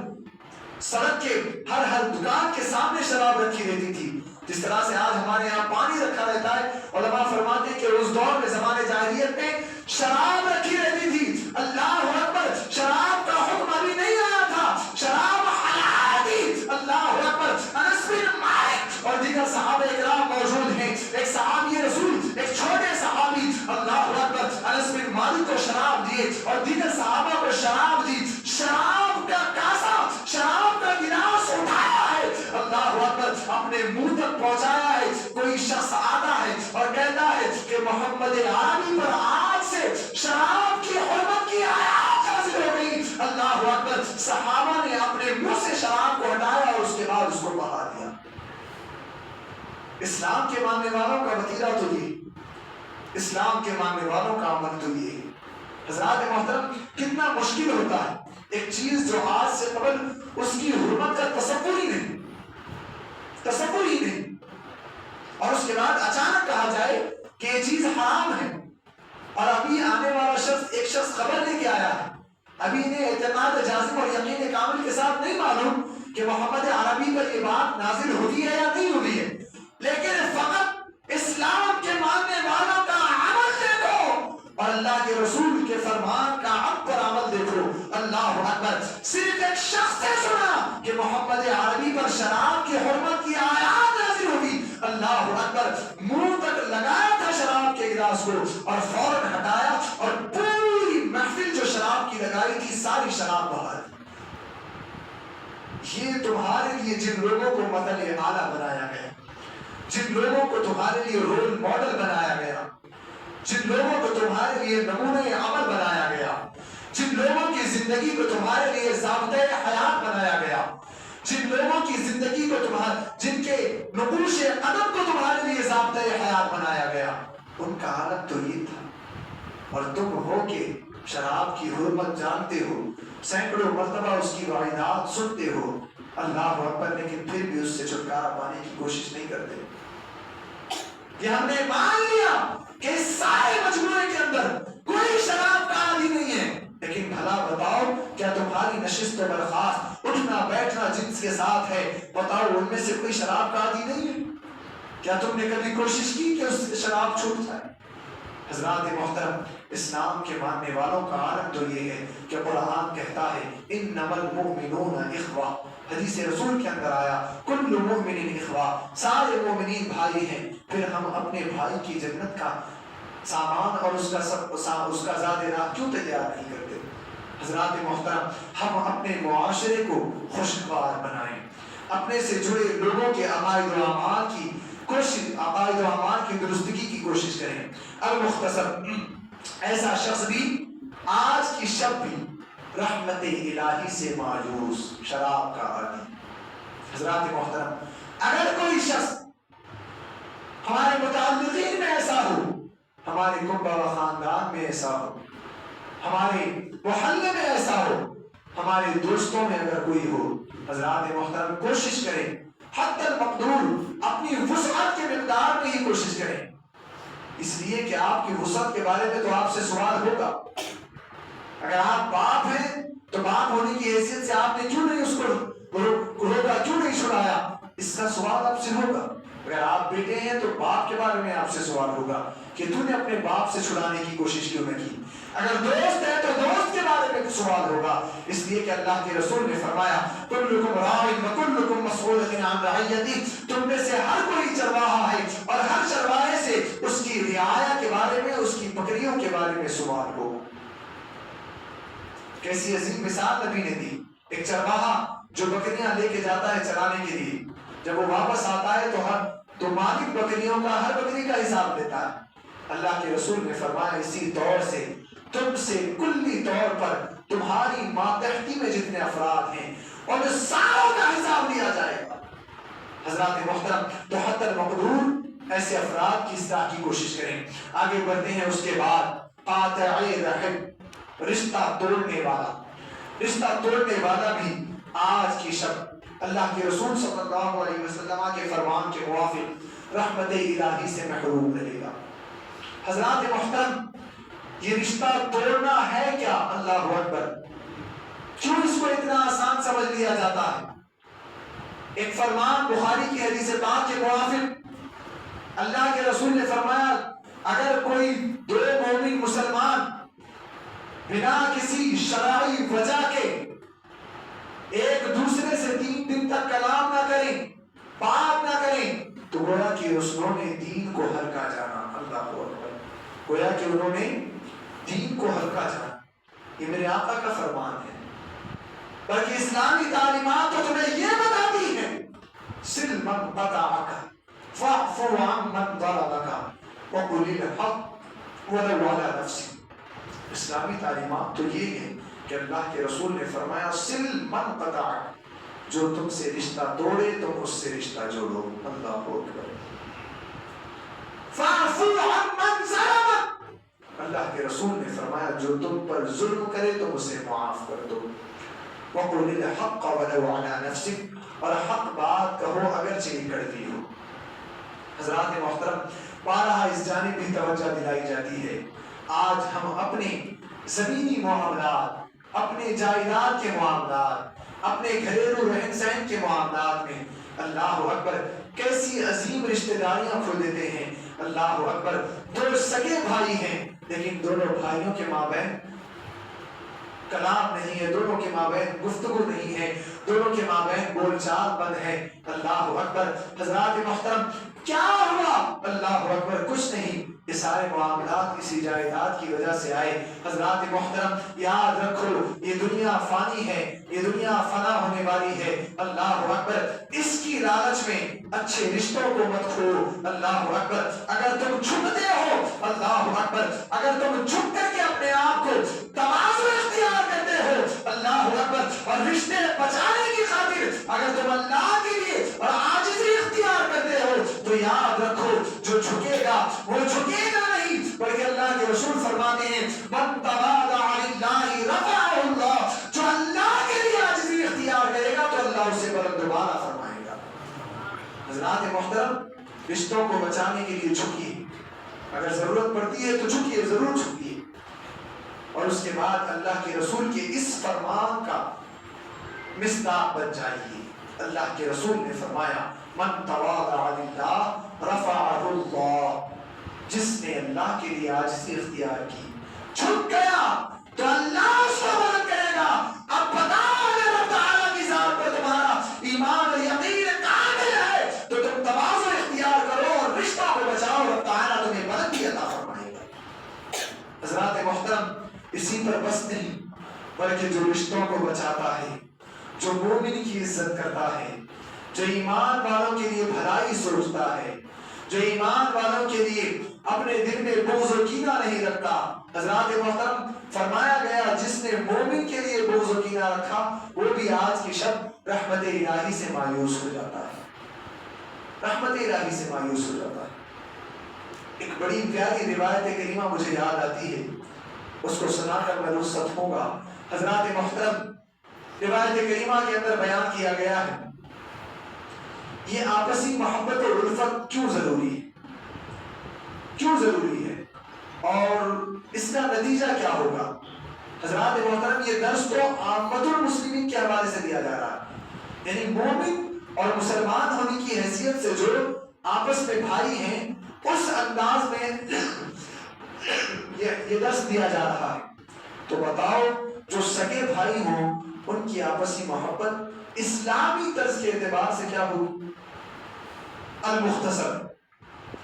Speaker 2: سڑک کے ہر دکان کے سامنے شراب رکھی رہتی تھی. جس طرح سے آج ہمارے یہاں پانی رکھا رہتا ہے, علماء فرماتے ہیں کہ اس دور میں زمانے جاہلیت میں شراب رکھی رہتی تھی. اللہ اکبر. شراب کا حکم ابھی نہیں آیا تھا, شراب حلال تھی. اللہ اکبر. انس بن مالک اور دیگر صحابہ کرام دیگر صحابہ کو شراب دی، شراب کا کاسا، شراب کا گلاس اٹھایا ہے، اللہ اکبر، اپنے منہ تک پہنچایا ہے. کوئی شخص آتا ہے اور کہتا ہے کہ محمد عربی پر آج سے شراب کی حرمت کی آیات نازل ہو گئی. اللہ اکبر، صحابہ نے اپنے منہ سے شراب کو ہٹایا اور اس کے بعد اس کو بہا دیا. اسلام کے ماننے والوں کا وتیرہ تو یہ، اسلام کے ماننے والوں کا عمل تو یہ. حضرات محترم، کتنا مشکل ہوتا ہے ایک چیز جو آج سے قبل اس کی حرمت کا تصور ہی نہیں، تصور ہی نہیں، اور اس کے بعد اچانک کہا جائے کہ یہ چیز حرام ہے. اور ابھی آنے والا شخص، ایک شخص خبر لے کے آیا ہے، ابھی انہیں اعتقاد جازم اور یقین کامل کے ساتھ نہیں معلوم کہ محمد عربی پر یہ بات نازل ہوئی ہے یا نہیں ہوئی ہے، لیکن فقط اسلام کے ماننے والوں کا عمل دیکھو اور اللہ کے رسول کے فرمان کا عمل پر عمل دیکھو. اللہ اکبر، صرف ایک شخص نے سنا کہ محمد عربی پر شراب کی حرمت کی آیات نازل ہوئی، اللہ اکبر، منہ تک لگایا تھا شراب کے گلاس کو اور فوراً ہٹایا اور پوری محفل جو شراب کی لگائی تھی ساری شراب بہا دی. یہ تمہارے لیے جن لوگوں کو مثل اعلیٰ بنایا گیا، جن لوگوں کو تمہارے لیے رول ماڈل بنایا گیا، جن لوگوں کو تمہارے لیے نمونہ عمل بنایا گیا، جن لوگوں کی زندگی کو تمہارے لیے ضابطۂ حیات بنایا گیا، جن لوگوں کی زندگی کو جن کے نقوش قدم کو تمہارے لیے ضابطۂ حیات بنایا گیا، ان کا حالت تو یہ تھا. اور تم ہو کہ شراب کی حرمت جانتے ہو، سینکڑوں مرتبہ اس کی واردات سنتے ہو، اللہ اکبر، لیکن پھر بھی اس سے چھٹکارا پانے کی کوشش نہیں کرتے. کہ ہم نے مان لیا کہ اس سارے مجموعے کے اندر کوئی شراب کا عادی نہیں ہے، لیکن بھلا بتاؤ کیا تمہاری نشست و برخاست، اٹھنا بیٹھنا جنس کے ساتھ ہے، بتاؤ ان میں سے کوئی شراب کا عادی نہیں ہے؟ کیا تم نے کبھی کوشش کی کہ اس سے شراب چھوٹ جائے؟ حضرات محترم، اسلام کے ماننے والوں کا عالم تو یہ ہے کہ قرآن کہتا ہے انما المؤمنون اخوہ، حدیث رسول کے اندر آیا کل مؤمن اخوہ، سارے مومنین بھائی ہیں. پھر ہم اپنے بھائی کی جنت کا سامان اور اس کا زاد راہ کیوں تیار نہیں کرتے؟ حضرات محترم، ہم اپنے معاشرے کو خوشگوار بنائیں، اپنے سے جڑے لوگوں کے عقائد و اعمال کی کوشش، عقائد و اعمال کی درستگی کی کوشش کریں. المختصر، ایسا شخص بھی آج کی شب بھی رحمت الہی سے مایوس، شراب کا عادی. حضرات محترم، اگر کوئی شخص ہمارے متعلقین میں ایسا ہو، ہمارے کنبہ و خاندان میں ایسا ہو، ہمارے محلے میں ایسا ہو، ہمارے دوستوں میں اگر کوئی ہو، حضرات محترم کوشش کریں، حتی المقدور اپنی وسعت کے مقدار میں ہی کوشش کریں. اس لیے کہ آپ کی وسعت کے بارے میں تو آپ سے سوال ہوگا. اگر آپ باپ ہیں تو باپ ہونے کی حیثیت سے آپ نے کیوں نہیں اس کو روکا، کیوں نہیں چھڑایا، اس کا سوال آپ سے ہوگا. اگر آپ بیٹے ہیں تو باپ کے بارے میں آپ سے سوال ہوگا کہ تو نے اپنے باپ سے چھڑانے کی کوشش کیوں نہ کی. اگر دوست ہے تو دوست کے بارے میں سوال ہوگا، اس لیے کہ اللہ کے رسول نے فرمایا کلکم راع وکلکم مسئول عن رعیتہ، تم میں سے ہر کوئی چرواہا ہے اور ہر چرواہے سے اس کی رعایا کے بارے میں، اس کی بکریوں کے بارے میں سوال ہوگا. کیسی عظیم مثال نبی نے دی. ایک چرواہا جو بکریاں لے کے جاتا ہے چرانے کے لیے، جب وہ واپس آتا ہے تو مالک بکریوں کا ہر بکری کا حساب لیتا ہے. اللہ کے رسول نے فرمایا اسی طور سے تم سے کلی طور پر تمہاری ماتحتی میں جتنے افراد ہیں اور ساروں کا حساب لیا جائے گا. حضرات محترم، تو حتی المقدور ایسے افراد کی اصلاح کی کوشش کریں. آگے بڑھتے ہیں. اس کے بعد قاطع رحم، رشتہ توڑنے والا، رشتہ توڑنے والا بھی آج کی شب اللہ کے رسول صلی اللہ علیہ وسلم کے فرمان کے موافق رحمت الہی سے محروم رہے گا. حضرات محترم، یہ رشتہ توڑنا ہے کیا؟ اللہ اکبر، کیوں اس کو اتنا آسان سمجھ لیا جاتا ہے؟ ایک فرمان بخاری کی حدیث پاک کے موافق اللہ کے رسول نے فرمایا اگر کوئی دو مومن مسلمان بنا کسی شرعی وجہ کے ایک دوسرے سے 3 دن تک کلام نہ کریں، بات نہ کریں، تو گویا کہ انہوں نے دین کو ہلکا جانا. اللہ اکبر، گویا کہ انہوں نے دین کو ہلکا جانا. یہ میرے آقا کا فرمان ہے، بلکہ اسلامی تعلیمات تو تمہیں یہ بتاتی ہیں سل من قطعک فاعف عن من ظلمک وقل الحق ولو علی نفسک۔ اسلامی تعلیمات تو یہ ہیں کہ اللہ کے رسول نے فرمایا سل من قطعک، جو تم سے رشتہ توڑے تم اس سے رشتہ جوڑو۔ اللہ اکبر۔ فاعف عن من ظلمک، اللہ کے رسول نے فرمایا جو تم پر ظلم کرے تم اسے معاف کر دو۔ وَقُلِ الْحَقَّ وَلَوْ عَلَى نَفْسِكَ، اور حق بات کہو اگرچہ یہ کڑوی ہو۔ حضرات محترم، بارہا اس جانب بھی توجہ دلائی جاتی ہے، آج ہم اپنے زمینی معاملات، اپنے جائیداد کے معاملات، اپنے گھریلو رہن سہن کے معاملات میں اللہ اکبر کیسی عظیم رشتہ داریاں کھو دیتے ہیں۔ اللہ اکبر، دو سگے بھائی ہیں لیکن دونوں بھائیوں کے مابین کلام نہیں ہے، دونوں کے مابین گفتگو نہیں ہے، دونوں کے مابین بول چال بند ہے۔ اللہ اکبر۔ حضرات محترم، کیا ہوا؟ اللہ اکبر، کچھ نہیں، یہ سارے معاملات کسی جائیداد کی وجہ سے آئے۔ حضرات محترم، یاد رکھو یہ دنیا فانی ہے، یہ دنیا فنا ہونے والی ہے۔ اللہ اکبر، اس کی لالچ میں اچھے رشتوں کو مت کھو۔ اللہ اکبر، اگر تم جھکتے ہو، اللہ اکبر، اگر تم جھک کر کے اپنے آپ کو تواضع اختیار کرتے ہو، اللہ اکبر، اور رشتے بچانے کی خاطر اگر تم اللہ کے لیے اور عاجزی اختیار کرتے ہو، تو یاد رکھو جو جھکے گا وہ جھکے گا نہیں، بلکہ اللہ کے رسول فرماتے ہیں من تواضع للہ رفعہ اللہ، جو اللہ کے لیے عاجزی اختیار کرے گا تو اللہ اسے بلند و بالا فرمائے گا۔ حضرات محترم، رشتوں کو بچانے کے لیے جھکیے، اگر ضرورت پڑتی ہے تو جھکیے، ضرور جھکیے، اور اس کے بعد اللہ کے رسول کے اس فرمان کا مصداق بن جائیے۔ اللہ کے رسول نے فرمایا من تواضع للہ رفعہ اللہ، جس نے اللہ کے لیے عاجزی اختیار کی، جھک گیا تو اللہ اس کو بلند کرے گا۔ اب بتاؤ اگر رب تعالیٰ کی ذات پر تمہارا ایمان اور یقین کامل ہے تو تم تواضع اختیار کرو اور رشتہ کو بچاؤ، رب تعالیٰ تمہیں بلندی عطا فرمائے گا۔ حضرات محترم، اسی پر بس نہیں بلکہ جو رشتوں کو بچاتا ہے، جو مومن کی عزت کرتا ہے، جو ایمان والوں کے لیے بھلائی سوچتا ہے، جو ایمان والوں کے لیے اپنے دل میں بغض و کینہ نہیں رکھتا۔ حضرات محترم، فرمایا گیا جس نے مومن کے لیے بغض و کینہ رکھا وہ بھی آج کی شب رحمت الہی سے مایوس ہو جاتا ہے، رحمت الہی سے مایوس ہو جاتا ہے۔ ایک بڑی پیاری روایت کریمہ مجھے یاد آتی ہے، اس کو سنا کر میں رخصت ہوں گا۔ حضرات محترم، روایت کریمہ کے اندر بیان کیا گیا ہے یہ آپسی محبت اور الفت کیوں ضروری ہے، کیوں ضروری ہے اور اس کا نتیجہ کیا ہوگا۔ حضرات محترم، یہ درس تو عامت المسلمین کے حوالے سے دیا جا رہا ہے، یعنی مومن اور مسلمان ہونے کی حیثیت سے جو آپس میں بھائی ہیں اس انداز میں یہ درس دیا جا رہا ہے۔ تو بتاؤ جو سگے بھائی ہوں ان کی آپسی محبت اسلامی طرز کے اعتبار سے کیا ہوگی۔ المختصر،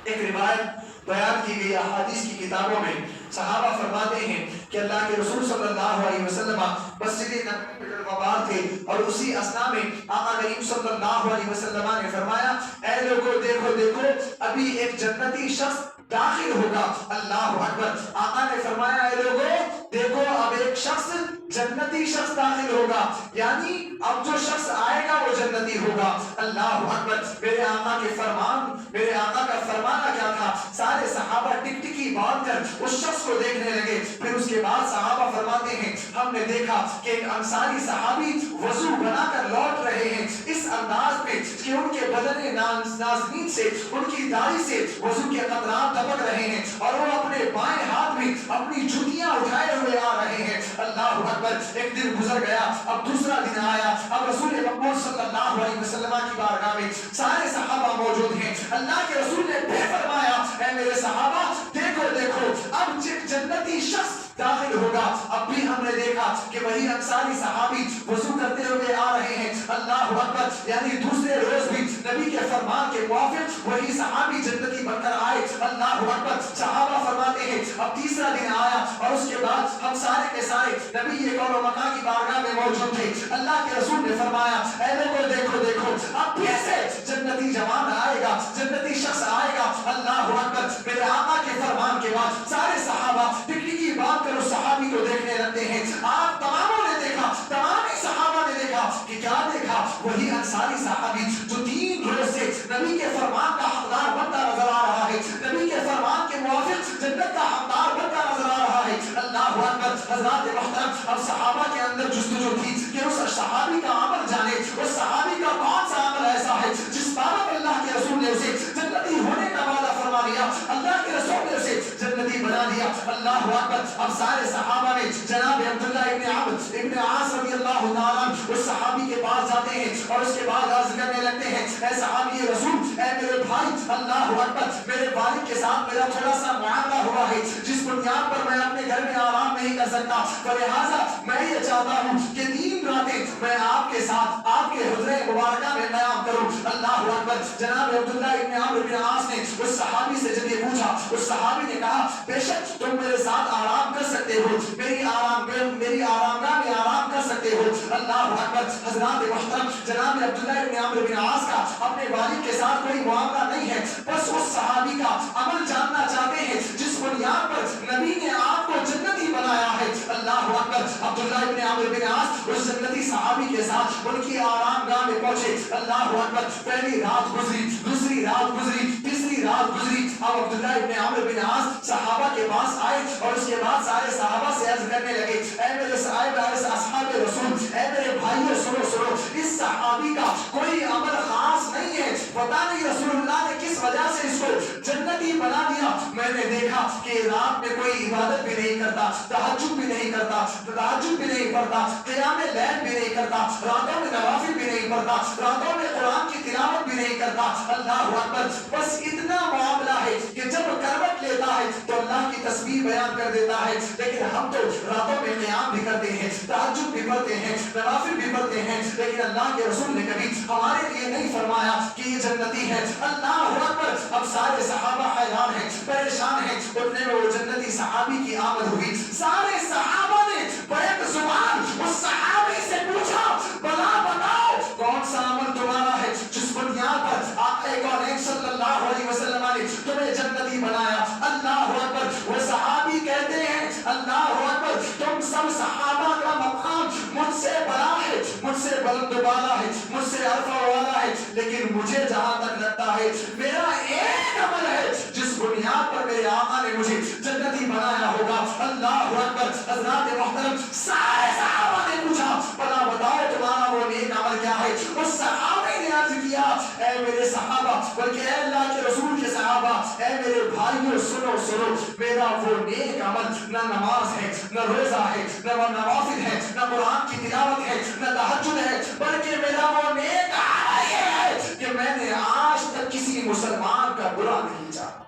Speaker 2: ایک روایت بیان کی گئی احادیث کی کتابوں میں صحابہ فرماتے ہیں کہ اللہ کے رسول صلی اللہ علیہ وسلم مسجد نبوی میں وبار تھے اور اسی اثناء میں آقا کریم صلی اللہ علیہ وسلم نے فرمایا اے لوگوں دیکھو دیکھو ابھی ایک جنتی شخص داخل ہوگا۔ اللہ اکبر۔ آقا نے فرمایا اے لوگوں دیکھو اب ایک شخص جنتی شخص داخل ہوگا، یعنی اب جو شخص آئے گا وہ جنتی ہوگا۔ اللہ اکبر۔ میرے آقا کے فرمان، میرے آقا کا فرمانا کیا تھا؟ سارے صحابہ ٹکٹکی باندھ کر اس شخص کو دیکھنے لگے۔ پھر اس کے بعد صحابہ فرماتے ہیں ہم نے دیکھا کہ ایک انصاری صحابی وضو بنا کر لوٹ رہے ہیں اس انداز میں کہ ان کے بدن نازنین سے، ان کی داڑھی سے وضو کے قطرات ٹپک رہے ہیں اور وہ اپنے بائیں ہاتھ میں اپنی جوتیاں اٹھائے ہوئے آ رہے ہیں۔ اللہ اکبر۔ ایک دن گزر گیا، اب دوسرا دن آیا، اب رسول مقبول صلی اللہ علیہ وسلم کی بارگاہ میں سارے صحابہ موجود ہیں۔ اللہ کے رسول نے پھر فرمایا اے میرے صحابہ دیکھو دیکھو اب جنتی شخص داخل ہوگا۔ اب بھی ہم نے دیکھا کہ وہی انصاری صحابی وضو کرتے ہوئے آ رہے ہیں۔ اللہ اکبر۔ یعنی دوسرے روز بھی نبی کے فرمان کے موافق وہی صحابی جنتی بن کر آئے۔ اللہ اکبر۔ صحابہ فرماتے ہیں اب تیسرا دن آیا اور اس کے بعد ہم سارے کے سارے نبی کون و مکان کی بارگاہ میں موجود تھے. اللہ کے رسول نے فرمایا اے لوگوں دیکھو دیکھو اب پھر سے جنتی جوان آئے گا, جنتی شخص آئے گا. اللہ اکبر. میرے آقا کے فرمان کے بعد سارے صحابہ ٹکٹکی باندھ کر اس صحابی کو دیکھنے لگتے ہیں. آپ تماموں نے دیکھا, تمام ہی صحابہ نے دیکھا کہ کیا دیکھا, وہی انصاری صحابی جو 3 روز سے نبی کے فرمان کا حقدار بنتا نظر آ رہا ہے, نبی کے فرمان کے موافق جنت کا حقدار بنتا نظر آ رہا ہے. اللہ اکبر. حضرات محترم, اب صحابہ کے اندر جستجو تھی کہ اس صحابی کا عمل جانے, اس صحابی کا کون سا عمل ایسا ہے جس بابت اللہ کے رسول نے اسے جنتی ہونے کا وعدہ فرما دیا, اللہ کے رسول نے اسے جنتی بنا دیا. اللہ اکبر. اب سارے صحابہ میں جناب عبداللہ ابن عمرو ابن عاص رضی اللہ تعالیٰ اس صحابی کے پاس جاتے ہیں اور اس کے بعد عرض کرنے لگتے ہیں اے صحابی رسول, اے میرے بھائی, اللہ اکبر, میرے والد کے ساتھ میرا تھوڑا سا معاملہ ہوا ہے جس بنیاد پر میں اپنے گھر میں آرام نہیں کر سکتا, فلہذا میں یہ چاہتا ہوں کہ 3 راتیں میں آپ کے ساتھ آپ کے حضرے مبارکہ میں قیام کروں. اللہ اکبر. جناب عبداللہ ابن عمرو ابن عاص نے اس صحابی سے جب یہ پوچھا, اس صحابی نے کہا بے شک تم میرے ساتھ آرام کر سکتے ہو, میری آرامگاہ میں آرام کر سکتے ہو. اللہ اکبر. حضرات محترم, جناب عبداللہ ابن عمرو ابن عاص کا اپنے والد کے ساتھ کوئی معاملہ نہیں ہے, بس اس صحابی کا عمل جاننا چاہتے ہیں جس بنیاد پر نبی نے آپ کو جنتی بنایا ہے. اللہ اکبر. عبداللہ ابن عمرو ابن عاص اس جنتی صحابی کے ساتھ ان کی آرامگاہ میں پہنچے. اللہ اکبر. پہلی رات گزری, دوسری رات گزری, تیسری رات گزری. اب عبداللہ ابن عمرو ابن عاص صحابہ کے پاس آئے اور اس کے بعد سارے صحابہ سے عرض کرنے لگے اے میرے اصحاب رسول, اے میرے بھائیو سنو سنو, اس صحابی کا کوئی عمل خاص نہیں ہے, پتہ نہیں رسول اللہ نے کس وجہ سے اس کو جنتی بنا دیا. میں نے دیکھا کہ رات میں کوئی عبادت بھی نہیں کرتا, تہجد بھی نہیں کرتا, تہجد بھی نہیں پڑھتا, قیام لیل بھی نہیں کرتا, راتوں میں نوافل بھی نہیں پڑھتا, راتوں میں قرآن کی تلاوت بھی نہیں کرتا. اللہ اکبر. بس اتنا معاملہ ہے کہ جب کروٹ لیتا ہے تو اللہ کی تسبیح بیان کر دیتا ہے, لیکن ہم تو راتوں میں قیام بھی کرتے ہیں, تہجد بھی پڑھتے ہیں, نوافل بھی پڑھتے ہیں, لیکن اللہ کے رسول نے کبھی ہمارے لیے نہیں فرمایا کہ یہ جنتی ہے. اللہ اکبر. اب سارے صحابہ حیران ہیں, پریشان ہیں. اتنے میں وہ جنتی صحابی کی آمد ہوئی. سارے صحابہ نے بیک زبان اس صحابی سے پوچھا بلا بتاؤ کون سا عمل تمہارا ہے جس بنیاد پر آقا کون صلی اللہ علیہ وسلم نے تمہیں جنتی بنایا. اللہ اکبر. وہ صحابی کہتے ہیں اللہ اکبر, تم سب صحابہ کا مقام مجھ سے بڑا ہے, مجھ سے بلند بالا ہے, مجھ سے عرفہ والا ہے, لیکن مجھے جہاں تک لگتا ہے میرا ایک عمل ہے جس بنیاد پر میرے آقا نے مجھے جنتی بنایا ہوگا. اللہ اکبر. حضرات محترم, سارے صحابہ نے پوچھا بلا بتاؤ تمہارا وہ نیک عمل کیا ہے. اس صحابی نے عرض کیا اے میرے صحابہ, بلکہ اے اللہ کے رسول کے صحابہ, اے میرے بھائیو سنو سنو, میرا وہ نیک عمل نہ نماز ہے, نہ روزہ ہے, نہ نوافل ہے, نہ قرآن کی تلاوت ہے, نہ تہجد ہے, بلکہ میرا وہ نیک عمل یہ ہے کہ میں نے آج تک کسی مسلمان کا برا نہیں چاہا.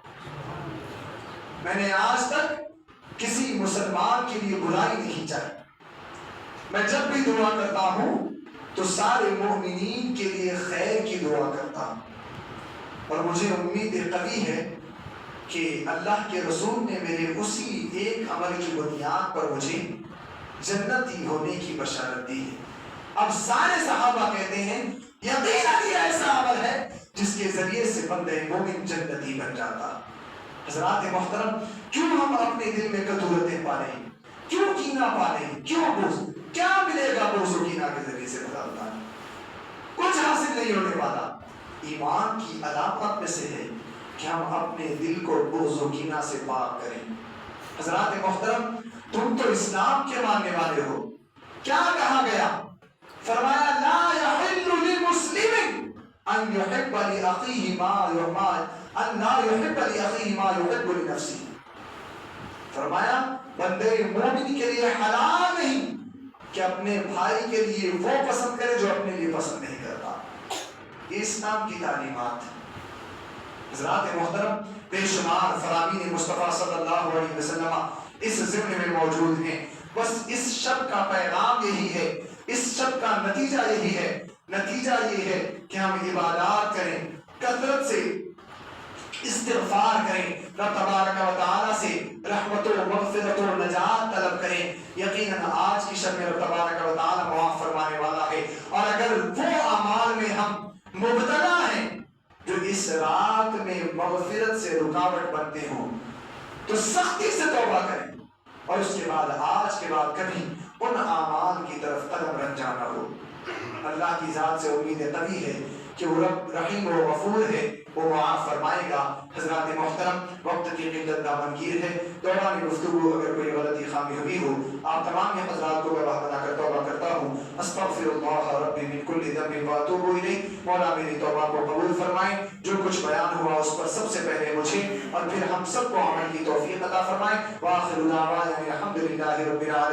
Speaker 2: میں نے آج تک کسی مسلمان کے لیے برائی نہیں چاہی. میں جب بھی دعا کرتا ہوں تو سارے مومنین کے لیے خیر کی دعا کرتا ہوں, اور مجھے امید قوی ہے کہ اللہ کے رسول نے میرے اسی ایک عمل کی بنیاد پر مجھے جنتی ہونے کی بشارت دی ہے. اب سارے صحابہ کہتے ہیں یقیناً یہ ایسا عمل ہے جس کے ذریعے سے بندے مومن جنتی بن جاتا. حضرات محترم, کیوں ہم اپنے دل میں کدورتیں پالیں, کیوں کینہ پالیں, کیوں بغض, کیا ملے گا بغض و کینہ کے ذریعے سے بتاتا ہے, کچھ حاصل نہیں ہونے والا. ایمان کی علامت میں سے ہے کہ ہم اپنے دل کو بغض و کینہ سے پاک کریں. حضرات محترم, تم تو اسلام کے ماننے والے ہو, کیا کہا گیا؟ فرمایا لا يحل للمسلم ان يحب لاخيه ما يحب لنفسه. فرمایا بندے مومن کے لیے حلال نہیں کہ اپنے بھائی کے لیے وہ پسند کرے جو اپنے لیے پسند نہیں کرتا. یہ اسلام کی تعلیمات. حضرات محترم, بے شمار فرامین مصطفیٰ صلی اللہ علیہ وسلم اس ضمن میں موجود ہیں. بس اس شب کا پیغام یہی ہے, اس شب کا نتیجہ یہی ہے. نتیجہ یہ ہے کہ ہم عبادات کریں, کثرت سے استغفار کریں, رب تبارک و تعالی سے رحمت یقیناً آج کی شب میں رب تبارک و تعالی معاف فرمانے والا ہے. اور اگر وہ اعمال میں ہم مبتلا ہیں جو اس رات میں مغفرت سے رکاوٹ بنتے ہوں تو سختی سے توبہ کریں اور اس کے بعد آج کے بعد کبھی ان اعمال کی طرف قدم رکھ جانا ہو. اللہ کی ذات سے امید قوی ہے کہ وہ رب رحیم و غفور ہے، وہ معاف فرمائے گا. حضرات محترم، وقت کی قلت دامنگیر ہے. دوران گفتگو اگر کوئی غلطی خامی ہوئی ہو آپ تمام حضرات کو گواہ بنا کر توبہ کرتا ہوں. استغفر اللہ ربی من کل ذنب واتوب الیہ. مولا میری توبہ کو قبول فرمائیں. جو کچھ بیان ہوا اس پر سب سے پہلے مجھے اور پھر ہم سب کو عمل کی توفیق عطا فرمائیں. وآخر دعوانا الحمد للہ رب العالمین.